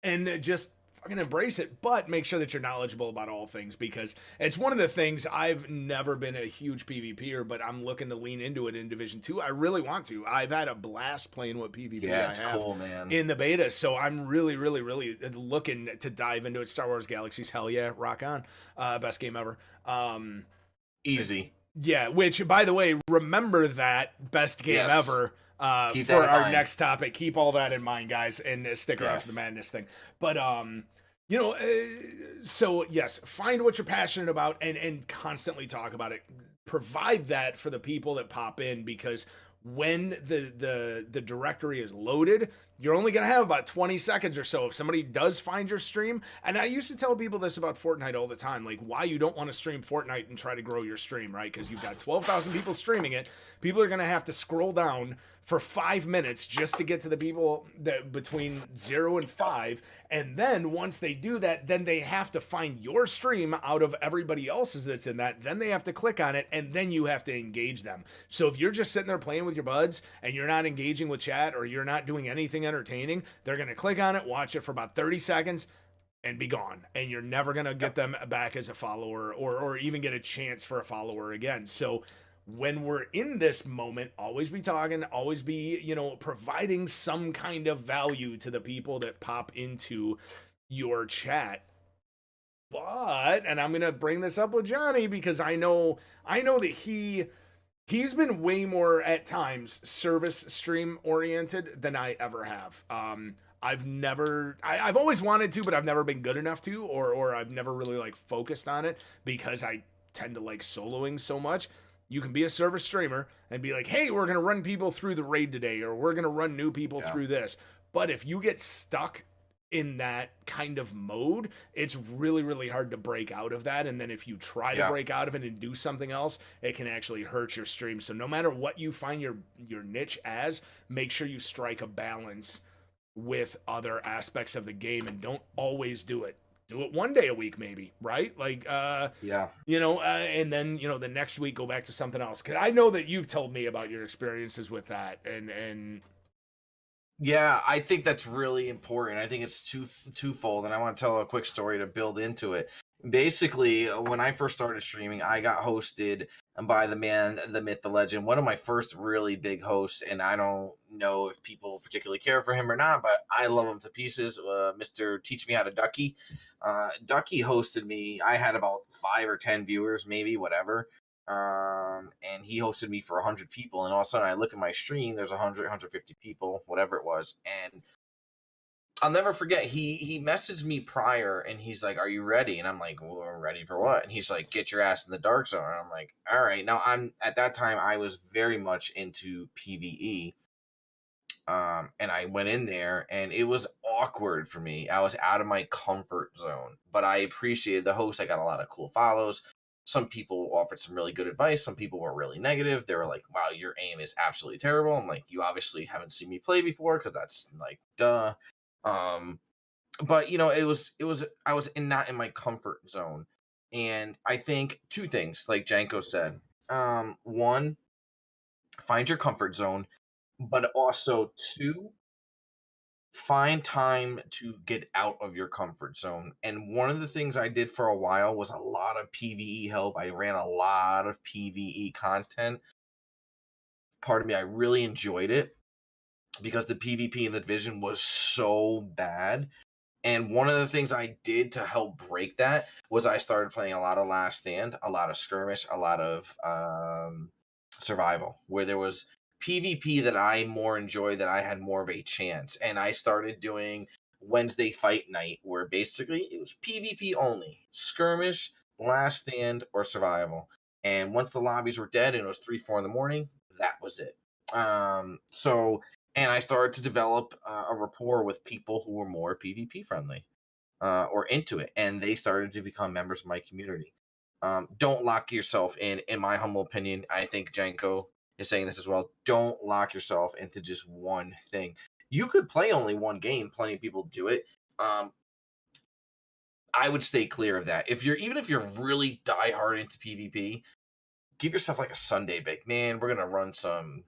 and just fucking embrace it, but make sure that you're knowledgeable about all things, because it's one of the things. I've never been a huge PvPer, but I'm looking to lean into it in Division 2. I really want to. I've had a blast playing what PvP Yeah, I it's have cool, man. in the beta, so I'm really, really, really looking to dive into it. Star Wars Galaxies, hell yeah, rock on. Best game ever. Easy. Yeah, which, by the way, remember that best game Yes. ever Keep for that in our mind. next topic. Keep all that in mind, guys, and stick around for the Yes. madness thing. But so yes, find what you're passionate about and constantly talk about it. Provide that for the people that pop in, because when the directory is loaded, you're only going to have about 20 seconds or so if somebody does find your stream. And I used to tell people this about Fortnite all the time, like why you don't want to stream Fortnite and try to grow your stream, right? Because you've got 12,000 people streaming it. People are going to have to scroll down for 5 minutes just to get to the people that between 0 and 5, and then once they do that, then they have to find your stream out of everybody else's that's in that. Then they have to click on it, and then you have to engage them. So if you're just sitting there playing with your buds and you're not engaging with chat, or you're not doing anything entertaining, they're going to click on it, watch it for about 30 seconds, and be gone, and you're never going to get them back as a follower, or even get a chance for a follower again. So when we're in this moment, always be talking, always be, providing some kind of value to the people that pop into your chat. But, and I'm going to bring this up with Johnny, because I know that he's been way more at times service stream oriented than I ever have. I've always wanted to, but I've never been good enough to, or I've never really like focused on it, because I tend to like soloing so much. You can be a service streamer and be like, hey, we're going to run people through the raid today, or we're going to run new people through this. But if you get stuck in that kind of mode, it's really, really hard to break out of that. And then if you try to break out of it and do something else, it can actually hurt your stream. So no matter what you find your niche as, make sure you strike a balance with other aspects of the game, and don't always do it. Do it one day a week, maybe, right? Like, and then, the next week go back to something else. Cause I know that you've told me about your experiences with that, and yeah, I think that's really important. I think it's twofold, and I want to tell a quick story to build into it. Basically, when I first started streaming, I got hosted by the man, the myth, the legend, one of my first really big hosts, and I don't know if people particularly care for him or not, but I love him to pieces. Mr. Teach Me How to Ducky. Ducky hosted me. I had about 5 or 10 viewers, maybe, whatever. And he hosted me for 100 people, and all of a sudden I look at my stream, there's 100, 150 people, whatever it was, and I'll never forget. He messaged me prior, and he's like, "Are you ready?" And I'm like, "Well, ready for what?" And he's like, "Get your ass in the dark zone." And I'm like, "All right." Now I'm at that time I was very much into PVE, and I went in there, and it was awkward for me. I was out of my comfort zone, but I appreciated the host. I got a lot of cool follows. Some people offered some really good advice. Some people were really negative. They were like, "Wow, your aim is absolutely terrible." I'm like, "You obviously haven't seen me play before, because that's like, duh." Um, but it was I was not in my comfort zone, and I think two things, like Janko said. One, find your comfort zone, but also two, find time to get out of your comfort zone. And one of the things I did for a while was a lot of PvE help. I ran a lot of PvE content. Part of me, I really enjoyed it because the PvP in the division was so bad. And one of the things I did to help break that was I started playing a lot of Last Stand, a lot of Skirmish, a lot of Survival, where there was PvP that I more enjoyed, that I had more of a chance. And I started doing Wednesday Fight Night, where basically it was PvP only, Skirmish, Last Stand, or Survival. And once the lobbies were dead and it was 3, 4 in the morning, that was it. And I started to develop a rapport with people who were more PvP friendly or into it, and they started to become members of my community. Don't lock yourself in. In my humble opinion, I think Janko is saying this as well. Don't lock yourself into just one thing. You could play only one game. Plenty of people do it. I would stay clear of that. Even if you're really diehard into PvP, give yourself like a Sunday bake. Man, we're gonna run some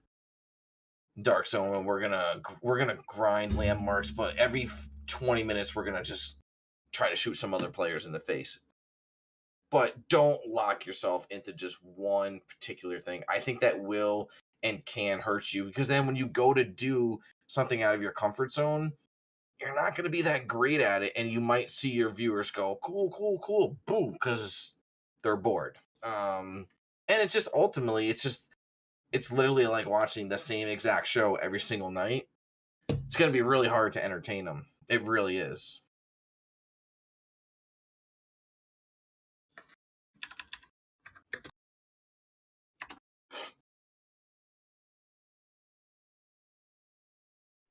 Dark Zone, and we're gonna grind landmarks, but every 20 minutes we're gonna just try to shoot some other players in the face. But don't lock yourself into just one particular thing. I think that will and can hurt you, because then when you go to do something out of your comfort zone, you're not going to be that great at it, and you might see your viewers go, "Cool, cool, cool," boom, because they're bored. And it's just ultimately, it's literally like watching the same exact show every single night. It's going to be really hard to entertain them. It really is.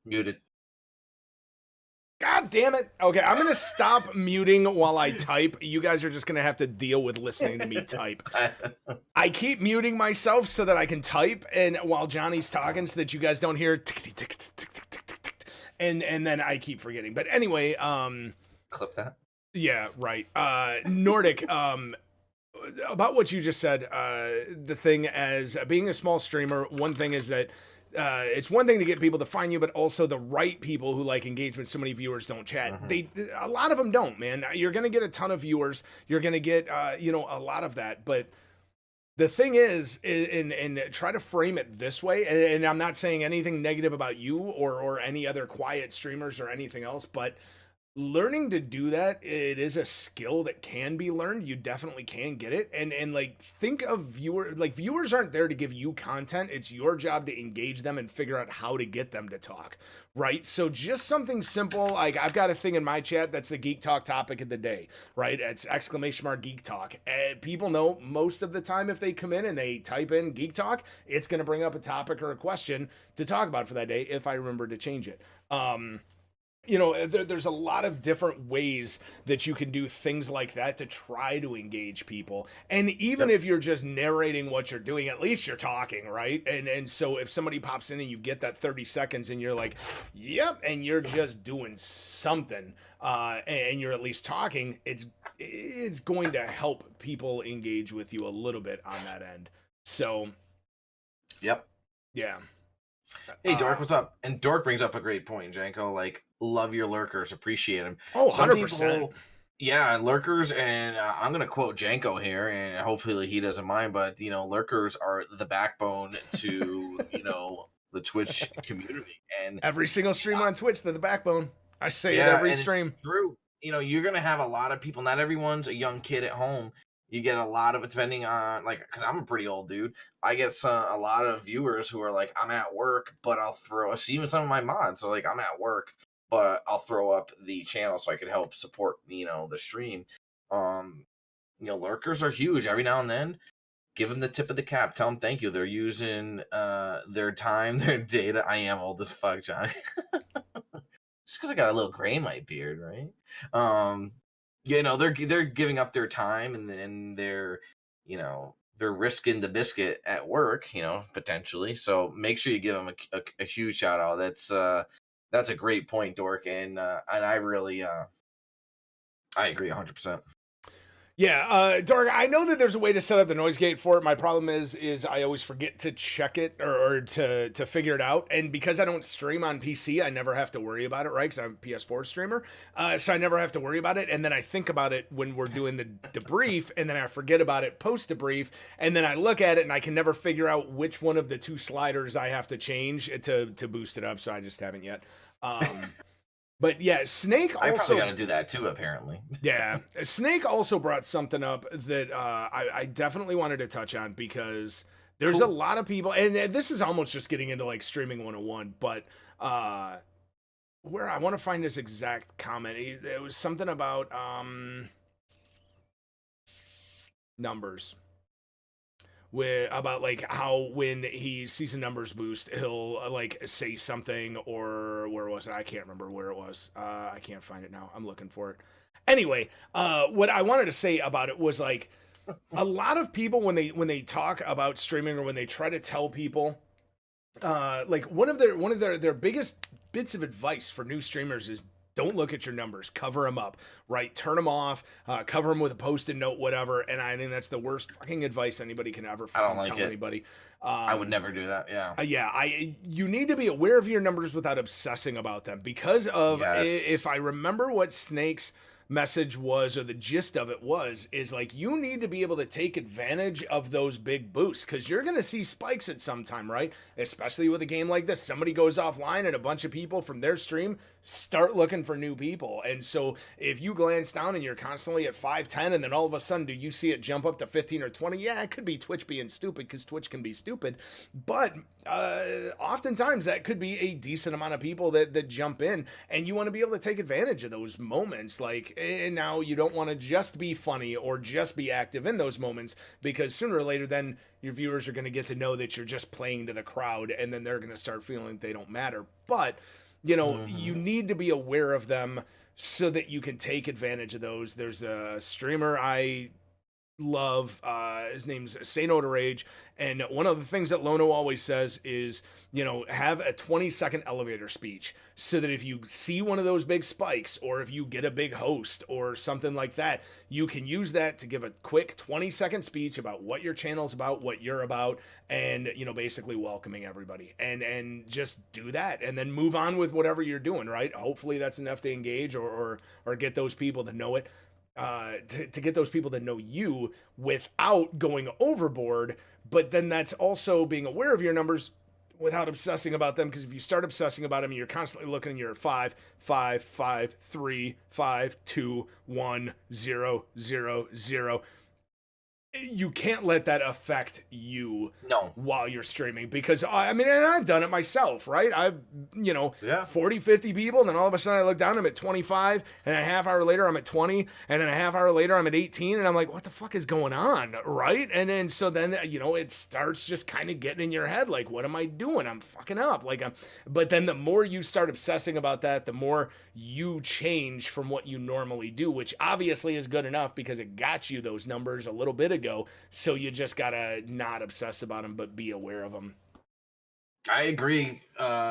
Muted. God damn it. Okay, I'm going to stop muting while I type. You guys are just going to have to deal with listening to me type. I keep muting myself so that I can type, and while Johnny's talking, so that you guys don't hear and then I keep forgetting. But anyway, Clip that. Yeah, right. Nordic, about what you just said, the thing as being a small streamer, one thing is that it's one thing to get people to find you, but also the right people who like engagement. So many viewers don't chat. Mm-hmm. A lot of them don't, man. You're going to get a ton of viewers. You're going to get, a lot of that. But the thing is, and try to frame it this way, and I'm not saying anything negative about you or any other quiet streamers or anything else, but learning to do that, it is a skill that can be learned. You definitely can get it. And like, think of viewers aren't there to give you content. It's your job to engage them and figure out how to get them to talk, right? So just something simple, like I've got a thing in my chat that's the Geek Talk topic of the day, right? It's !Geek Talk. People know most of the time if they come in and they type in Geek Talk, it's going to bring up a topic or a question to talk about for that day if I remember to change it. There's a lot of different ways that you can do things like that to try to engage people. And even if you're just narrating what you're doing, at least you're talking, right? And so if somebody pops in and you get that 30 seconds and you're like, yep, and you're just doing something, and you're at least talking, it's going to help people engage with you a little bit on that end. So, yep. Yeah. Hey, Dork, what's up? And Dork brings up a great point, Janko. Like, love your lurkers, appreciate them. Oh, 100%. Yeah, lurkers, and I'm going to quote Janko here, and hopefully he doesn't mind, but, lurkers are the backbone to, the Twitch community. And every single streamer on Twitch, they're the backbone. I say it every stream. It's true. You're going to have a lot of people. Not everyone's a young kid at home. You get a lot of it, depending on, like, because I'm a pretty old dude. I get a lot of viewers who are like, I'm at work, but I'll throw, even some of my mods. So, like, I'm at work, but I'll throw up the channel so I could help support, the stream. Lurkers are huge. Every now and then, give them the tip of the cap. Tell them thank you. They're using their time, their data. I am old as fuck, Johnny. Just because I got a little gray in my beard, right? They're giving up their time, and then they're risking the biscuit at work, potentially. So make sure you give them a huge shout out. That's a great point, Dork, and I really I agree 100%. Yeah, Dark, I know that there's a way to set up the noise gate for it. My problem is I always forget to check it or to figure it out. And because I don't stream on PC, I never have to worry about it, right? Because I'm a PS4 streamer. So I never have to worry about it. And then I think about it when we're doing the debrief, and then I forget about it post-debrief. And then I look at it, and I can never figure out which one of the two sliders I have to change to boost it up. So I just haven't yet. But yeah, Snake also... I probably got to do that too, apparently. Yeah. Snake also brought something up that I definitely wanted to touch on, because there's a lot of people, and this is almost just getting into like streaming 101, but where I want to find this exact comment. It was something about numbers. About like how when he sees a numbers boost, he'll like say something, or where was it? I can't remember where it was. I can't find it now. I'm looking for it. Anyway, what I wanted to say about it was like a lot of people when they talk about streaming, or when they try to tell people, like one of their biggest bits of advice for new streamers is, don't look at your numbers, cover them up, right? Turn them off, cover them with a post-it note, whatever. And I think that's the worst fucking advice anybody can ever tell anybody. I would never do that. Yeah. You need to be aware of your numbers without obsessing about them, because of, if I remember what Snake's message was, or the gist of it was, is like, you need to be able to take advantage of those big boosts, because you're going to see spikes at some time, right? Especially with a game like this. Somebody goes offline, and a bunch of people from their stream start looking for new people. And so if you glance down and you're constantly at 5-10, and then all of a sudden do you see it jump up to 15 or 20? Yeah, it could be Twitch being stupid, because Twitch can be stupid. But oftentimes that could be a decent amount of people that jump in, and you want to be able to take advantage of those moments. Like, and now you don't want to just be funny or just be active in those moments, because sooner or later then your viewers are going to get to know that you're just playing to the crowd, and then they're going to start feeling they don't matter. But you need to be aware of them so that you can take advantage of those. There's a streamer I love, his name's Say No to Rage, and one of the things that Lono always says is, have a 20-second elevator speech, so that if you see one of those big spikes, or if you get a big host or something like that, you can use that to give a quick 20-second speech about what your channel's about, what you're about, and basically welcoming everybody, and just do that, and then move on with whatever you're doing, right? Hopefully that's enough to engage or get those people to know it. To get those people to know you without going overboard, but then that's also being aware of your numbers without obsessing about them, because if you start obsessing about them, you're constantly looking, you're 5, 5, 5, 3, 5, 2, 1, 0, 0, 0. You can't let that affect you while you're streaming, because and I've done it myself, right? I've 40, 50 people, and then all of a sudden I look down, I'm at 25, and a half hour later I'm at 20, and then a half hour later I'm at 18, and I'm like, what the fuck is going on, right? And then so then it starts just kind of getting in your head, like, what am I doing? I'm fucking up, but then the more you start obsessing about that, the more you change from what you normally do, which obviously is good enough because it got you those numbers a little bit ago. So you just gotta not obsess about them, but be aware of them. I agree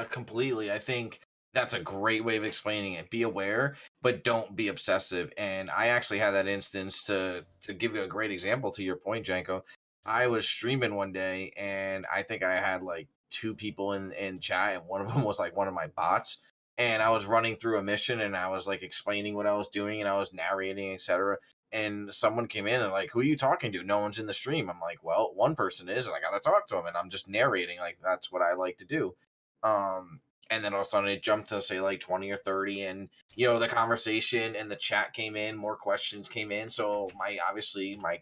completely. I think that's a great way of explaining it. Be aware, but don't be obsessive. And I actually had that instance to give you a great example to your point, Janko. I was streaming one day, and I think I had like 2 people in chat, and one of them was like one of my bots. And I was running through a mission, and I was like explaining what I was doing, and I was narrating, etc. And someone came in and like, who are you talking to? No one's in the stream. I'm like, well, one person is, and I got to talk to him. And I'm just narrating. Like, that's what I like to do. And then all of a sudden it jumped to say like 20 or 30. And, the conversation and the chat came in, more questions came in. So my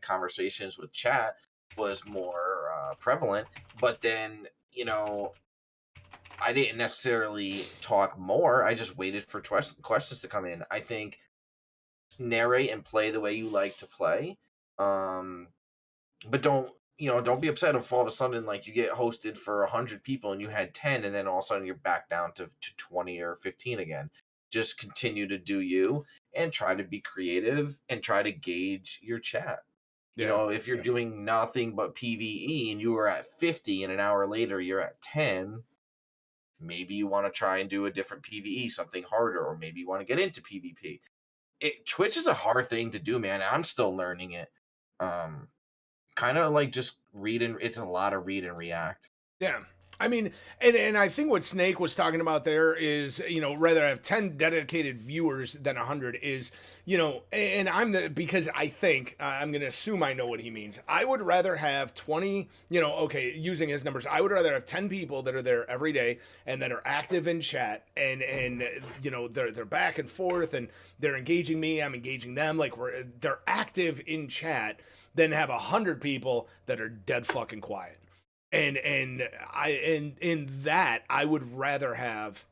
conversations with chat was more prevalent. But then, I didn't necessarily talk more. I just waited for questions to come in. I think narrate and play the way you like to play. Um, but don't be upset if all of a sudden like you get hosted for 100 people and you had 10, and then all of a sudden you're back down to 20 or 15 again. Just continue to do you and try to be creative and try to gauge your chat. Yeah. If you're doing nothing but PvE and you were at 50 and an hour later you're at 10, maybe you want to try and do a different PvE, something harder, or maybe you want to get into PvP. Twitch is a hard thing to do, man. I'm still learning it. Um, Kind of like just it's a lot of read and react. Yeah. I mean, and I think what Snake was talking about there is, rather have 10 dedicated viewers than 100 is, and because I think, I'm going to assume I know what he means. I would rather have 20, okay, using his numbers, I would rather have 10 people that are there every day and that are active in chat and they're back and forth and they're engaging me, I'm engaging them, like they're active in chat, than have 100 people that are dead fucking quiet. And in that I would rather have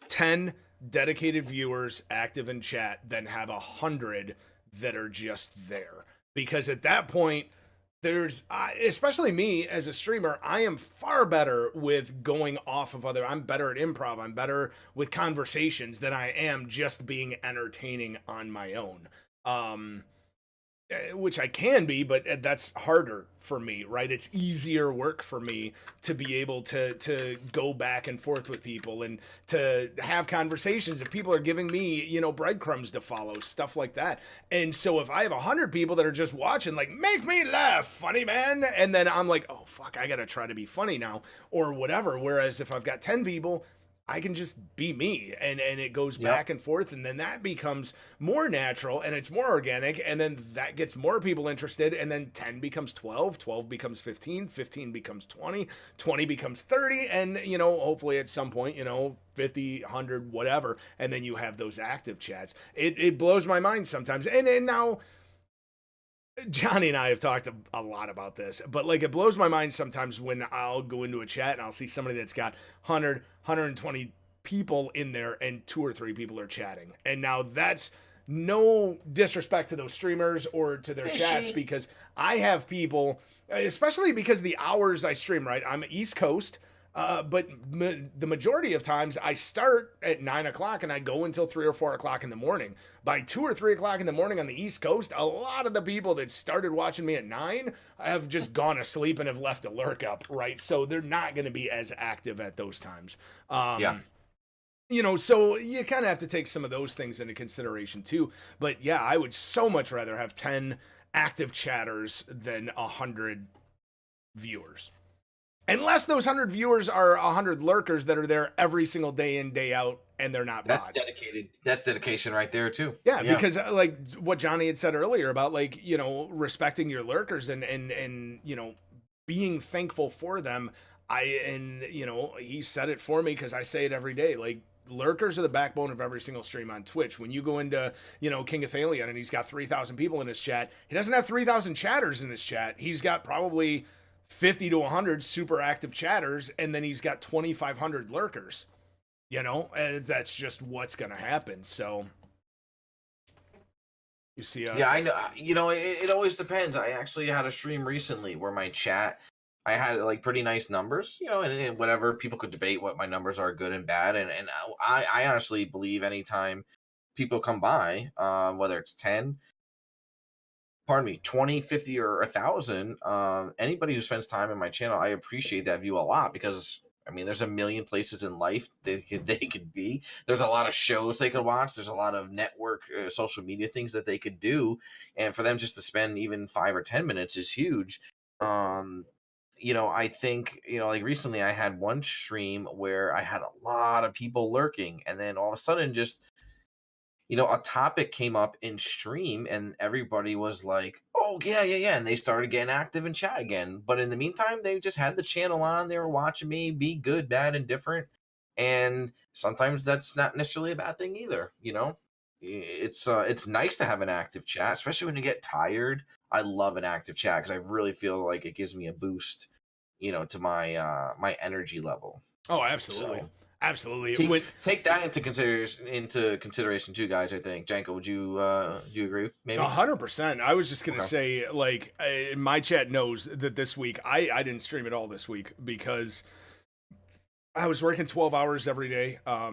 10 dedicated viewers active in chat than have 100 that are just there, because at that point there's especially me as a streamer, I am far better with going off of I'm better at improv, I'm better with conversations than I am just being entertaining on my own. Which I can be, but that's harder for me, right? It's easier work for me to be able to go back and forth with people and to have conversations if people are giving me, breadcrumbs to follow, stuff like that. And so if I have 100 people that are just watching, like, make me laugh, funny man, and then I'm like, oh fuck, I gotta try to be funny now or whatever. Whereas if I've got 10 people, I can just be me, and it goes back and forth, and then that becomes more natural and it's more organic, and then that gets more people interested, and then 10 becomes 12, 12 becomes 15, 15 becomes 20, 20 becomes 30, and hopefully at some point 50, 100, whatever, and then you have those active chats. It blows my mind sometimes, and now Johnny and I have talked a lot about this, but like it blows my mind sometimes when I'll go into a chat and I'll see somebody that's got 100, 120 people in there and 2 or 3 people are chatting. And now that's no disrespect to those streamers or to their chats, because I have people, especially because the hours I stream, right? I'm East Coast. But the majority of times I start at 9 o'clock and I go until 3 or 4 o'clock in the morning. By 2 or 3 o'clock in the morning on the East Coast, a lot of the people that started watching me at 9 have just gone asleep and have left a lurk up, right? So they're not going to be as active at those times. So you kind of have to take some of those things into consideration too. But yeah, I would so much rather have 10 active chatters than 100 viewers. Unless those 100 viewers are 100 lurkers that are there every single day in, day out, and they're not bots. That's dedication right there too. Yeah, because like what Johnny had said earlier about like, respecting your lurkers and being thankful for them. He said it for me because I say it every day. Like, lurkers are the backbone of every single stream on Twitch. When you go into, King of Thalion and he's got 3,000 people in his chat, he doesn't have 3,000 chatters in his chat. He's got probably 50 to 100 super active chatters, and then he's got 2,500 lurkers. That's just what's gonna happen. So you see us. Yeah, I know. It always depends. I actually had a stream recently where my chat, I had like pretty nice numbers, and whatever, people could debate what my numbers are, good and bad, and I honestly believe anytime people come by, whether it's 10, 20, 50, or 1,000, anybody who spends time in my channel, I appreciate that view a lot, because there's a million places in life they could be. There's a lot of shows they could watch. There's a lot of network social media things that they could do, and for them just to spend even 5 or 10 minutes is huge. I think, like recently I had one stream where I had a lot of people lurking, and then all of a sudden just a topic came up in stream and everybody was like, oh, yeah. And they started getting active in chat again. But in the meantime, they just had the channel on. They were watching me be good, bad, and different. And sometimes that's not necessarily a bad thing either. It's nice to have an active chat, especially when you get tired. I love an active chat because I really feel like it gives me a boost, to my my energy level. Oh, absolutely. So Absolutely. take that into consideration too, guys. I think Janko, do you agree? Maybe 100%. I was just gonna okay. say, like, my chat knows that this week I didn't stream at all this week because I was working 12 hours every day. At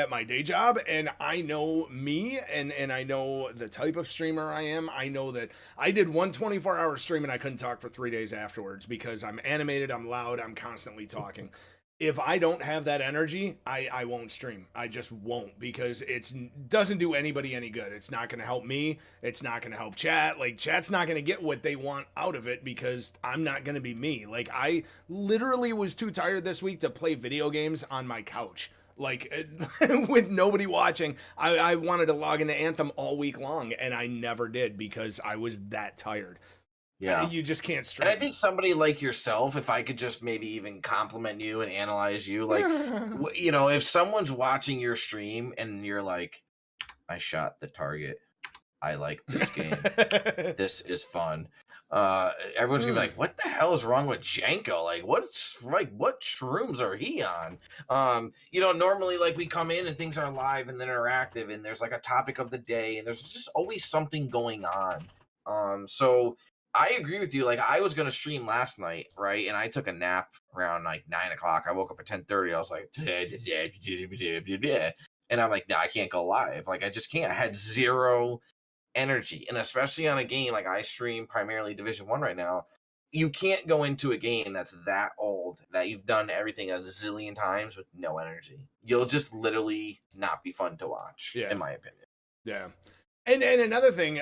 my day job, and I know me, and I know the type of streamer I am. I know that I did one 24-hour stream and I couldn't talk for 3 days afterwards because I'm animated, I'm loud, I'm constantly talking. If I don't have that energy, I won't stream. I just won't, because it's doesn't do anybody any good. It's not going to help me. It's not going to help chat. Like, chat's not going to get what they want out of it because I'm not going to be me. Like, I literally was too tired this week to play video games on my couch, like, with nobody watching. I wanted to log into Anthem all week long, and I never did because I was that tired. Yeah. You just can't stream. And I think somebody like yourself, if I could just maybe even compliment you and analyze you, like, if someone's watching your stream and you're like, I shot the target, I like this game, this is fun. Everyone's gonna be like, what the hell is wrong with Janko? Like, what shrooms are he on? Normally, like, we come in and things are live and then interactive, and there's like a topic of the day, and there's just always something going on. So I agree with you. Like, I was gonna stream last night, right? And I took a nap around like 9 o'clock. I woke up at 10:30. I was like, and I'm like, no, I can't go live. Like, I just can't. I had zero energy, and especially on a game like I stream primarily Division 1 right now. You can't go into a game that's that old, that you've done everything a zillion times, with no energy. You'll just literally not be fun to watch, in my opinion. Yeah. And another thing,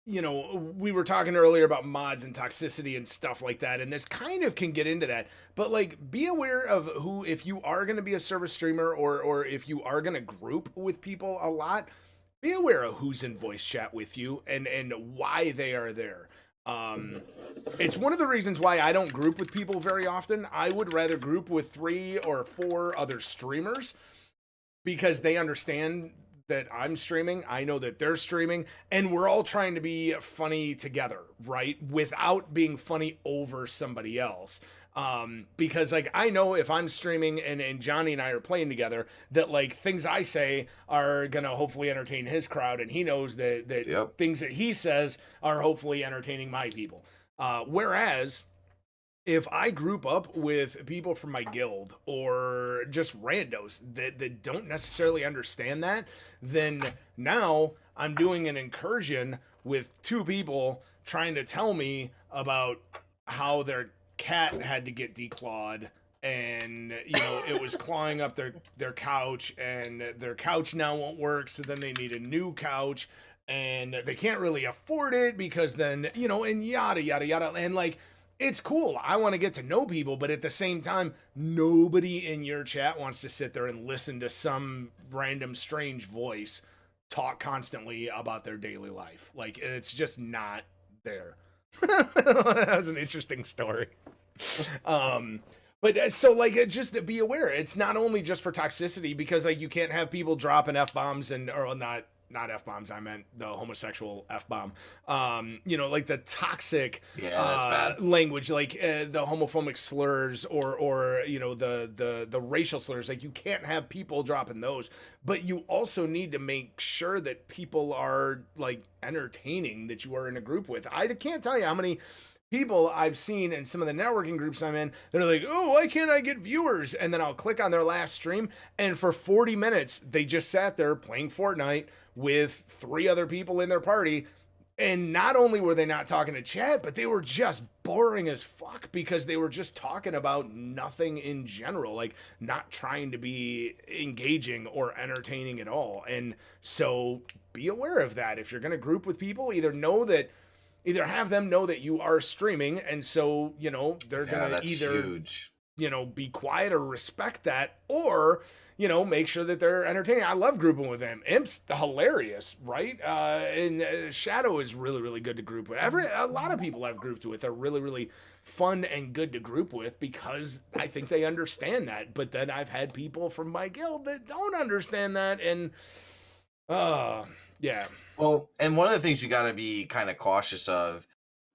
we were talking earlier about mods and toxicity and stuff like that, and this kind of can get into that. But, like, be aware of who, if you are going to be a service streamer, or if you are going to group with people a lot, be aware of who's in voice chat with you and why they are there. It's one of the reasons why I don't group with people very often. I would rather group with 3 or 4 other streamers, because they understand that I'm streaming, I know that they're streaming, and we're all trying to be funny together, right? Without being funny over somebody else. Because, like, I know if I'm streaming and Johnny and I are playing together, that, like, things I say are gonna hopefully entertain his crowd, and he knows that things that he says are hopefully entertaining my people. Whereas if I group up with people from my guild or just randos that don't necessarily understand that, then now I'm doing an incursion with 2 people trying to tell me about how their cat had to get declawed, and it was clawing up their couch, and their couch now won't work, so then they need a new couch, and they can't really afford it because then and yada yada yada. And, like, it's cool, I want to get to know people, but at the same time, nobody in your chat wants to sit there and listen to some random strange voice talk constantly about their daily life. Like, it's just not there. That was an interesting story. But so, like, just to be aware, it's not only just for toxicity, because, like, you can't have people dropping F-bombs or not F-bombs, I meant the homosexual F-bomb. Like the toxic that's bad language, like the homophobic slurs, or the racial slurs. Like, you can't have people dropping those. But you also need to make sure that people are, like, entertaining, that you are in a group with. I can't tell you how many people I've seen in some of the networking groups I'm in, they're like, oh, why can't I get viewers? And then I'll click on their last stream, and for 40 minutes, they just sat there playing Fortnite with 3 other people in their party. And not only were they not talking to chat, but they were just boring as fuck, because they were just talking about nothing in general, like, not trying to be engaging or entertaining at all. And so be aware of that. If you're going to group with people, either have them know that you are streaming, and so they're gonna either huge. Be quiet or respect that, or make sure that they're entertaining. I love grouping with them. Imp's hilarious, right? And Shadow is really, really good to group with. A lot of people I've grouped with are really, really fun and good to group with, because I think they understand that. But then I've had people from my guild that don't understand that, and yeah. Well, and one of the things you got to be kind of cautious of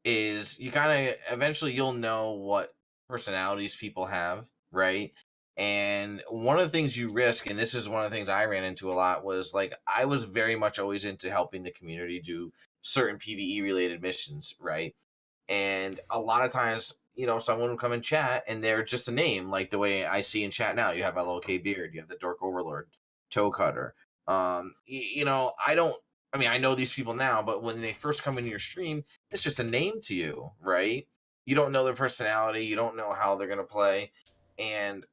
is you kind of eventually you'll know what personalities people have, right? And one of the things you risk, and this is one of the things I ran into a lot, was like I was very much always into helping the community do certain PvE related missions, right? And a lot of times, someone would come and chat and they're just a name, like the way I see in chat now. You have LOK Beard, you have the Dork Overlord, Toe Cutter. I don't, I mean, I know these people now, but when they first come into your stream, it's just a name to you, right? You don't know their personality, you don't know how they're going to play. And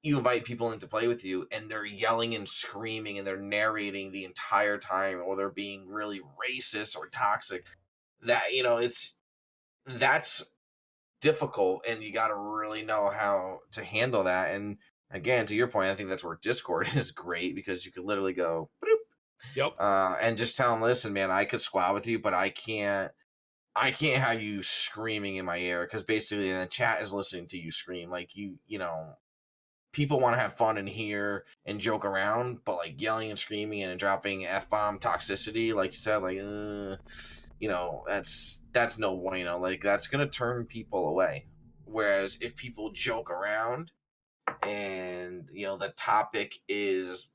you invite people in to play with you and they're yelling and screaming and they're narrating the entire time, or they're being really racist or toxic. That's difficult, and you got to really know how to handle that. And again, to your point, I think that's where Discord is great, because you could literally go Yep. And just tell them, listen, man, I could squat with you, but I can't have you screaming in my ear, because basically the chat is listening to you scream. Like people want to have fun and hear and joke around, but like yelling and screaming and dropping F-bomb toxicity, like you said, like that's no bueno. Like that's gonna turn people away. Whereas if people joke around and the topic is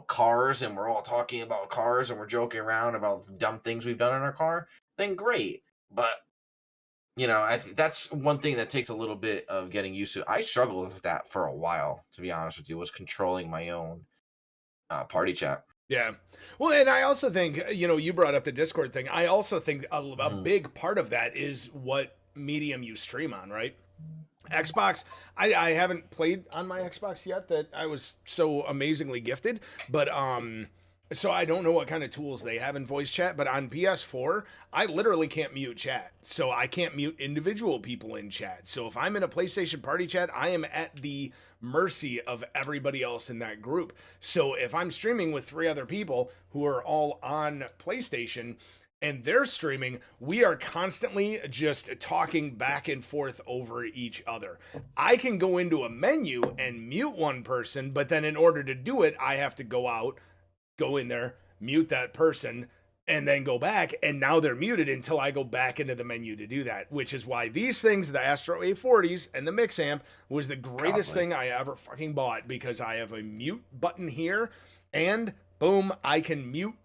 cars, and we're all talking about cars and we're joking around about the dumb things we've done in our car, then great. But I think that's one thing that takes a little bit of getting used to. I struggled with that for a while, to be honest with you, was controlling my own party chat. Yeah. Well, and I also think, you brought up the Discord thing. I also think a big part of that is what medium you stream on, right? Xbox, I haven't played on my Xbox yet, that I was so amazingly gifted, but so I don't know what kind of tools they have in voice chat, but on PS4, I literally can't mute chat. So I can't mute individual people in chat. So if I'm in a PlayStation party chat, I am at the mercy of everybody else in that group. So if I'm streaming with 3 other people who are all on PlayStation and they're streaming, we are constantly just talking back and forth over each other. I can go into a menu and mute one person, but then in order to do it, I have to go in there, mute that person, and then go back, and now they're muted until I go back into the menu to do that, which is why these things, the Astro A40s and the Mix Amp, was the greatest thing I ever fucking bought, because I have a mute button here, and boom, I can mute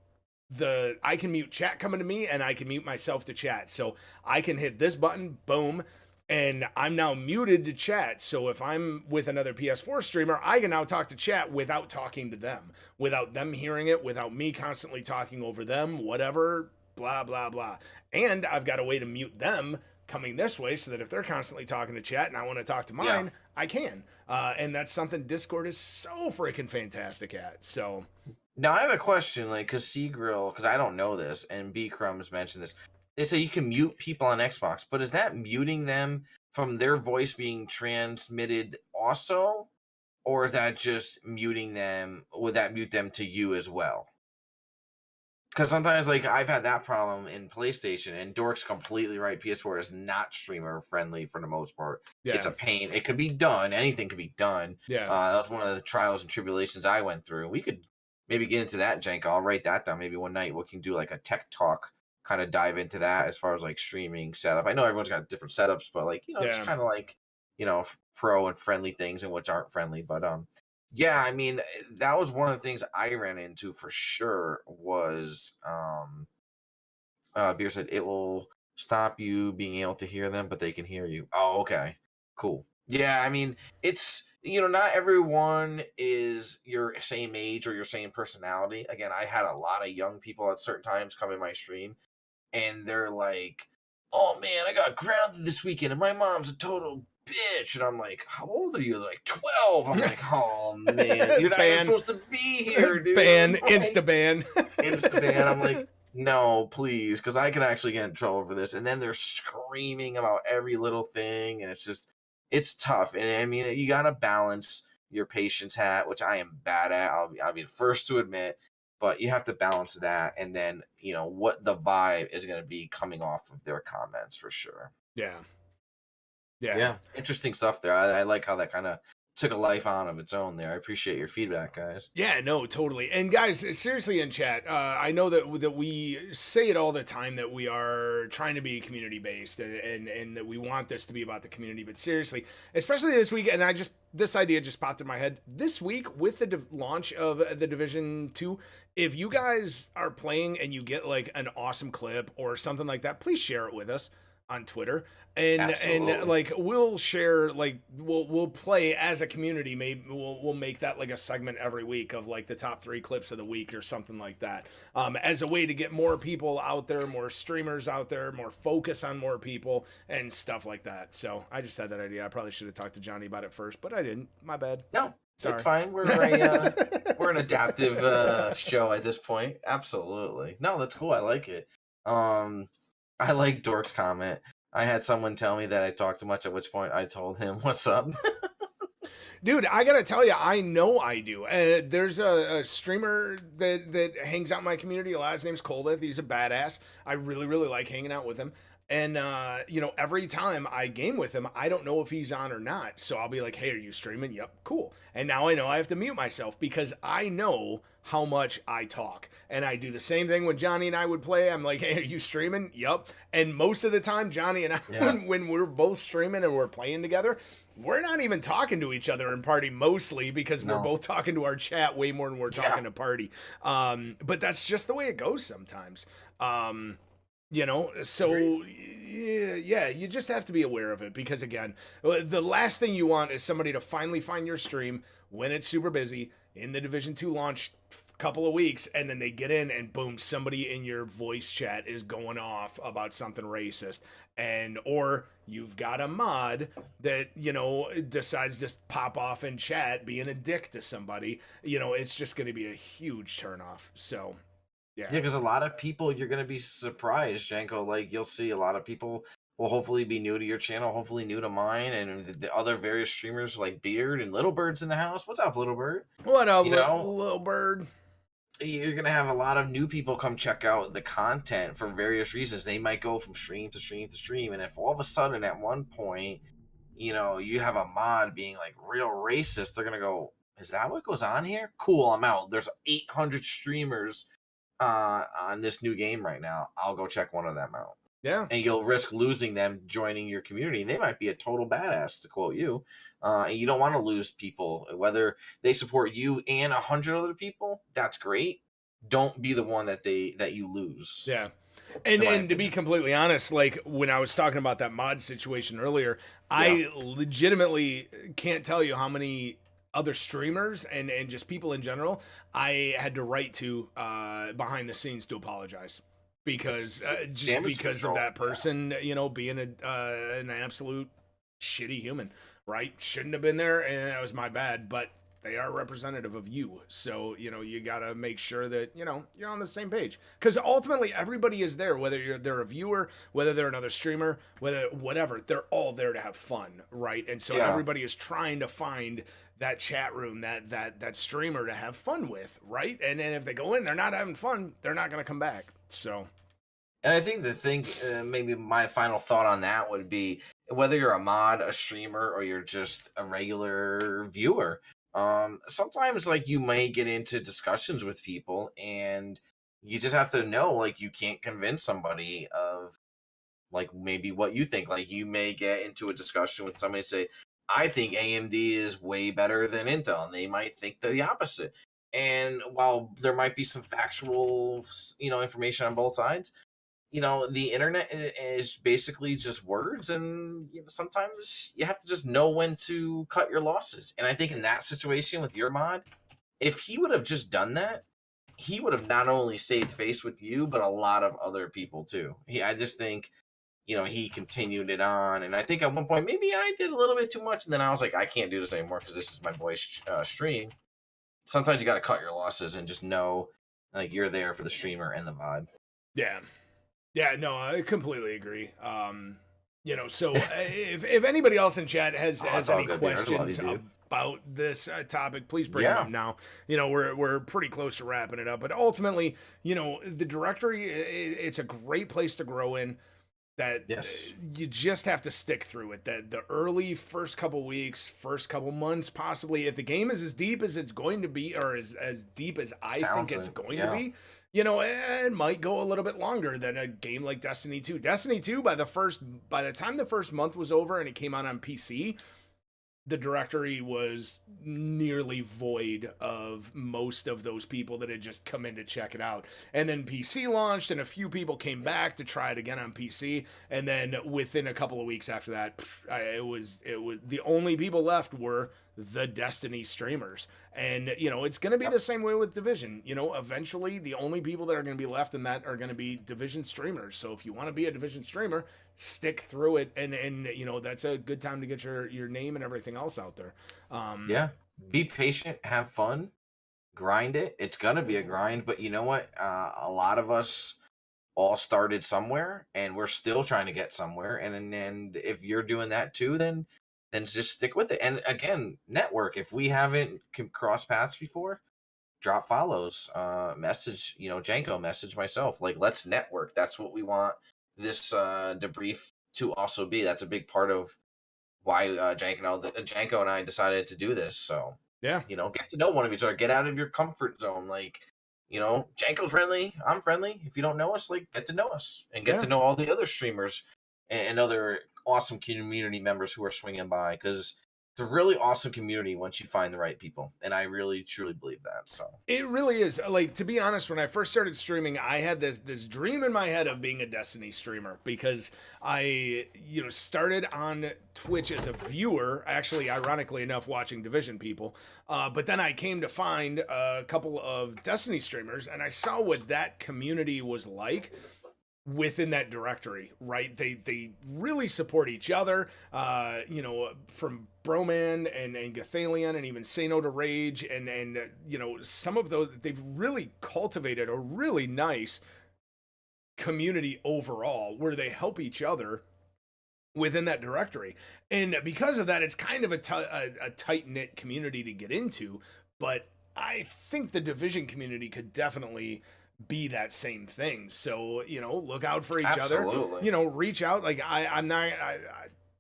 chat coming to me, and I can mute myself to chat. So I can hit this button, boom, and I'm now muted to chat. So if I'm with another PS4 streamer, I can now talk to chat without talking to them, without them hearing it, without me constantly talking over them, whatever, blah, blah, blah. And I've got a way to mute them coming this way, so that if they're constantly talking to chat and I want to talk to mine, I can. And that's something Discord is so freaking fantastic at. So now I have a question, like, because Seagrill, because I don't know this, and B Crumbs mentioned this. They say you can mute people on Xbox, but is that muting them from their voice being transmitted also? Or is that just muting them? Would that mute them to you as well? Because sometimes, like, I've had that problem in PlayStation, and Dork's completely right. PS4 is not streamer friendly for the most part. Yeah. It's a pain. It could be done. Anything could be done. Yeah. That was one of the trials and tribulations I went through. We could maybe get into that, Janko. I'll write that down. Maybe one night we can do like a tech talk, kind of dive into that as far as like streaming setup. I know everyone's got different setups, but like, just kind of like, pro and friendly things and which aren't friendly. But yeah, I mean, that was one of the things I ran into for sure was Beer said it will stop you being able to hear them, but they can hear you. Oh, okay. Cool. Yeah, I mean, it's not everyone is your same age or your same personality. Again, I had a lot of young people at certain times come in my stream, and they're like, oh man, I got grounded this weekend and my mom's a total bitch. And I'm like, how old are you? They're like 12. I'm like, oh man, you're not even supposed to be here, dude. Ban, insta-ban. Insta-ban. I'm like, no, please, because I can actually get in trouble for this. And then they're screaming about every little thing, and it's tough. And I mean, you got to balance your patience hat, which I am bad at. I'll be the first to admit. But you have to balance that, and then what the vibe is going to be coming off of their comments for sure. Yeah. Interesting stuff there. I like how that kind of took a life on of its own there. I appreciate your feedback, guys. Yeah, no, totally. And guys, seriously in chat, I know that we say it all the time that we are trying to be community based and that we want this to be about the community. But seriously, especially this week, and this idea just popped in my head this week with the launch of the Division 2. If you guys are playing and you get like an awesome clip or something like that, please share it with us on Twitter, and like we'll share, like we'll play as a community. Maybe we'll make that like a segment every week of like the top 3 clips of the week or something like that, as a way to get more people out there, more streamers out there, more focus on more people and stuff like that. So I just had that idea. I probably should have talked to Johnny about it first, but I didn't. My bad. No, sorry. It's fine. We're an adaptive show at this point. Absolutely. No, that's cool. I like it. I like Dork's comment. I had someone tell me that I talk too much, at which point I told him, what's up? Dude, I gotta tell you, I know I do. There's a streamer that hangs out in my community. Last name's Coldeth. He's a badass. I really, really like hanging out with him. And, every time I game with him, I don't know if he's on or not. So I'll be like, hey, are you streaming? Yep, cool. And now I know I have to mute myself because I know how much I talk. And I do the same thing when Johnny and I would play. I'm like, hey, are you streaming? Yep. And most of the time, Johnny and I, when we're both streaming and we're playing together, we're not even talking to each other in party mostly because we're both talking to our chat way more than we're talking to party. But that's just the way it goes sometimes. So yeah, you just have to be aware of it because, again, the last thing you want is somebody to finally find your stream when it's super busy in the Division 2 launch couple of weeks, and then they get in and boom, somebody in your voice chat is going off about something racist, or you've got a mod that decides to pop off in chat being a dick to somebody. It's just going to be a huge turnoff. So yeah, because a lot of people, you're going to be surprised, Janko. Like, you'll see a lot of people will hopefully be new to your channel, hopefully new to mine, and the other various streamers like Beard and Little Bird's in the house. What's up, Little Bird? What up, Little Bird? You're going to have a lot of new people come check out the content for various reasons. They might go from stream to stream to stream, and if all of a sudden at one point, you have a mod being like real racist, they're going to go, is that what goes on here? Cool, I'm out. There's 800 streamers on this new game right now. I'll go check one of them out. Yeah. And you'll risk losing them joining your community. They might be a total badass, to quote you. And you don't want to lose people, whether they support you and 100 other people. That's great. Don't be the one that you lose. Yeah. And to be completely honest, like when I was talking about that mod situation earlier, I legitimately can't tell you how many other streamers and just people in general I had to write to behind the scenes to apologize. Because because of that person, being an absolute shitty human, right? Shouldn't have been there, and that was my bad. But they are representative of you, so you gotta make sure that you're on the same page. Because ultimately, everybody is there, whether they're a viewer, whether they're another streamer, whatever. They're all there to have fun, right? And so everybody is trying to find that chat room, that streamer to have fun with, right? And then if they go in, they're not having fun, they're not gonna come back. So, and I think maybe my final thought on that would be whether you're a mod, a streamer, or you're just a regular viewer. Sometimes like you may get into discussions with people, and you just have to know like you can't convince somebody of like maybe what you think. Like you may get into a discussion with somebody and say, I think AMD is way better than Intel, and they might think the opposite. And while there might be some factual, information on both sides, the internet is basically just words, and sometimes you have to just know when to cut your losses. And I think in that situation with your mod, if he would have just done that, he would have not only saved face with you, but a lot of other people too. I just think, he continued it on. And I think at one point, maybe I did a little bit too much. And then I was like, I can't do this anymore because this is my boy's stream. Sometimes you got to cut your losses and just know like you're there for the streamer and the vibe. Yeah, no, I completely agree. So if anybody else in chat has any questions about this topic, please bring them up now. We're pretty close to wrapping it up, but ultimately, the directory, it's a great place to grow in. that Yes. you just have to stick through it. That the early first couple weeks, first couple months, possibly, if the game is as deep as it's going to be, or as deep as I think Sounds it's like, going to yeah. be, you know, it might go a little bit longer than a game like Destiny 2. Destiny 2, by the time the first month was over and it came out on PC, the directory was nearly void of most of those people that had just come in to check it out. And then PC launched, and a few people came back to try it again on PC. And then within a couple of weeks after that, it was the only people left were the Destiny streamers. And you know, it's going to be the same way with Division. You know, eventually the only people that are going to be left in that are going to be Division streamers. So if you want to be a Division streamer, stick through it, and you know, that's a good time to get your name and everything else out there. Yeah. Be patient, have fun, grind it. It's gonna be a grind, but you know what? A lot of us all started somewhere, and we're still trying to get somewhere. And if you're doing that too, then just stick with it. And again, network. If we haven't crossed paths before, drop follows, message, Janko, message myself. Like, let's network. That's what we want this debrief to also be. That's a big part of why Janko and I decided to do this. So Yeah, get to know one of each other. Get out of your comfort zone. Like, Janko's friendly. I'm friendly. If you don't know us, like, get to know us and get to know all the other streamers and other awesome community members who are swinging by, because it's a really awesome community once you find the right people, and I really truly believe that. So it really is. Like, to be honest, when I first started streaming, I had this dream in my head of being a Destiny streamer, because I started on Twitch as a viewer, actually, ironically enough, watching Division people, but then I came to find a couple of Destiny streamers, and I saw what that community was like within that directory, right? They really support each other, from Broman and Gathalion, and even Say No to Rage, and some of those, they've really cultivated a really nice community overall, where they help each other within that directory. And because of that, it's kind of a tight-knit community to get into, but I think the Division community could definitely be that same thing. So, look out for each other. Reach out. Like, I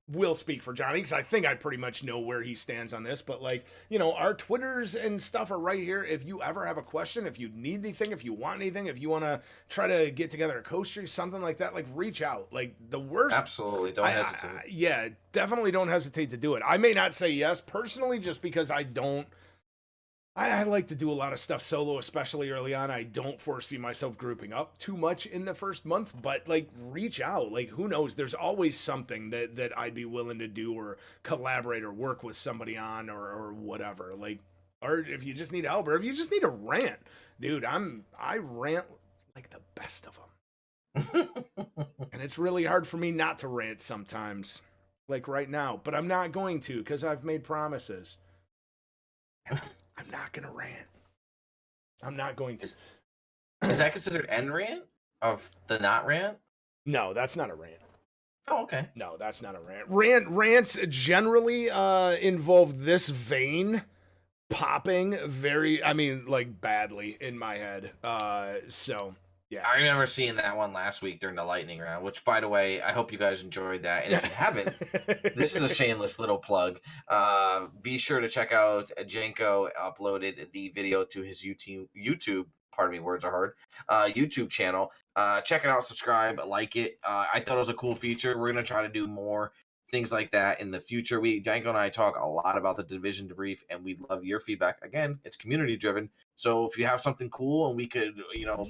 will speak for Johnny, because I think I pretty much know where he stands on this, but like, our Twitters and stuff are right here. If you ever have a question, if you need anything, if you want anything, if you want to try to get together a co-stream, something like that, like, reach out. Like, the worst. Absolutely. Don't hesitate. Yeah, definitely don't hesitate to do it. I may not say yes personally, just because I like to do a lot of stuff solo, especially early on. I don't foresee myself grouping up too much in the first month, but like, reach out. Like, who knows? There's always something that I'd be willing to do, or collaborate, or work with somebody on, or whatever. Like, or if you just need help, or if you just need a rant, dude, I rant like the best of them. And it's really hard for me not to rant sometimes, like right now, but I'm not going to, because I've made promises. I'm not going to rant. I'm not going to. Is that considered end rant of the not rant? No, that's not a rant. Oh, okay. No, that's not a rant. Rants generally involve this vein popping like, badly in my head. So, yeah. I remember seeing that one last week during the lightning round, which, by the way, I hope you guys enjoyed that. And if you haven't, this is a shameless little plug. Be sure to check out Janko uploaded the video to his YouTube. Pardon me, words are hard. YouTube channel. Check it out, subscribe, like it. I thought it was a cool feature. We're gonna try to do more things like that in the future. Janko and I talk a lot about the Division Debrief, and we love your feedback. Again, it's community driven. So if you have something cool and we could,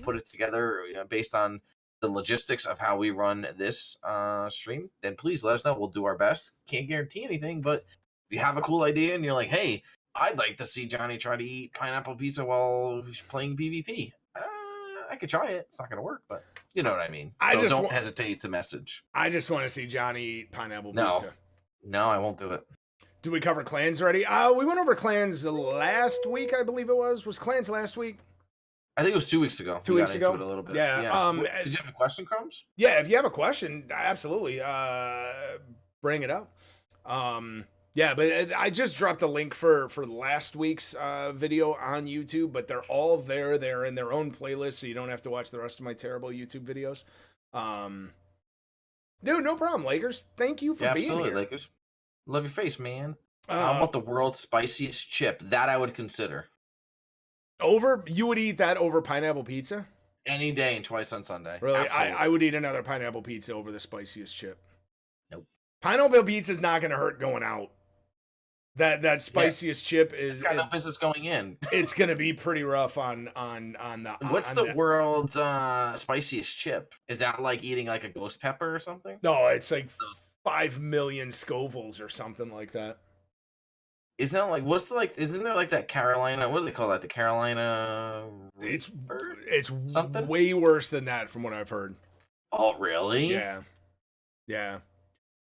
put it together based on the logistics of how we run this stream, then please let us know. We'll do our best. Can't guarantee anything, but if you have a cool idea and you're like, hey, I'd like to see Johnny try to eat pineapple pizza while he's playing PvP. I could try it. It's not going to work, but you know what I mean. So don't hesitate to message. I just want to see Johnny eat pineapple pizza. No, I won't do it. Did we cover clans already? We went over clans last week, I believe it was. Was clans last week? I think it was 2 weeks ago. 2 weeks ago? Into it a little bit. Yeah. Did you have a question, Crumbs? Yeah, if you have a question, absolutely. Bring it up. Yeah, but I just dropped a link for last week's video on YouTube, but they're all there. They're in their own playlist, so you don't have to watch the rest of my terrible YouTube videos. Dude, no problem, Lakers. Thank you for Yeah, being absolutely, here. Lakers. Love your face, man. How about the world's spiciest chip? That I would consider. You would eat that over pineapple pizza? Any day and twice on Sunday. Really? Absolutely. I would eat another pineapple pizza over the spiciest chip. Nope. Pineapple pizza is not going to hurt going out. That spiciest chip is got no business going in. It's going to be pretty rough on the. What's the world's spiciest chip? Is that like eating like a ghost pepper or something? No, it's like 5 million Scovilles or something like that. Isn't that like isn't there like that Carolina? What do they call that? The Carolina. It's something way worse than that from what I've heard. Oh really? Yeah.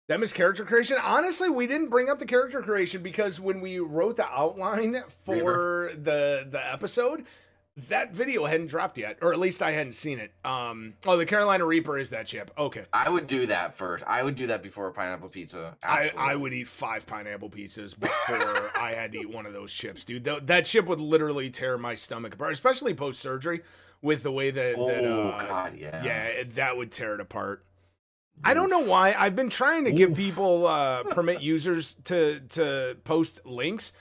Them is character creation. Honestly, we didn't bring up the character creation because when we wrote the outline for the episode, that video hadn't dropped yet, or at least I hadn't seen it. The Carolina Reaper is that chip. Okay. I would do that first. I would do that before a pineapple pizza. I would eat 5 pineapple pizzas before I had to eat one of those chips, dude. That chip would literally tear my stomach apart, especially post surgery with the way that. God, yeah. Yeah, that would tear it apart. I don't know why. I've been trying to give people permit users to post links.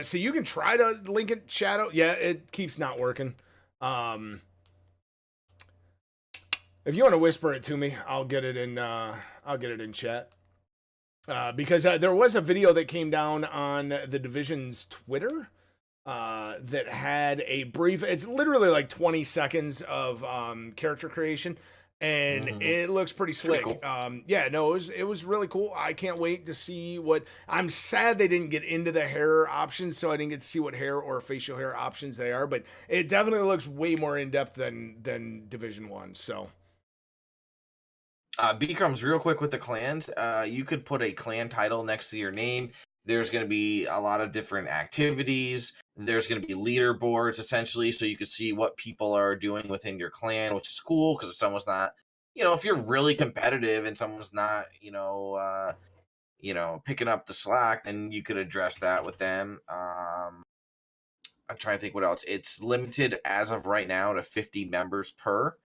So you can try to link it shadow. Yeah, it keeps not working. If you want to whisper it to me, I'll get it in chat. Because there was a video that came down on the Division's Twitter that had a brief. It's literally like 20 seconds of character creation. And it looks pretty slick. Pretty cool. It was really cool. I can't wait to see what. I'm sad they didn't get into the hair options, so I didn't get to see what hair or facial hair options they are. But it definitely looks way more in depth than Division 1. So, B-Crumbs, real quick with the clans. You could put a clan title next to your name. There's going to be a lot of different activities. There's going to be leaderboards, essentially, so you can see what people are doing within your clan, which is cool, because if someone's not, if you're really competitive and someone's not, picking up the slack, then you could address that with them. I'm trying to think what else. It's limited as of right now to 50 members per.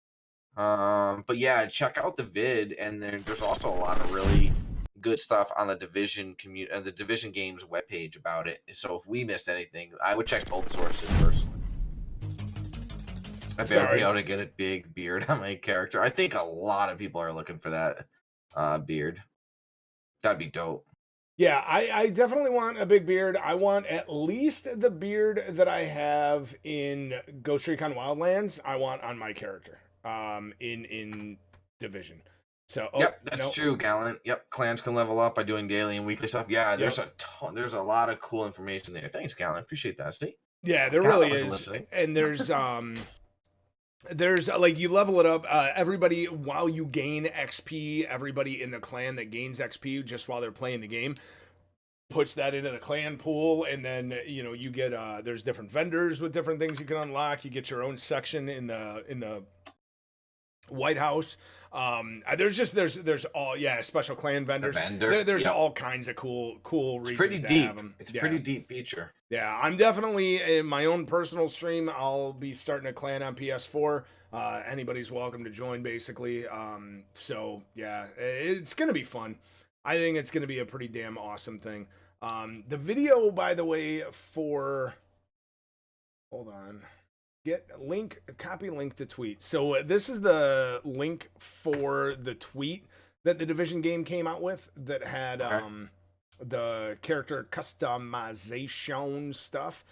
But yeah, check out the vid, and there's also a lot of really good stuff on the Division the Division Games webpage about it. So if we missed anything, I would check both sources personally. I better be able to get a big beard on my character. I think a lot of people are looking for that beard. That'd be dope. Yeah, I definitely want a big beard. I want at least the beard that I have in Ghost Recon Wildlands. I want on my character in Division. So that's true, Gallant. Yep, clans can level up by doing daily and weekly stuff. Yeah, there's a lot of cool information there. Thanks, Gallant. Appreciate that, Steve. Yeah, there really is. Listening. And there's like you level it up. Everybody, while you gain XP, everybody in the clan that gains XP just while they're playing the game puts that into the clan pool, and then you get there's different vendors with different things you can unlock. You get your own section in the White House. There's all special clan vendors. There's all kinds of cool reasons pretty to deep. have them. It's pretty deep feature. Yeah, I'm definitely in my own personal stream. I'll be starting a clan on PS4. Anybody's welcome to join, basically. So yeah, it's gonna be fun. I think it's gonna be a pretty damn awesome thing. The video, by the way, hold on. Copy link to tweet. So this is the link for the tweet that the Division game came out with that had the character customization stuff.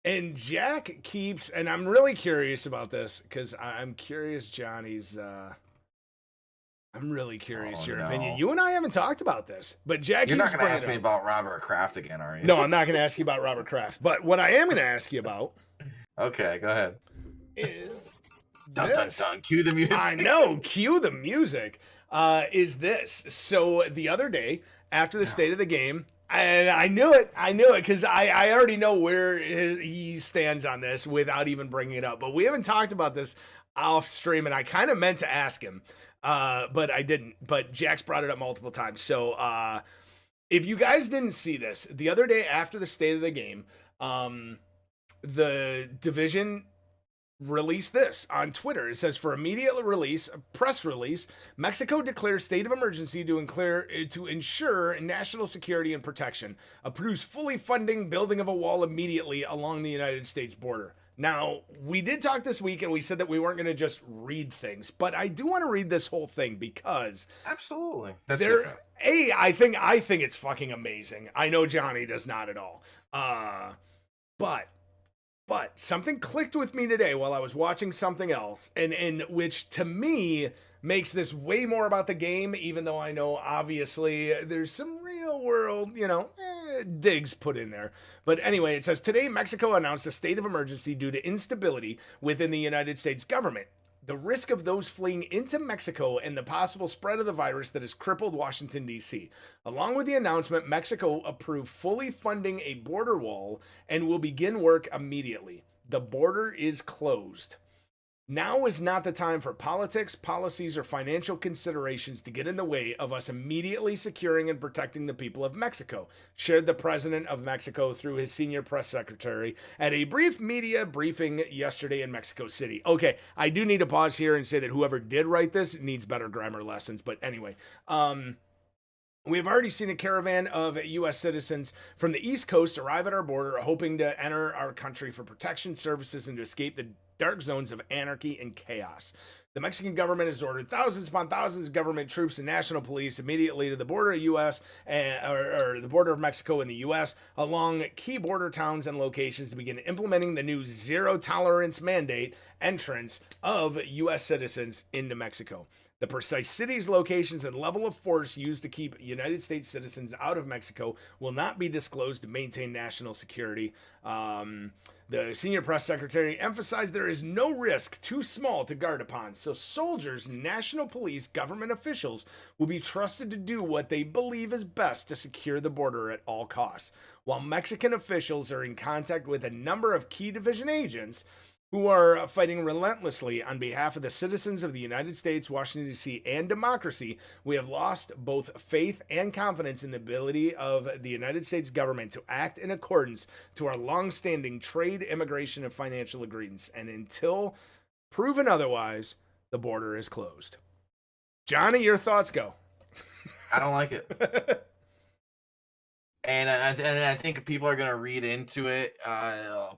And Jack keeps, and I'm really curious about this because I'm curious Johnny's I'm really curious your opinion. You and I haven't talked about this, but Jack, you're not going to ask me about Robert Kraft again, are you? No, I'm not going to ask you about Robert Kraft. But what I am going to ask you about. Okay, go ahead. Is dun, dun, dun. Cue the music. I know, cue the music. Is this. So the other day, after the state of the game, and I knew it because I already know where he stands on this without even bringing it up. But we haven't talked about this off stream, and I kind of meant to ask him, but I didn't. But Jack's brought it up multiple times. So if you guys didn't see this, the other day after the state of the game, the Division released this on Twitter. It says, for immediate release, a press release, Mexico declares state of emergency to ensure national security and protection. Approves fully funding building of a wall immediately along the United States border. Now, we did talk this week and we said that we weren't going to just read things, but I do want to read this whole thing because absolutely, that's different. I think it's fucking amazing. I know Johnny does not at all. But something clicked with me today while I was watching something else, and which to me makes this way more about the game, even though I know obviously there's some real world, digs put in there. But anyway, it says, today Mexico announced a state of emergency due to instability within the United States government. The risk of those fleeing into Mexico and the possible spread of the virus that has crippled Washington, D.C. Along with the announcement, Mexico approved fully funding a border wall and will begin work immediately. The border is closed. Now is not the time for politics, policies, or financial considerations to get in the way of us immediately securing and protecting the people of Mexico, shared the president of Mexico through his senior press secretary at a brief media briefing yesterday in Mexico City. Okay, I do need to pause here and say that whoever did write this needs better grammar lessons, but anyway, we've already seen a caravan of U.S. citizens from the East Coast arrive at our border, hoping to enter our country for protection services and to escape the dark zones of anarchy and chaos. The Mexican government has ordered thousands upon thousands of government troops and national police immediately to the border of U.S. or the border of Mexico and the U.S. along key border towns and locations to begin implementing the new zero tolerance mandate entrance of U.S. citizens into Mexico. The precise cities, locations, and level of force used to keep United States citizens out of Mexico will not be disclosed to maintain national security. The senior press secretary emphasized there is no risk too small to guard upon, so soldiers, national police, government officials will be trusted to do what they believe is best to secure the border at all costs. While Mexican officials are in contact with a number of key division agents who are fighting relentlessly on behalf of the citizens of the United States, Washington, D.C., and democracy, we have lost both faith and confidence in the ability of the United States government to act in accordance to our long-standing trade, immigration, and financial agreements. And until proven otherwise, the border is closed. Johnny, your thoughts go. I don't like it. And I think people are going to read into it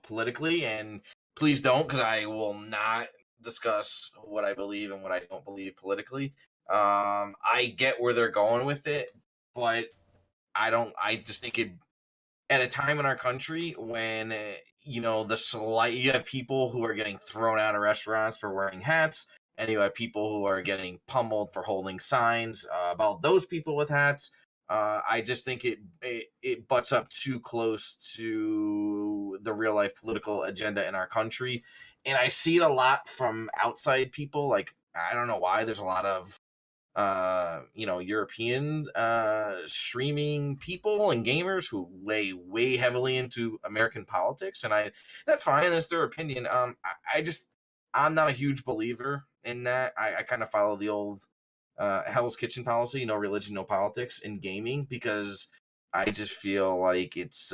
politically, and please don't, because I will not discuss what I believe and what I don't believe politically. I get where they're going with it, but I just think it, at a time in our country when, you have people who are getting thrown out of restaurants for wearing hats, and you have people who are getting pummeled for holding signs about those people with hats. I just think it butts up too close to the real life political agenda in our country. And I see it a lot from outside people. Like, I don't know why there's a lot of, European streaming people and gamers who lay way heavily into American politics. And that's fine. That's their opinion. I'm not a huge believer in that. I kind of follow the old Hell's Kitchen policy, no religion, no politics in gaming, because I just feel like it's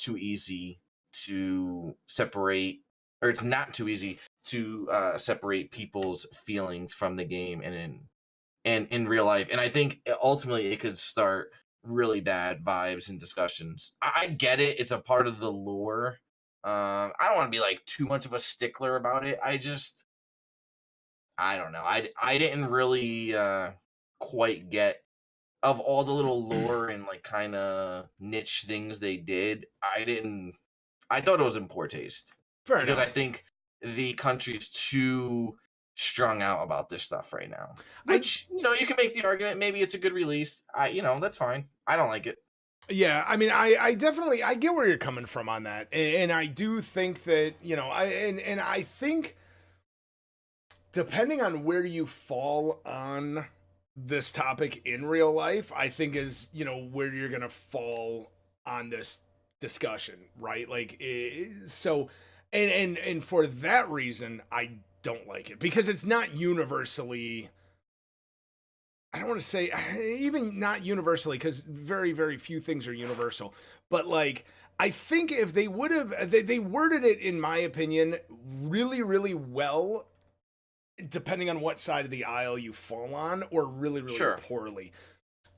too easy to separate, or it's not too easy to separate people's feelings from the game and in real life. And I think ultimately it could start really bad vibes and discussions. I get it. It's a part of the lore. I don't want to be like too much of a stickler about it. I don't know. I didn't really quite get, of all the little lore and like kind of niche things they did. I thought it was in poor taste. Fair because enough. I think the country's too strung out about this stuff right now. Which, you can make the argument maybe it's a good release. That's fine. I don't like it. Yeah, I mean, I definitely, I get where you're coming from on that, and I do think that, I think, depending on where you fall on this topic in real life, I think is, where you're going to fall on this discussion, right? Like, so, and for that reason, I don't like it, because it's not universally, I don't want to say, even not universally, because very, very few things are universal, but like, I think if they would have, they worded it, in my opinion, really, really well, depending on what side of the aisle you fall on, or really, really Sure. poorly.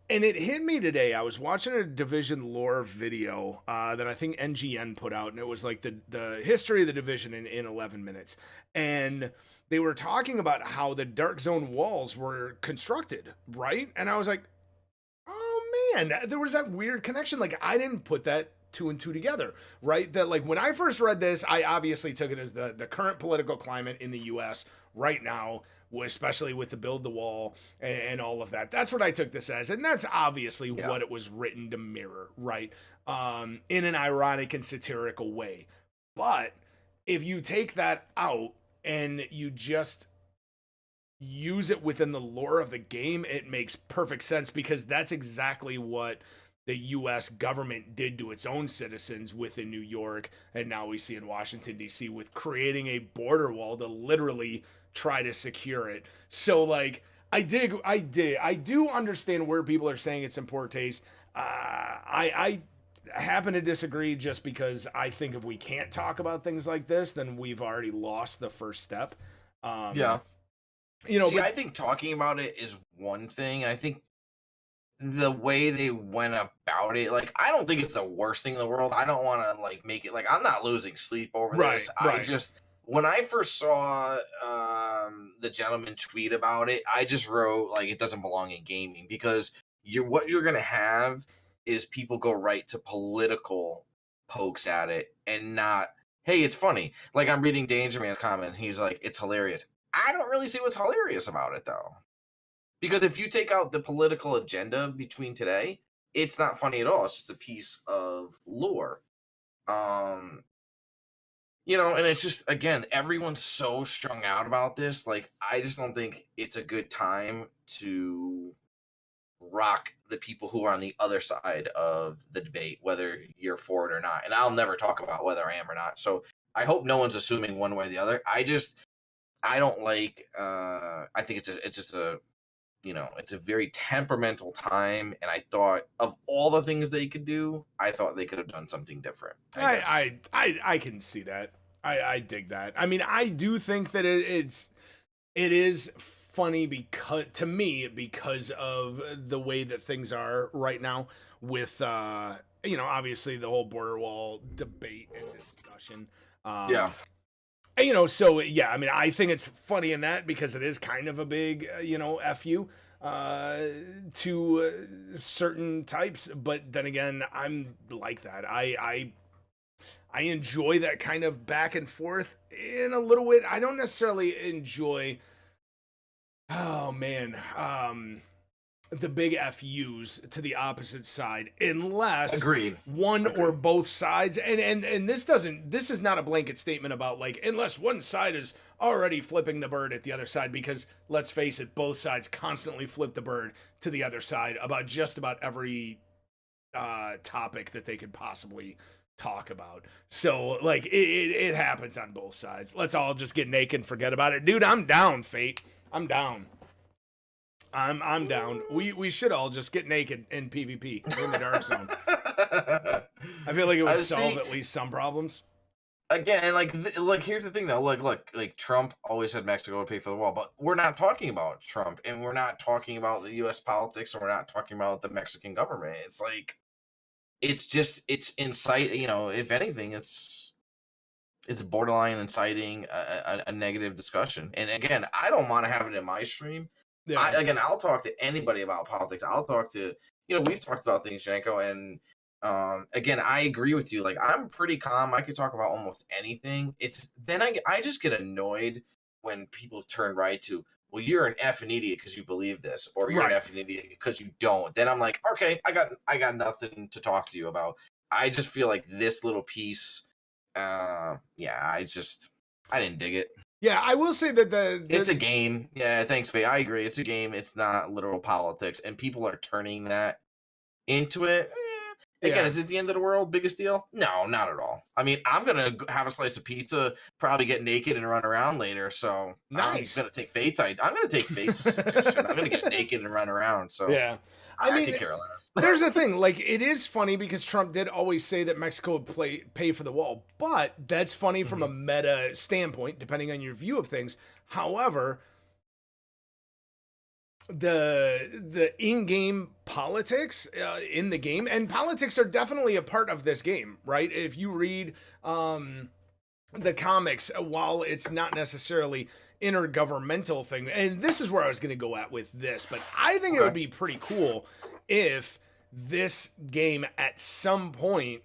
And it hit me today. I was watching a Division lore video that I think NGN put out, and it was like the history of the Division in 11 minutes. And they were talking about how the Dark Zone walls were constructed, right? And I was like, oh man, there was that weird connection. Like, I didn't put that two and two together, right? That, like, when I first read this, I obviously took it as the current political climate in the US right now, especially with the build the wall and all of that. That's what I took this as, and that's obviously what it was written to mirror, right? In an ironic and satirical way. But if you take that out and you just use it within the lore of the game, it makes perfect sense, because that's exactly what the U.S. government did to its own citizens within New York, and now we see in Washington, D.C., with creating a border wall to literally try to secure it. So, like, I do understand where people are saying it's in poor taste. I happen to disagree, just because I think if we can't talk about things like this, then we've already lost the first step. You know, I think talking about it is one thing, and I think the way they went about it, like, I don't think it's the worst thing in the world. I don't want to, like, make it like I'm not losing sleep over this. I just, when I first saw the gentleman tweet about it, I just wrote, like, it doesn't belong in gaming, because what you're gonna have is people go right to political pokes at it, and not, hey, it's funny. Like, I'm reading Danger Man's comment, he's like, it's hilarious. I don't really see what's hilarious about it, though. Because if you take out the political agenda between today, it's not funny at all. It's just a piece of lore. You know, and it's just, again, everyone's so strung out about this. Like, I just don't think it's a good time to rock the people who are on the other side of the debate, whether you're for it or not. And I'll never talk about whether I am or not. So I hope no one's assuming one way or the other. I don't like, I think it's just a, you know, it's a very temperamental time, and I thought of all the things they could do, I thought they could have done something different. I can see that. I dig that. I mean, I do think that it is funny, because to me, because of the way that things are right now with you know, obviously the whole border wall debate and discussion. You know, so yeah, I mean, I think it's funny in that, because it is kind of a big, you know, FU to certain types. But then again, I'm like that. I enjoy that kind of back and forth in a little bit. I don't necessarily enjoy, oh man, the big FUs to the opposite side, unless one or both sides, and this is not a blanket statement about, like, unless one side is already flipping the bird at the other side, because let's face it, both sides constantly flip the bird to the other side about just about every topic that they could possibly talk about. So, like, it happens on both sides. Let's all just get naked and forget about it. Dude, I'm down, Fate. I'm down. I'm down. We should all just get naked in PvP in the Dark Zone. I feel like it would solve at least some problems. Again, like here's the thing though. Like Trump always said Mexico would pay for the wall, but we're not talking about Trump, and we're not talking about the U.S. politics, and we're not talking about the Mexican government. It's like, it's incite. You know, if anything, it's borderline inciting a negative discussion. And again, I don't want to have it in my stream. Yeah. I'll talk to anybody about politics. I'll talk to, you know, we've talked about things, Janko, and again, I agree with you. Like, I'm pretty calm. I could talk about almost anything. It's then I just get annoyed when people turn right to, well, you're an effing idiot because you believe this, or you're an effing idiot because you don't. Then I'm like, okay, I got nothing to talk to you about. I just feel like this little piece, I didn't dig it. Yeah, I will say that it's a game. Yeah, thanks, Faye. I agree. It's a game. It's not literal politics, and people are turning that into it. Again, Yeah. is it the end of the world? Biggest deal? No, not at all. I mean, I'm gonna have a slice of pizza, probably get naked and run around later. So I'm Nice. gonna take I'm gonna take Fate's suggestion. I'm gonna get naked and run around. So Yeah. I I mean, could care less. there's a thing. Like, it is funny because Trump did always say that Mexico would pay for the wall, but that's funny from a meta standpoint, depending on your view of things. However, the in-game politics in the game, and politics are definitely a part of this game, right? If you read the comics, while it's not necessarily intergovernmental thing, and this is where I was going to go at with this, but I think it would be pretty cool if this game at some point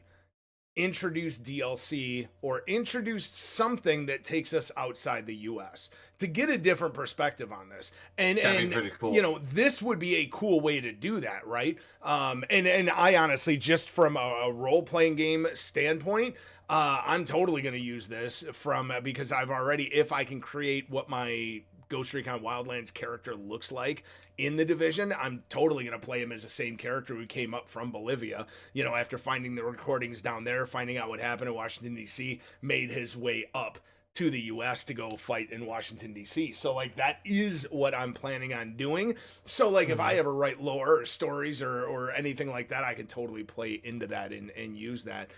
introduced DLC or introduced something that takes us outside the US to get a different perspective on this. That'd be pretty cool. You know, this would be a cool way to do that, right? And I honestly, just from a role-playing game standpoint, I'm totally going to use this from because I've already, if I can create what my Ghost Recon Wildlands character looks like in the Division, I'm totally going to play him as the same character who came up from Bolivia, you know, after finding the recordings down there, finding out what happened in Washington, D.C., made his way up to the U.S. to go fight in Washington, D.C. So, like, that is what I'm planning on doing. So, like, if I ever write lore or stories or anything like that, I can totally play into that and use that.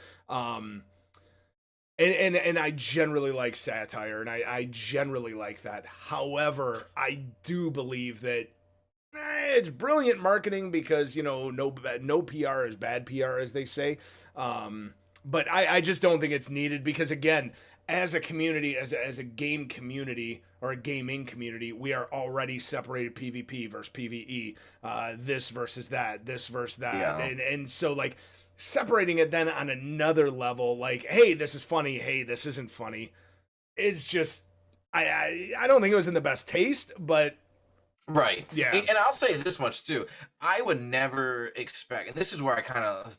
And I generally like satire, and I generally like that. However, I do believe that it's brilliant marketing because, you know, no PR is bad PR, as they say. But I just don't think it's needed because, again, as a community, as a game community or a gaming community, we are already separated PvP versus PvE, this versus that, this versus that. Yeah. And so, like, separating it then on another level, like, hey, this is funny, hey, this isn't funny, is just I don't think it was in the best taste, but Right. yeah. And I'll say this much too. I would never expect, and this is where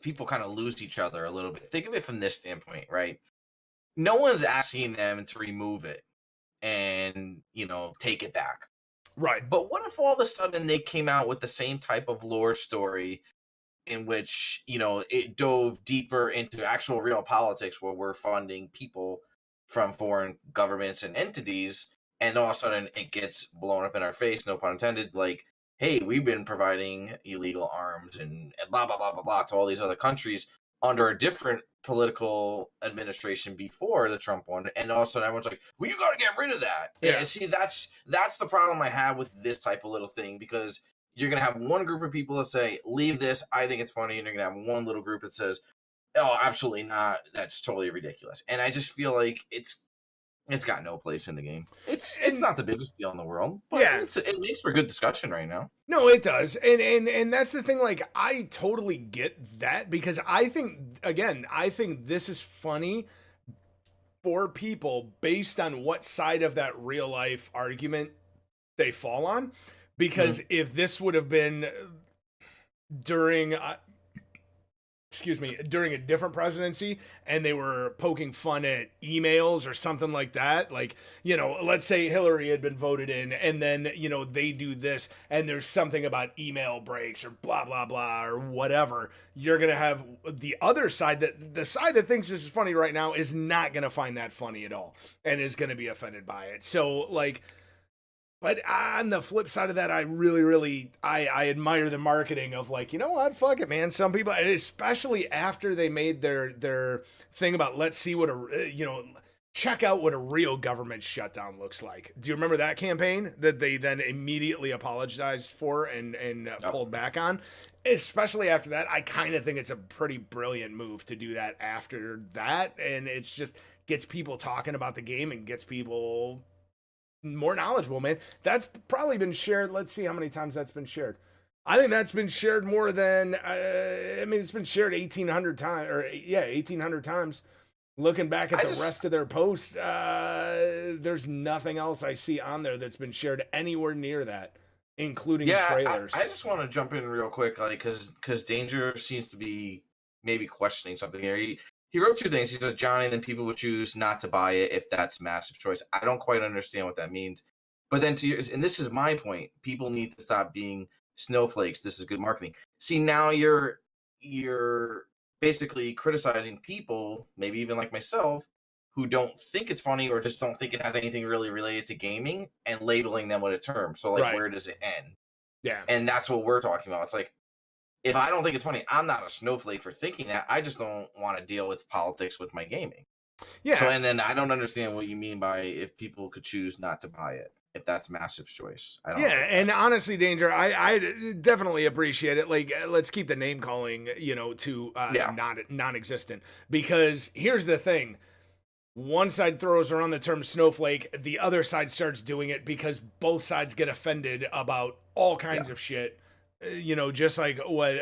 people kind of lose each other a little bit. Think of it from this standpoint, right? No one's asking them to remove it and, you know, take it back. Right. But what if all of a sudden they came out with the same type of lore story in which, you know, it dove deeper into actual real politics where we're funding people from foreign governments and entities, and all of a sudden it gets blown up in our face, no pun intended, like, hey, we've been providing illegal arms and blah, blah, blah, blah, blah to all these other countries under a different political administration before the Trump one, and all of a sudden everyone's like, well, you got to get rid of that. Yeah. And see, that's the problem I have with this type of little thing, because you're going to have one group of people that say, leave this, I think it's funny, and you're going to have one little group that says, oh, absolutely not, that's totally ridiculous. And I just feel like it's got no place in the game. It's not the biggest deal in the world, but yeah, it makes for good discussion right now. No, it does. And that's the thing, like, I totally get that because I think this is funny for people based on what side of that real life argument they fall on. Because if this would have been during a different presidency and they were poking fun at emails or something like that, like, you know, let's say Hillary had been voted in and then, you know, they do this and there's something about email breaks or blah, blah, blah, or whatever, you're going to have the other side the side that thinks this is funny right now is not going to find that funny at all and is going to be offended by it. So, like, but on the flip side of that, I really I admire the marketing of, like, you know what, fuck it, man. Some people, especially after they made their thing about let's see what check out what a real government shutdown looks like. Do you remember that campaign that they then immediately apologized for and pulled back on? Especially after that, I kind of think it's a pretty brilliant move to do that after that, and it's just gets people talking about the game and gets people more knowledgeable, man. That's probably been shared. Let's see how many times that's been shared. I think that's been shared more than, it's been shared 1,800 times, 1,800 times. Looking back at the rest of their posts, there's nothing else I see on there that's been shared anywhere near that, including trailers. I just want to jump in real quick, like, because Danger seems to be maybe questioning something here. He wrote two things. He said, Johnny, then people would choose not to buy it if that's massive choice. I don't quite understand what that means. But then and this is my point, people need to stop being snowflakes. This is good marketing. See, now you're basically criticizing people, maybe even like myself, who don't think it's funny or just don't think it has anything really related to gaming, and labeling them with a term. So like, Right. where does it end? Yeah. And that's what we're talking about. It's like, if I don't think it's funny, I'm not a snowflake for thinking that. I just don't want to deal with politics with my gaming. So, Yeah. and then I don't understand what you mean by if people could choose not to buy it, if that's massive choice. I don't Yeah, know. and honestly, Danger, I definitely appreciate it. Like, let's keep the name calling, to Yeah. non-existent. Because here's the thing: one side throws around the term snowflake, the other side starts doing it because both sides get offended about all kinds of shit. Just like what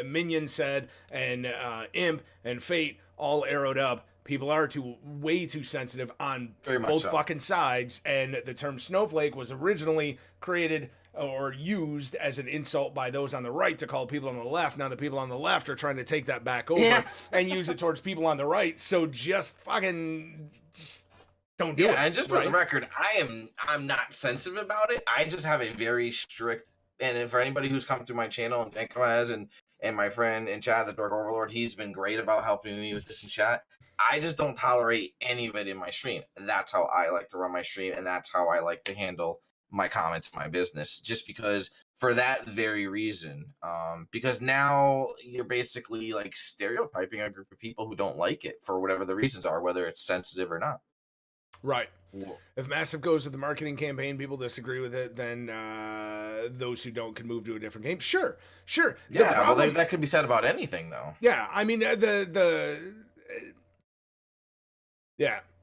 Minion said, and Imp and Fate all arrowed up. People are way too sensitive on Very much both so. fucking sides, and the term snowflake was originally created or used as an insult by those on the right to call people on the left. Now the people on the left are trying to take that back over and use it towards people on the right. So just don't do it. Yeah, and just for the record, I'm not sensitive about it. I just have a very strict, and for anybody who's come through my channel, and Janko has, and my friend in chat, the Dark Overlord, he's been great about helping me with this in chat. I just don't tolerate anybody in my stream. That's how I like to run my stream, and that's how I like to handle my comments, my business, just because, for that very reason. Because now you're basically like stereotyping a group of people who don't like it for whatever the reasons are, whether it's sensitive or not. Right. If Massive goes with the marketing campaign, people disagree with it, then those who don't can move to a different game. Sure. Yeah, well, that could be said about anything, though. Yeah, I mean,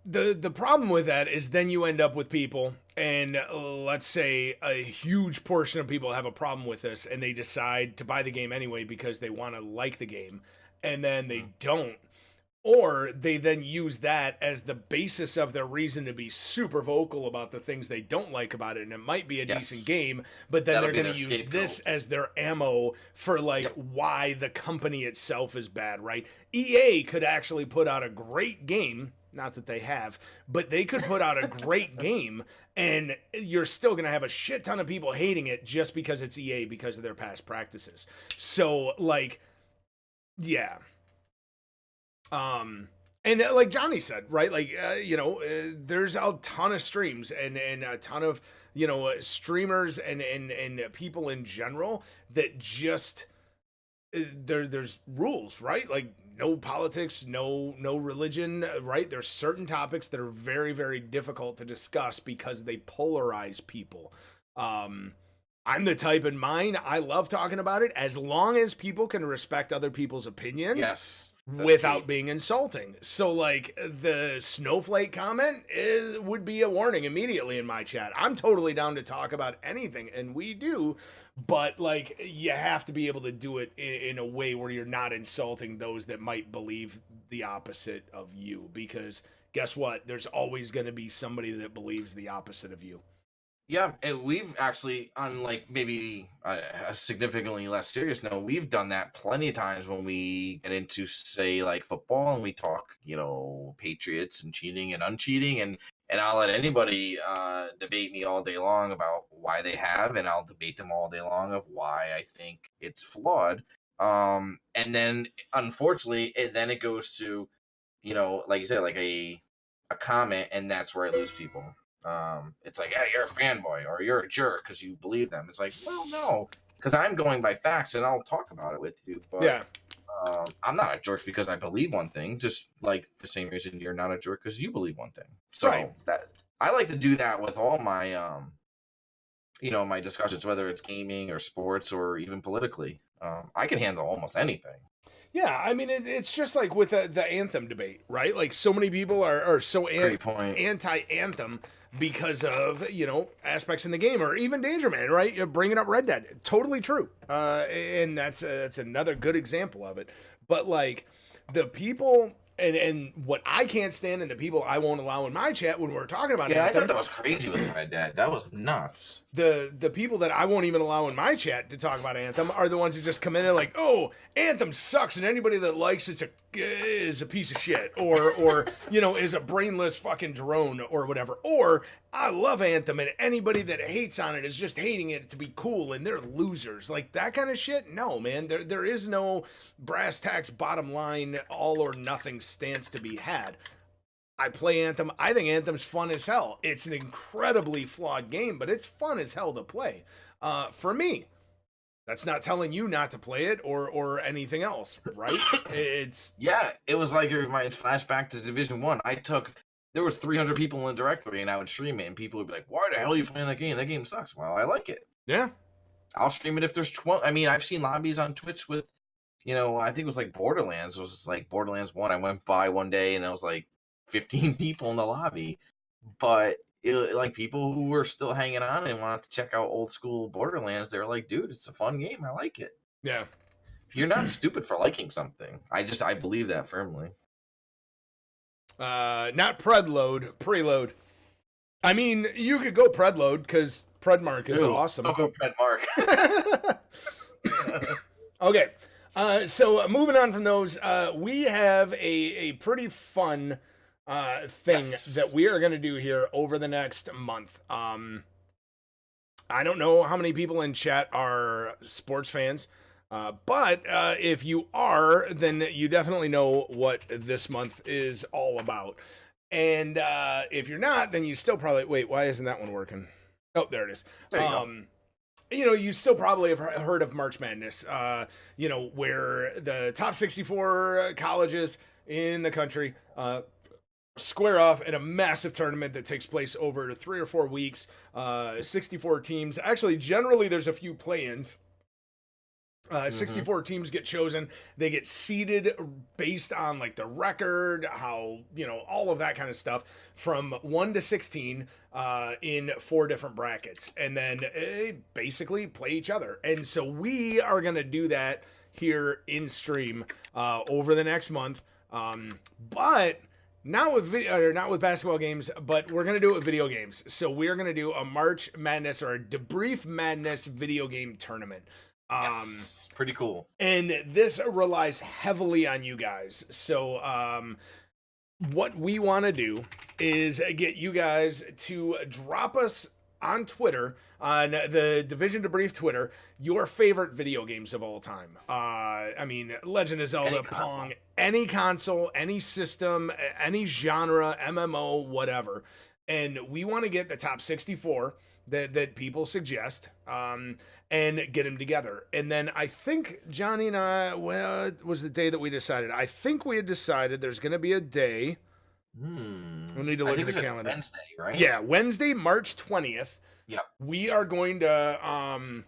the problem with that is then you end up with people, and let's say a huge portion of people have a problem with this, and they decide to buy the game anyway because they want to like the game, and then they don't. Or they then use that as the basis of their reason to be super vocal about the things they don't like about it. And it might be a decent game, but then they're going to use this as their ammo for why the company itself is bad, right? EA could actually put out a great game. Not that they have, but they could put out a great game, and you're still going to have a shit ton of people hating it just because it's EA because of their past practices. So, yeah. And like Johnny said, right? There's a ton of streams and a ton of, streamers and people in general that just, there's rules, right? Like no politics, no religion, right? There's certain topics that are very, very difficult to discuss because they polarize people. I'm the type in mine, I love talking about it as long as people can respect other people's opinions. Yes. Without being insulting. So the snowflake comment would be a warning immediately in my chat. I'm totally down to talk about anything, and we do, but you have to be able to do it in a way where you're not insulting those that might believe the opposite of you, because guess what? There's always going to be somebody that believes the opposite of you. Yeah, and we've actually, on maybe a significantly less serious note, we've done that plenty of times when we get into, say, football, and we talk, Patriots and cheating and uncheating, and I'll let anybody debate me all day long about why they have, and I'll debate them all day long of why I think it's flawed. And then, unfortunately, it goes to, like you said, a comment, and that's where I lose people. It's like, hey, you're a fanboy or you're a jerk because you believe them. It's like, well, no, because I'm going by facts and I'll talk about it with you. But yeah, I'm not a jerk because I believe one thing, just like the same reason you're not a jerk because you believe one thing. So that I like to do that with all my my discussions, whether it's gaming or sports or even politically. I can handle almost anything. Yeah, I mean, it's just like with the Anthem debate, right? Like, so many people are so anti-Anthem because of, aspects in the game, or even Danger Man, right? You're bringing up Red Dead. Totally true. And that's another good example of it. But, the people... And what I can't stand, and the people I won't allow in my chat when we're talking about Anthem, I thought that was crazy with Red Dead. That was nuts. the people that I won't even allow in my chat to talk about Anthem are the ones that just come in and like, oh, Anthem sucks, and anybody that likes it is a piece of shit, or is a brainless fucking drone or whatever. Or I love Anthem, and anybody that hates on it is just hating it to be cool, and they're losers. Like that kind of shit. No, man, there is no brass tacks bottom line all or nothing stance to be had. I play Anthem. I think Anthem's fun as hell. It's an incredibly flawed game, but it's fun as hell to play. For me, that's not telling you not to play it or anything else, right? It was like it's flashback to Division 1. There was 300 people in the directory, and I would stream it, and people would be like, "Why the hell are you playing that game? That game sucks." Well, I like it. Yeah, I'll stream it if there's 12. I mean, I've seen lobbies on Twitch with, I think it was like Borderlands. It was like Borderlands 1. I went by one day, and it was like 15 people in the lobby, but like people who were still hanging on and wanted to check out old school Borderlands, they were like, dude, it's a fun game, I like it. Yeah, you're not stupid for liking something. I believe that firmly. Not preload. I mean, you could go predload because Predmark is awesome. I'll go Predmark. Okay, so moving on from those, we have a pretty fun thing that we are going to do here over the next month. I don't know how many people in chat are sports fans, but if you are, then you definitely know what this month is all about. And if you're not, then you still probably... Wait, why isn't that one working? Oh, there it is. There you go. You still probably have heard of March Madness, where the top 64 colleges in the country square off in a massive tournament that takes place over 3 or 4 weeks, 64 teams. Actually, generally, there's a few play-ins. 64 teams get chosen. They get seeded based on like the record, how, all of that kind of stuff from 1 to 16 in 4 different brackets, and then basically play each other. And so we are going to do that here in stream over the next month. But not with basketball games, but we're going to do it with video games. So we're going to do a March Madness or a Debrief Madness video game tournament. Yes, pretty cool. And this relies heavily on you guys. So what we want to do is get you guys to drop us on Twitter, on the Division Debrief Twitter, your favorite video games of all time. I mean, Legend of Zelda, Pong, any console, any system, any genre, MMO, whatever. And we want to get the top 64 that people suggest, and get them together. And then I think Johnny and I, it was the day that we decided. I think we had decided there's going to be a day. We need to look at the calendar. Wednesday, right? Yeah, Wednesday, March 20th. Yep. We are going to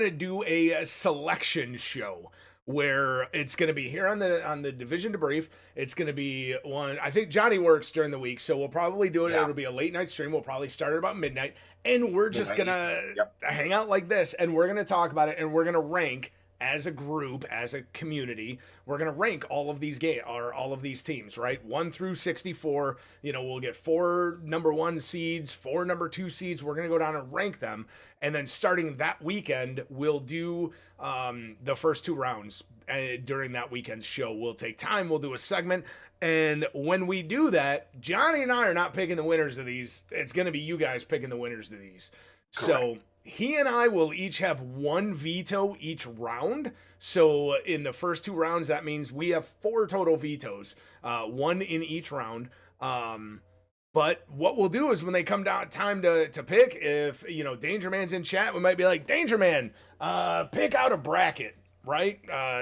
do a selection show where it's going to be here on the Division Debrief. It's going to be one. I think Johnny works during the week, so we'll probably do it. Yeah. It'll be a late night stream. We'll probably start at about midnight, and we're just going to hang out like this, and we're going to talk about it, and we're going to rank as a group, as a community. We're going to rank all of these all of these teams, right? 1 through 64. We'll get 4 number 1 seeds, 4 number 2 seeds. We're going to go down and rank them. And then starting that weekend, we'll do the first 2 rounds. During that weekend's show, we'll take time. We'll do a segment. And when we do that, Johnny and I are not picking the winners of these. It's going to be you guys picking the winners of these. Correct. So he and I will each have 1 veto each round. So in the first 2 rounds, that means we have 4 total vetoes, 1 in each round. But what we'll do is when they come down time to pick, if Danger Man's in chat, we might be like, Danger Man, pick out a bracket, right?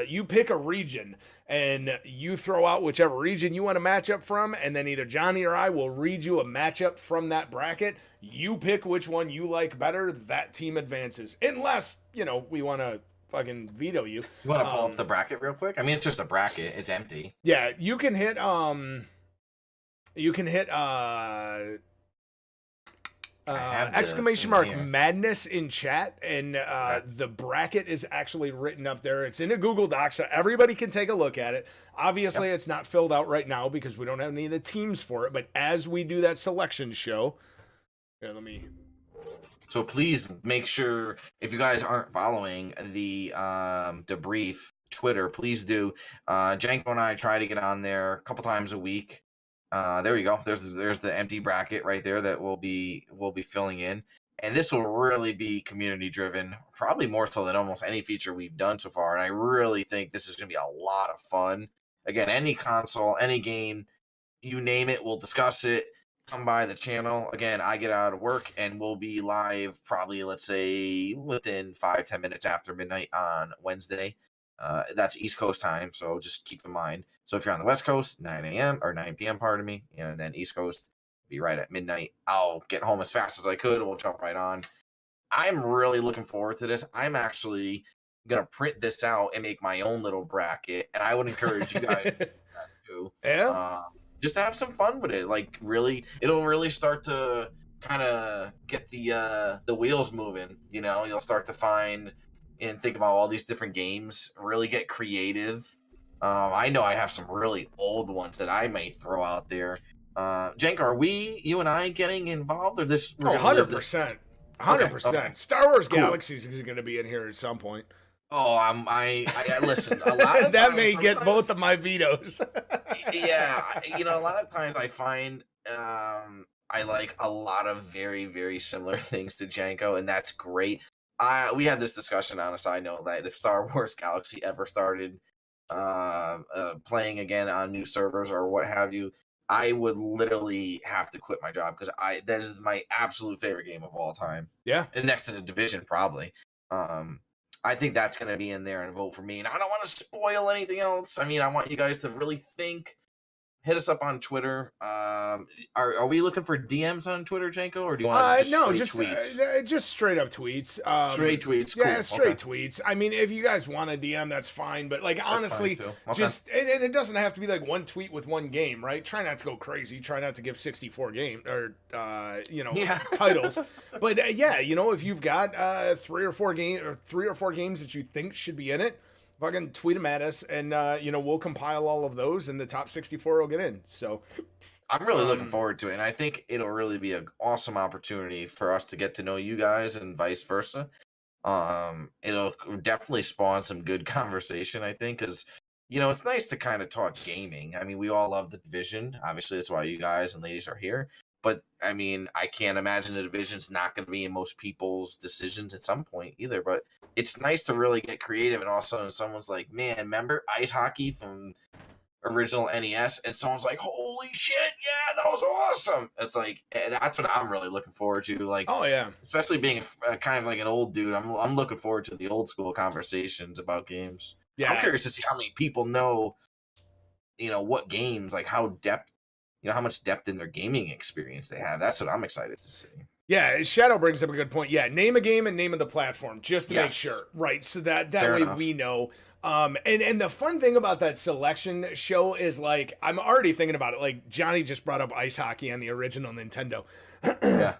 You pick a region and you throw out whichever region you want to match up from, and then either Johnny or I will read you a matchup from that bracket. You pick which one you like better, that team advances. Unless, we want to fucking veto you. You want to pull up the bracket real quick? I mean, it's just a bracket. It's empty. Yeah, you can hit exclamation mark madness in chat, and the bracket is actually written up there. It's in a Google Doc, so everybody can take a look at it. Obviously, It's not filled out right now because we don't have any of the teams for it, but as we do that selection show, here, let me So please make sure, if you guys aren't following the debrief Twitter, please do. Janko and I try to get on there a couple times a week. There you go. There's the empty bracket right there that we'll be filling in. And this will really be community driven, probably more so than almost any feature we've done so far. And I really think this is going to be a lot of fun. Again, any console, any game, you name it, we'll discuss it. Come by the channel. Again, I get out of work and we'll be live probably, let's say, within 5-10 minutes after midnight on Wednesday. That's East Coast time, so just keep in mind. So if you're on the West Coast, 9 a.m. or 9 p.m., pardon me, and then East Coast, be right at midnight. I'll get home as fast as I could. We'll jump right on. I'm really looking forward to this. I'm actually going to print this out and make my own little bracket, and I would encourage you guys to do that too. Yeah. Just to have some fun with it. Like, really, it'll really start to kind of get the wheels moving. You know, you'll start to find and think about all these different games, really get creative. I know I have some really old ones that I may throw out there. Janko, are you and I getting involved, or this? 100%. 100%. Okay. Star Wars Galaxies is going to be in here at some point. Oh, I listen. A lot of that times, may get both of my vetoes. Yeah, a lot of times I find I like a lot of very, very similar things to Janko, and that's great. We had this discussion on a side note that if Star Wars Galaxy ever started playing again on new servers or what have you, I would literally have to quit my job because that is my absolute favorite game of all time. Yeah, and next to the Division probably. I think that's going to be in there and vote for me. And I don't want to spoil anything else. I mean, I want you guys to really think. Hit us up on Twitter. Are we looking for DMs on Twitter, Janko, or do you want just tweets? Just straight up tweets. Straight tweets, cool. Yeah, straight tweets. I mean, if you guys want a DM, that's fine. But like, honestly, just and it doesn't have to be like one tweet with one game, right? Try not to go crazy. Try not to give 64 titles. But if you've got 3 or 4 games that you think should be in it, fucking tweet them at us, and we'll compile all of those, and the top 64 will get in. So I'm really looking forward to it, and I think it'll really be an awesome opportunity for us to get to know you guys and vice versa. It'll definitely spawn some good conversation, I think, because it's nice to kind of talk gaming. I mean, we all love the Division. Obviously, that's why you guys and ladies are here. But I mean, I can't imagine the Division's not going to be in most people's decisions at some point either. But it's nice to really get creative, and all of a sudden someone's like, "Man, remember ice hockey from original NES?" And someone's like, "Holy shit, yeah, that was awesome!" It's like that's what I'm really looking forward to. Like, oh yeah, especially being kind of like an old dude, I'm looking forward to the old school conversations about games. Yeah, I'm curious to see how many people know, what games, like how much depth in their gaming experience they have. That's what I'm excited to see. Yeah, Shadow brings up a good point. Yeah, name a game and name of the platform just to make sure, right? So that way we know. And the fun thing about that selection show is, like, I'm already thinking about it. Like, Johnny just brought up ice hockey on the original Nintendo. Yeah.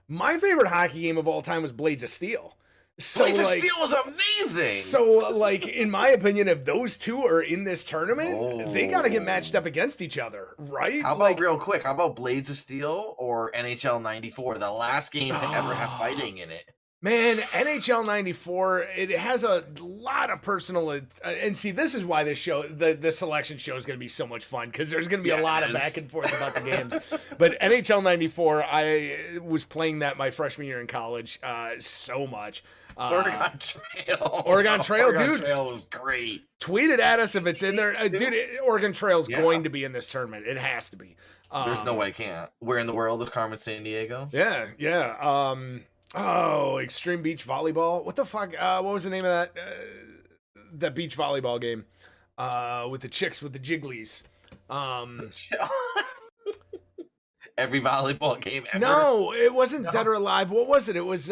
My favorite hockey game of all time was Blades of Steel. So, Blades of Steel was amazing. So, like, in my opinion, if those two are in this tournament, they got to get matched up against each other, right? How about, real quick, how about Blades of Steel or NHL 94, the last game to ever have fighting in it? Man, NHL 94, it has a lot of personal... and see, this is why this show, the selection show is going to be so much fun, because there's going to be a lot of back and forth about the games. But NHL 94, I was playing that my freshman year in college so much. Oregon Trail. Oregon Trail, dude. Oregon Trail was great. Tweet it at us if it's in there. Dude, Oregon Trail's going to be in this tournament. It has to be. There's no way it can't. Where in the world is Carmen Sandiego? Yeah. Extreme Beach Volleyball. What the fuck? What was the name of that beach volleyball game? With the chicks with the jigglies. Every volleyball game ever. No, it wasn't Dead or Alive. What was it? It was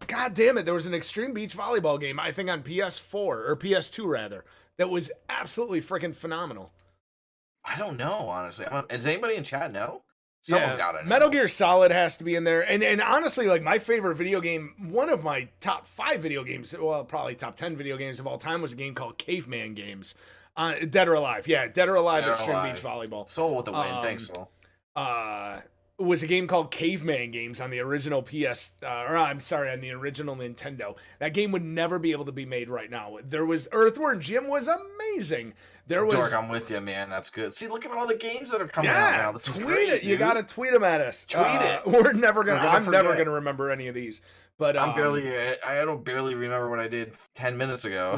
God damn it. There was an Extreme Beach Volleyball game, I think on PS4 or PS2 rather, that was absolutely freaking phenomenal. I don't know, honestly. Does anybody in chat know? Someone's got it. Metal Gear Solid has to be in there. And honestly, like, my favorite video game, one of my top 5 video games, well, probably top 10 video games of all time, was a game called Caveman Games. Dead or Alive. Yeah, Dead or Alive, Extreme Beach Volleyball. Soul with the win. Thanks, Soul. was a game called Caveman Games on the original on the original Nintendo. That game would never be able to be made right now. There was Earthworm Jim was amazing. There was Dork, I'm with you, man. That's good. See, look at all the games that are coming out now. This is tweet great, it. dude. You gotta tweet them at us. Tweet it. I'm never gonna remember any of these. But I don't barely remember what I did 10 minutes ago.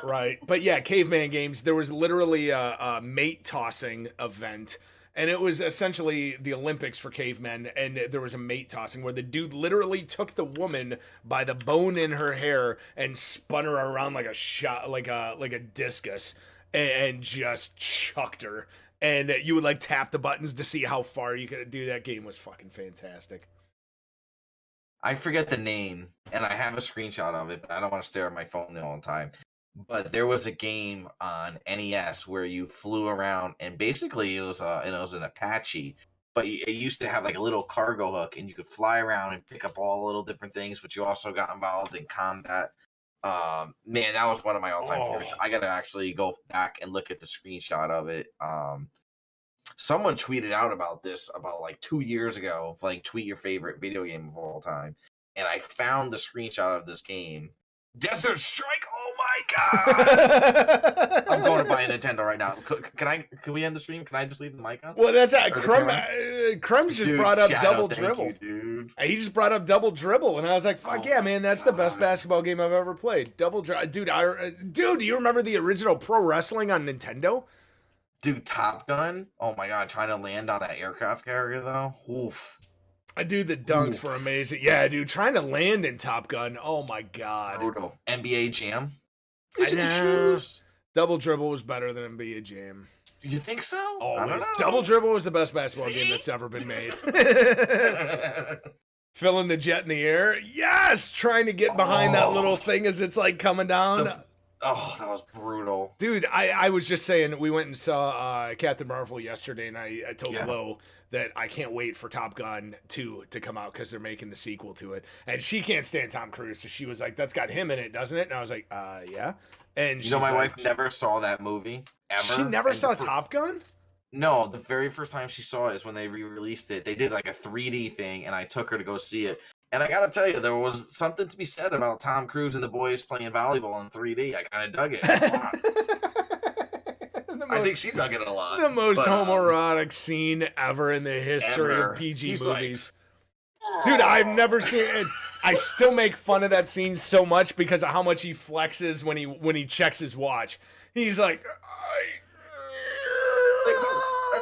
Right. But yeah, Caveman Games. There was literally a mate tossing event. And it was essentially the Olympics for cavemen, and there was a mate tossing where the dude literally took the woman by the bone in her hair and spun her around like a discus, and just chucked her. And you would like tap the buttons to see how far you could do. That game was fucking fantastic. I forget the name, and I have a screenshot of it, but I don't want to stare at my phone the whole time. But there was a game on NES where you flew around, and basically it was an Apache, but it used to have like a little cargo hook, and you could fly around and pick up all little different things. But you also got involved in combat. Man, that was one of my all-time favorites. I gotta actually go back and look at the screenshot of it. Someone tweeted out about this about like 2 years ago, like tweet your favorite video game of all time, and I found the screenshot of this game. Desert Strike! Oh my god! I'm going to buy a Nintendo right now. Can we end the stream? Can I just leave the mic on? Well, that's Crum's just brought up Double Dribble. Dude. He just brought up Double Dribble, and I was like, "Fuck yeah, man! That's the best basketball game I've ever played." Double Dribble, dude. Do you remember the original pro wrestling on Nintendo? Dude, Top Gun. Oh my god, trying to land on that aircraft carrier though. Oof. Dude, the dunks were amazing. Yeah, dude, trying to land in Top Gun. Oh my god. Brutal. NBA Jam. Is it the shoes? Double Dribble was better than NBA Jam. You think so? Always. Double Dribble was the best basketball game that's ever been made. Filling the jet in the air. Yes! Trying to get behind that little thing as it's like coming down. That was brutal. Dude, I was just saying, we went and saw Captain Marvel yesterday, and I told Flo that I can't wait for Top Gun 2 to come out because they're making the sequel to it. And she can't stand Tom Cruise, so she was like, that's got him in it, doesn't it? And I was like, yeah. And my wife never saw that movie, ever. She never saw Top Gun? No, the very first time she saw it is when they re-released it. They did like a 3D thing, and I took her to go see it. And I gotta tell you, there was something to be said about Tom Cruise and the boys playing volleyball in 3D. I kind of dug it a lot. I think she dug it a lot. The most homoerotic scene ever in the history of PG movies. Like, dude, I've never seen it. I still make fun of that scene so much because of how much he flexes when he checks his watch. He's like,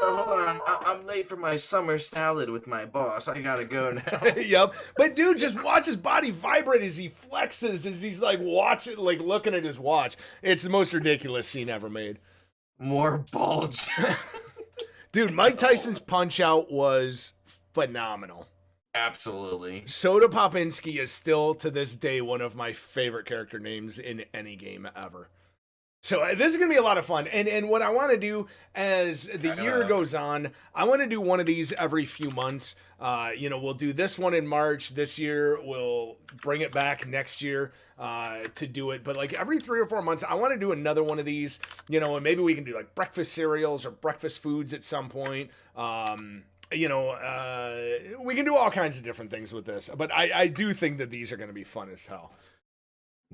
hold on, I'm late for my summer salad with my boss. I gotta go now. Yep. But dude, just watch his body vibrate as he flexes, as he's like watching, like looking at his watch. It's the most ridiculous scene ever made. More bulge. Dude, Mike Tyson's Punch Out was phenomenal. Absolutely. Soda Popinski is still to this day one of my favorite character names in any game ever. So this is going to be a lot of fun. And what I want to do as the year goes on, I want to do one of these every few months. We'll do this one in March. This year, we'll bring it back next year to do it. But like every 3 or 4 months, I want to do another one of these, and maybe we can do like breakfast cereals or breakfast foods at some point. We can do all kinds of different things with this. But I do think that these are going to be fun as hell.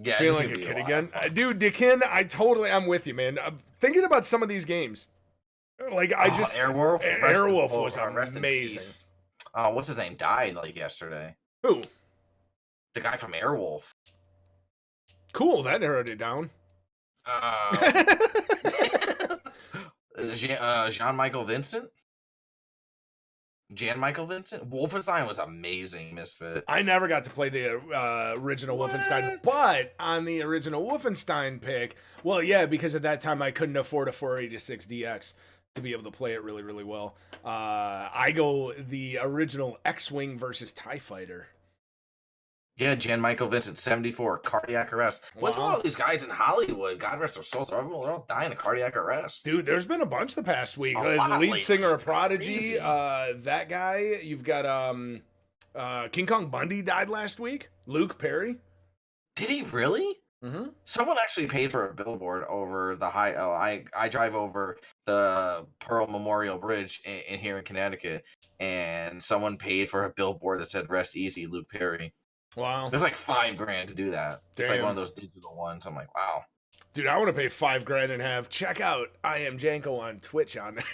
Yeah, feeling like a kid again. Dude, Dickin, I'm with you, man. I'm thinking about some of these games. Like, Airwolf was amazing. What's his name? Died, like, yesterday. Who? The guy from Airwolf. Cool, that narrowed it down. Jean-Michael Vincent? Jan-Michael Vincent? Wolfenstein was amazing, Misfit. I never got to play the original Wolfenstein, but on the original Wolfenstein pick, well, yeah, because at that time I couldn't afford a 486DX to be able to play it really, really well. I go the original X-Wing versus TIE Fighter. Yeah, Jan-Michael Vincent, 74, cardiac arrest. What's with all these guys in Hollywood? God rest their souls. They're all dying of cardiac arrest. Dude, there's been a bunch the past week. The lead singer of Prodigy, that guy. You've got King Kong Bundy died last week. Luke Perry. Did he really? Mm-hmm. Someone actually paid for a billboard over the I drive over the Pearl Memorial Bridge in here in Connecticut, and someone paid for a billboard that said "Rest easy, Luke Perry." Wow. It's like $5,000 to do that. Damn. It's like one of those digital ones. I'm like, wow. Dude, I want to pay $5,000 and have check out I am Janko on Twitch on there.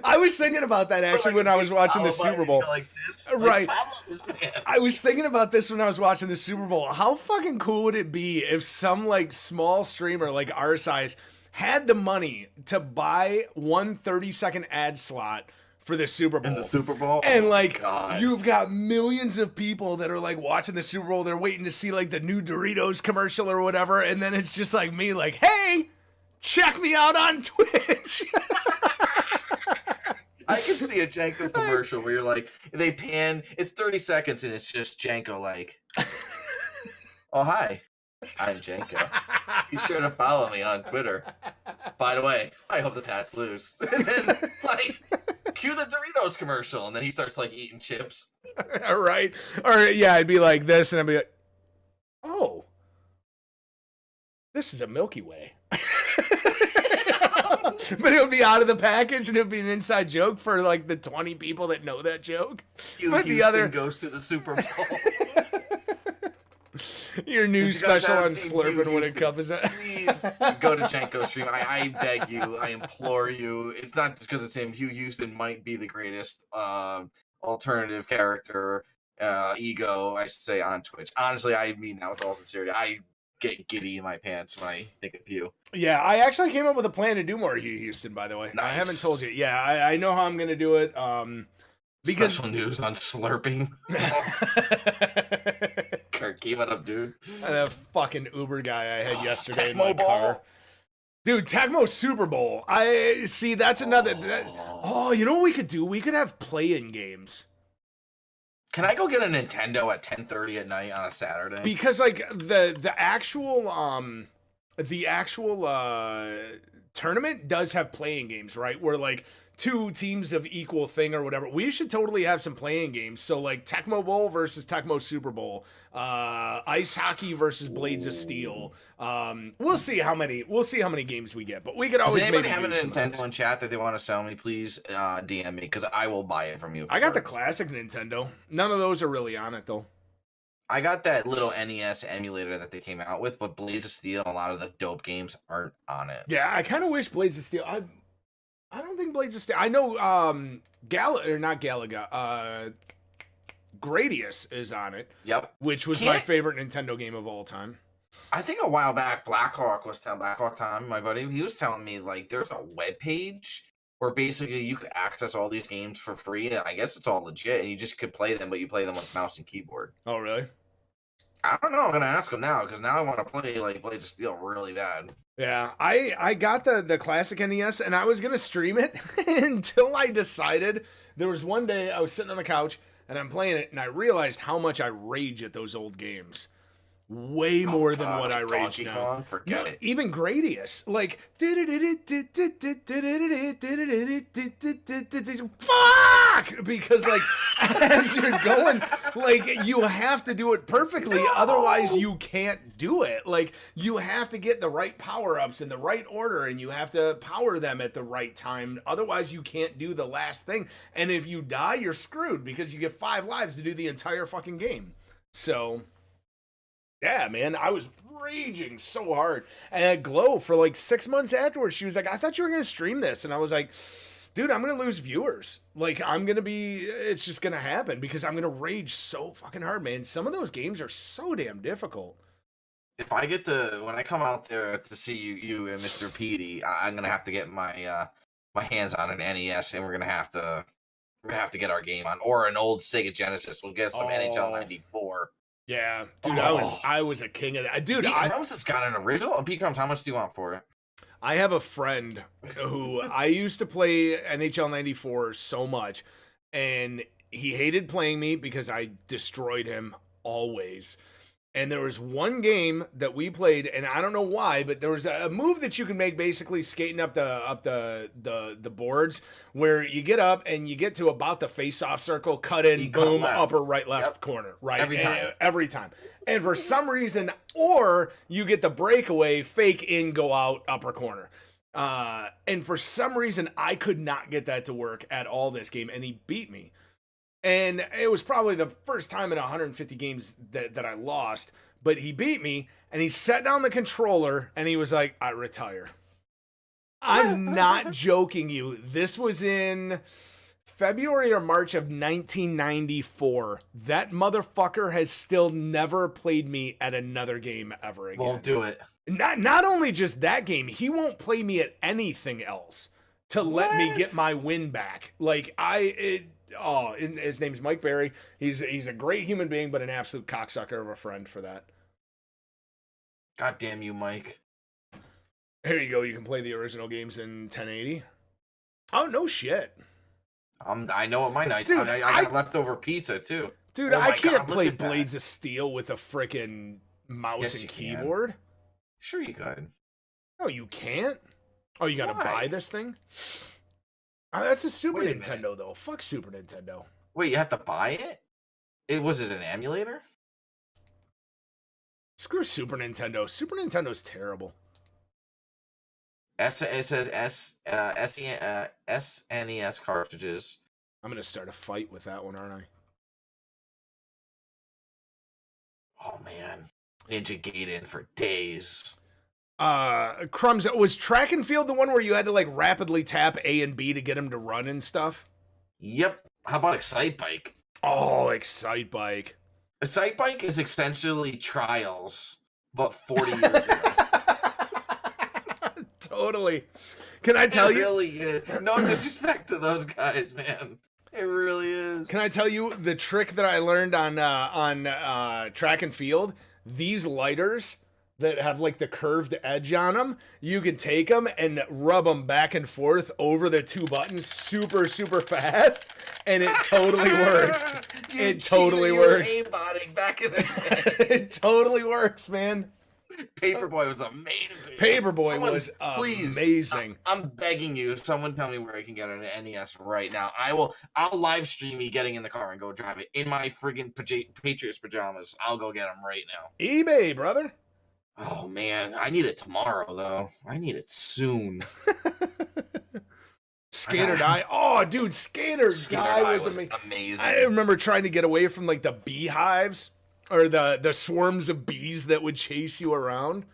I was thinking about that actually when I was watching the Super Bowl. Like this, right. Like, I was thinking about this when I was watching the Super Bowl. How fucking cool would it be if some like small streamer like our size had the money to buy one 30-second ad slot for the Super Bowl. In the Super Bowl? And like you've got millions of people that are like watching the Super Bowl, they're waiting to see like the new Doritos commercial or whatever, and then it's just like me like, "Hey, check me out on Twitch." I can see a Janko commercial where you're like, they pan, it's 30 seconds and it's just Janko like, "Oh, hi, I'm Janko. Be sure to follow me on Twitter. By the way, I hope the Pats lose." And then, like, cue the Doritos commercial, and then he starts, like, eating chips. Right. Or, yeah, I'd be like this, and I'd be like, "Oh, this is a Milky Way." But it would be out of the package, and it would be an inside joke for, like, the 20 people that know that joke. But the other goes to the Super Bowl. Your new special on slurping when it comes out. Please go to Janko's stream. I beg you. I implore you. It's not just because it's him. Hugh Houston might be the greatest alternative character, ego, I should say, on Twitch. Honestly, I mean that with all sincerity. I get giddy in my pants when I think of you. Yeah, I actually came up with a plan to do more Hugh Houston, by the way. Nice. I haven't told you. Yeah, I know how I'm going to do it. Because special news on slurping. Kirk, keep it up, dude. That fucking Uber guy I had yesterday in my car. Dude, Tecmo Super Bowl. I see. That's another. You know what we could do? We could have play-in games. Can I go get a Nintendo at 10:30 at night on a Saturday? Because like the actual tournament does have playing games, right? Where like two teams of equal thing or whatever. We should totally have some playing games. So like Tecmo Bowl versus Tecmo Super Bowl, ice hockey versus Blades of Steel. We'll see how many games we get, but we could always. Does anybody maybe have a Nintendo in chat that they want to sell me? Please DM me because I will buy it from you. I got the classic Nintendo. None of those are really on it though. I got that little NES emulator that they came out with, but Blades of Steel, a lot of the dope games aren't on it. Yeah, I kind of wish Blades of Steel. I don't think Blades of Steel. I know Gradius is on it. Yep. Which was my favorite Nintendo game of all time. I think a while back, Blackhawk Tom, my buddy, he was telling me like there's a web page where basically you could access all these games for free, and I guess it's all legit, and you just could play them, but you play them with mouse and keyboard. Oh, really? I don't know. I'm gonna ask him now because now I want to play like Blades of Steel really bad. Yeah, I got the classic NES and I was gonna stream it until I decided. There was one day I was sitting on the couch and I'm playing it and I realized how much I rage at those old games. Way more than what I rage now. Forget it. Even Gradius, like fuck, because like as you're going, like you have to do it perfectly, otherwise you can't do it. Like you have to get the right power ups in the right order, and you have to power them at the right time. Otherwise, you can't do the last thing. And if you die, you're screwed because you get 5 lives to do the entire fucking game. So. Yeah, man, I was raging so hard. And Glow, for like 6 months afterwards, she was like, "I thought you were going to stream this." And I was like, "Dude, I'm going to lose viewers. Like, it's just going to happen because I'm going to rage so fucking hard, man." Some of those games are so damn difficult. If I get when I come out there to see you and Mr. Petey, I'm going to have to get my hands on an NES, and we're going to have to get our game on. Or an old Sega Genesis. We'll get some NHL 94. Yeah, dude, I was a king of that. Dude, I almost just got an original. Pete Combs, how much do you want for it? I have a friend who I used to play NHL 94 so much, and he hated playing me because I destroyed him always. And there was one game that we played, and I don't know why, but there was a move that you can make basically skating up the boards where you get up and you get to about the face-off circle, cut in, boom, upper right, left corner, right? Every time. And for some reason, or you get the breakaway, fake in, go out, upper corner. And for some reason, I could not get that to work at all this game, and he beat me. And it was probably the first time in 150 games that I lost, but he beat me, and he set down the controller, and he was like, I retire. I'm not joking you. This was in February or March of 1994. That motherfucker has still never played me at another game ever again. Won't do it. Not only just that game, he won't play me at anything else to let me get my win back. Like, his name's Mike Berry. He's a great human being, but an absolute cocksucker of a friend for that. God damn you, Mike. Here you go. You can play the original games in 1080. Oh, no shit. I know what my nights. Dude, I got leftover pizza too. Dude, I can't play Blades of Steel with a freaking mouse and keyboard. Can. Sure you could. No, you can't. Oh, you gotta buy this thing? Oh, that's a Super Nintendo, though. Fuck Super Nintendo. Wait, you have to buy it? Was it an emulator? Screw Super Nintendo. Super Nintendo's terrible. It says SNES cartridges. I'm gonna start a fight with that one, aren't I? Oh man, Ninja Gaiden for days. Crumbs, was track and field the one where you had to like rapidly tap A and B to get him to run and stuff? Yep. How about Excite Bike? Oh, Excite Bike. Excite Bike is essentially Trials, but 40 years ago. Totally. Can I tell you? Really is. No disrespect to those guys, man. It really is. Can I tell you the trick that I learned on track and field? These lighters that have like the curved edge on them, you can take them and rub them back and forth over the two buttons super, super fast, and it totally works. It totally works. Aimbotting back in the day. It totally works, man. Paperboy was amazing. Paperboy was amazing. I'm begging you, someone tell me where I can get an NES right now. I'll live stream me getting in the car and go drive it in my friggin' Patriots pajamas. I'll go get them right now. eBay, brother. Oh man, I need it tomorrow though. I need it soon. Skater Die. Oh, dude, Skater Die was amazing. I remember trying to get away from like the beehives or the swarms of bees that would chase you around.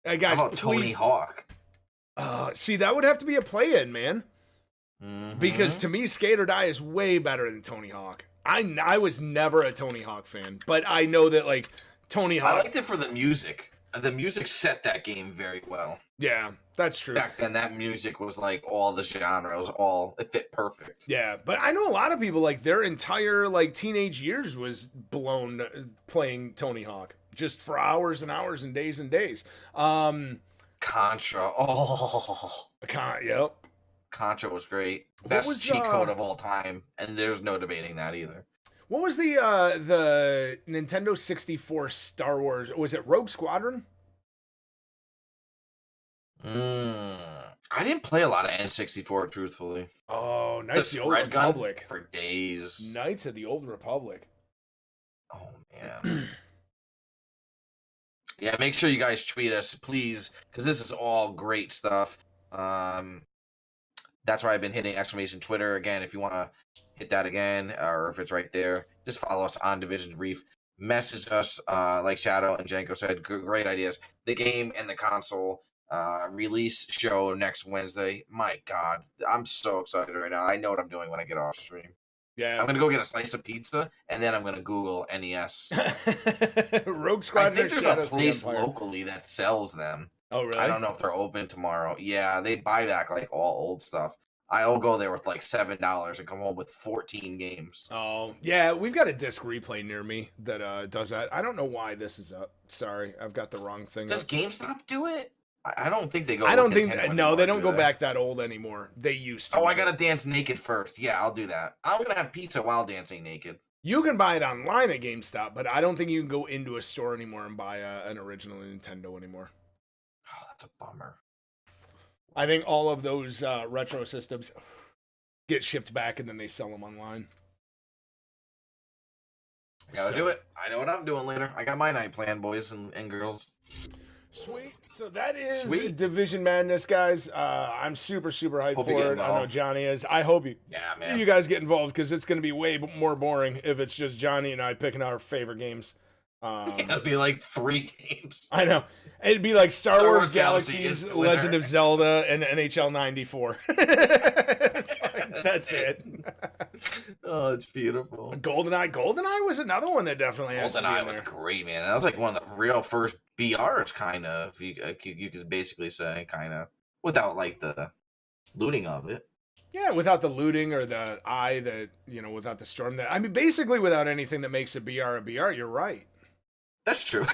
Guys, how about Tony Hawk? See, that would have to be a play-in, man. Mm-hmm. Because to me, Skater Die is way better than Tony Hawk. I was never a Tony Hawk fan, but I know that like Tony Hawk. I liked it for the music. The music set that game very well. Yeah, that's true. Back then, that music was like all the genres, it fit perfect. Yeah, but I know a lot of people like their entire like teenage years was blown playing Tony Hawk just for hours and hours and days and days. Contra, yep. Contra was great. Best cheat code of all time, and there's no debating that either. What was the Nintendo 64 Star Wars? Was it Rogue Squadron? I didn't play a lot of N64, truthfully. Oh, Knights of the Old Republic. For days. Knights of the Old Republic. Oh, man. Yeah, make sure you guys tweet us, please, because this is all great stuff. That's why I've been hitting exclamation Twitter again. If you want to hit that again, or if it's right there, just follow us on Division Debrief. Message us, like Shadow and Janko said, great ideas. The game and the console release show next Wednesday. My God, I'm so excited right now. I know what I'm doing when I get off stream. Yeah, I'm gonna go get a slice of pizza, and then I'm gonna Google NES. Rogue Squadron. I think there's a place locally that sells them. Oh, really? I don't know if they're open tomorrow. Yeah, they buy back like all old stuff. I'll go there with like $7 and come home with 14 games. Oh, yeah, we've got a disc replay near me that does that. I don't know why this is up. Sorry, I've got the wrong thing. Does GameStop do it? I don't think they go. I don't think no, they don't go back that old anymore. They used to. Oh, I gotta dance naked first. Yeah, I'll do that. I'm gonna have pizza while dancing naked. You can buy it online at GameStop, but I don't think you can go into a store anymore and buy an original Nintendo anymore. Oh, that's a bummer. I think all of those retro systems get shipped back and then they sell them online. Gotta do it. I know what I'm doing later. I got my night planned, boys and girls. Sweet. So that is Division Madness, guys. I'm super hyped for it. I know Johnny is. I hope you guys get involved, because it's going to be way more boring if it's just Johnny and I picking our favorite games. It'd be like 3 games. I know. It'd be like Star Wars Galaxies, Legend of Zelda, and NHL 94. That's it. Oh, it's beautiful. GoldenEye was another one that definitely has to be in there. GoldenEye was great, man. That was like one of the real first BRs, kind of. You could basically say, kind of, without like the looting of it. Yeah, without the looting or the without the storm. I mean, basically without anything that makes a BR a BR. You're right. That's true.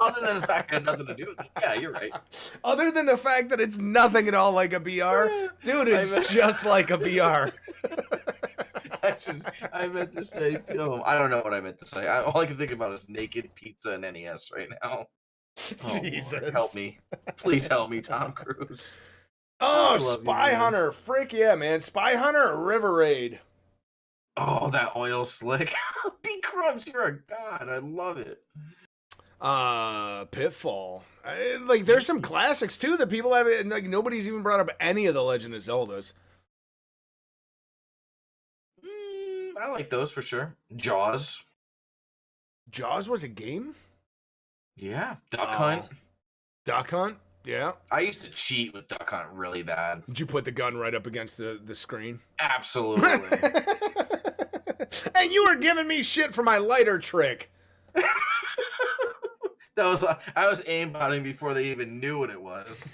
Other than the fact it had nothing to do with it. Yeah, you're right. Other than the fact that it's nothing at all like a BR. Dude, it's just like a BR. I meant to say film. I don't know what I meant to say. All I can think about is naked pizza and NES right now. Oh, Jesus. Lord, help me. Please help me, Tom Cruise. Oh, Spy Hunter. Frick yeah, man. Spy Hunter or River Raid? Oh, that oil slick. B Crumbs, you're a god. I love it. Pitfall. There's some classics too that people have, and like nobody's even brought up any of the Legend of Zeldas. I like those for sure. Jaws. Jaws was a game? Yeah. Duck Hunt. Duck Hunt? Yeah. I used to cheat with Duck Hunt really bad. Did you put the gun right up against the screen? Absolutely. And you were giving me shit for my lighter trick. I was aimbotting before they even knew what it was.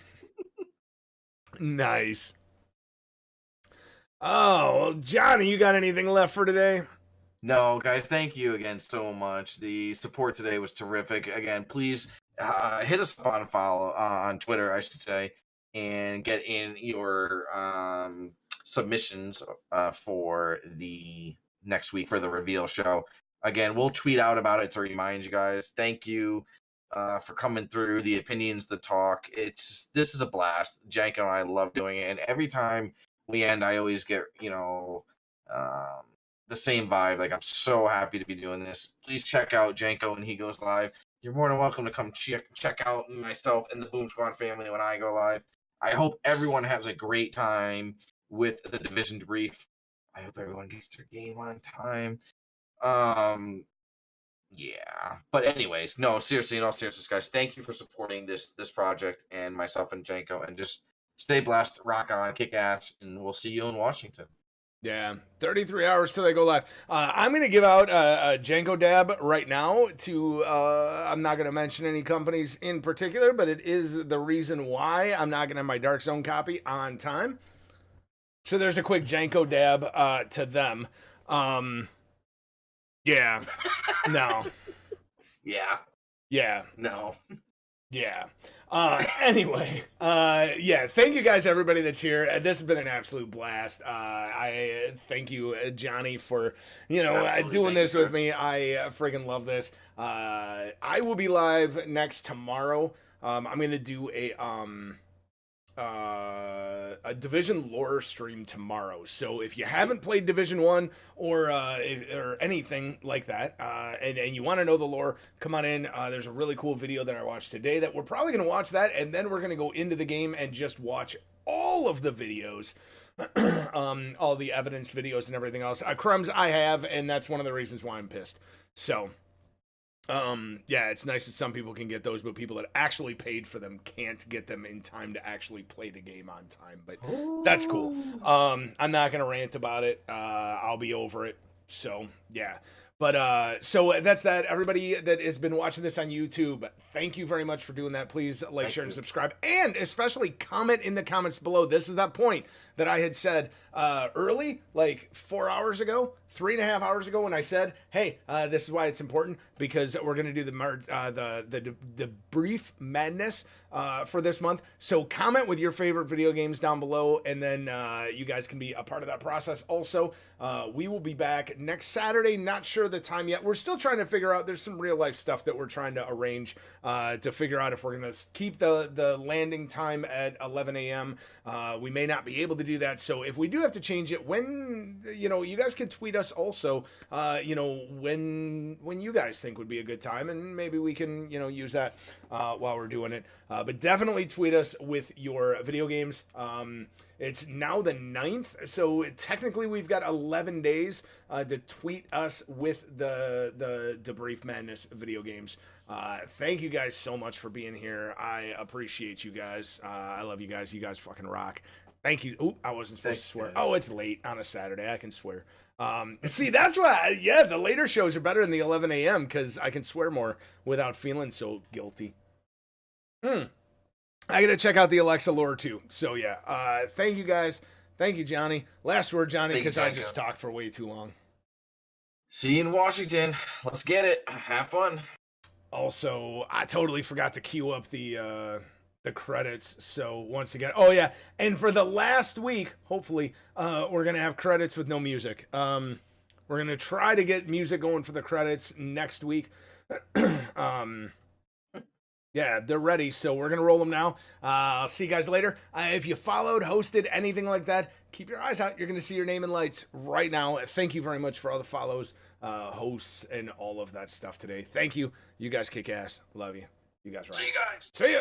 Nice. Oh, well, Johnny, you got anything left for today? No, guys, thank you again so much. The support today was terrific. Again, please hit us up on follow on Twitter, I should say, and get in your submissions for the next week for the reveal show. Again, we'll tweet out about it to remind you guys. Thank you for coming through, the opinions, the talk. This is a blast. Janko and I love doing it, and every time we end, I always get the same vibe. Like, I'm so happy to be doing this. Please check out Janko when he goes live. You're more than welcome to come check out myself and the Boom Squad family when I go live. I hope everyone has a great time with the Division Debrief. I hope everyone gets their game on time. Yeah. But anyways, no, seriously, in all seriousness, guys, thank you for supporting this project and myself and Janko, and just stay blessed, rock on, kick ass, and we'll see you in Washington. Yeah, 33 hours till they go live. I'm going to give out a Janko dab right now to, I'm not going to mention any companies in particular, but it is the reason why I'm not going to have my Dark Zone copy on time. So there's a quick Janko dab to them. Yeah. No. Yeah. Yeah. No. Yeah. Anyway, yeah, thank you guys, everybody that's here. This has been an absolute blast. I thank you, Johnny, for, doing this with me. I friggin' love this. I will be live next tomorrow. I'm going to do a Division lore stream tomorrow. So if you haven't played Division 1 or anything like that, and you want to know the lore, come on in. There's a really cool video that I watched today that we're probably going to watch that, and then we're going to go into the game and just watch all of the videos, all the evidence videos and everything else. Crumbs I have, and that's one of the reasons why I'm pissed. So yeah, it's nice that some people can get those, but people that actually paid for them can't get them in time to actually play the game on time. But that's cool. I'm not gonna rant about it. I'll be over it. So yeah. But so that's that. Everybody that has been watching this on YouTube, thank you very much for doing that. Please like, share, and subscribe, and especially comment in the comments below. This is that point that I had said early, like 4 hours ago, 3.5 hours ago when I said, hey, this is why it's important, because we're going to do the brief madness for this month. So comment with your favorite video games down below, and then you guys can be a part of that process. Also, we will be back next Saturday. Not sure the time yet. We're still trying to figure out. There's some real life stuff that we're trying to arrange to figure out if we're going to keep the landing time at 11 a.m. We may not be able to do that. So if we do have to change it, when, you guys can tweet us also, when you guys think would be a good time, and maybe we can, use that while we're doing it. But definitely tweet us with your video games. It's now the 9th, so technically we've got 11 days to tweet us with the Debrief Madness video games. Thank you guys so much for being here. I appreciate you guys. I love you guys. You guys fucking rock. Thank you. Oh, I wasn't supposed to swear. Guys. Oh, it's late on a Saturday. I can swear. See, that's why, the later shows are better than the 11 a.m. because I can swear more without feeling so guilty. I gotta check out the Alexa lore too. So yeah, thank you guys. Thank you, Johnny. Last word, Johnny, because I just talked for way too long. See you in Washington. Let's get it. Have fun. Also, I totally forgot to queue up the credits. So once again, oh yeah, and for the last week, hopefully, we're gonna have credits with no music. We're gonna try to get music going for the credits next week. Yeah, they're ready, so we're gonna roll them now. I'll see you guys later. If you followed, hosted, anything like that, keep your eyes out. You're gonna see your name in lights right now. Thank you very much for all the follows, hosts, and all of that stuff today. Thank you. You guys kick ass. Love you. You guys right. See you guys. See ya.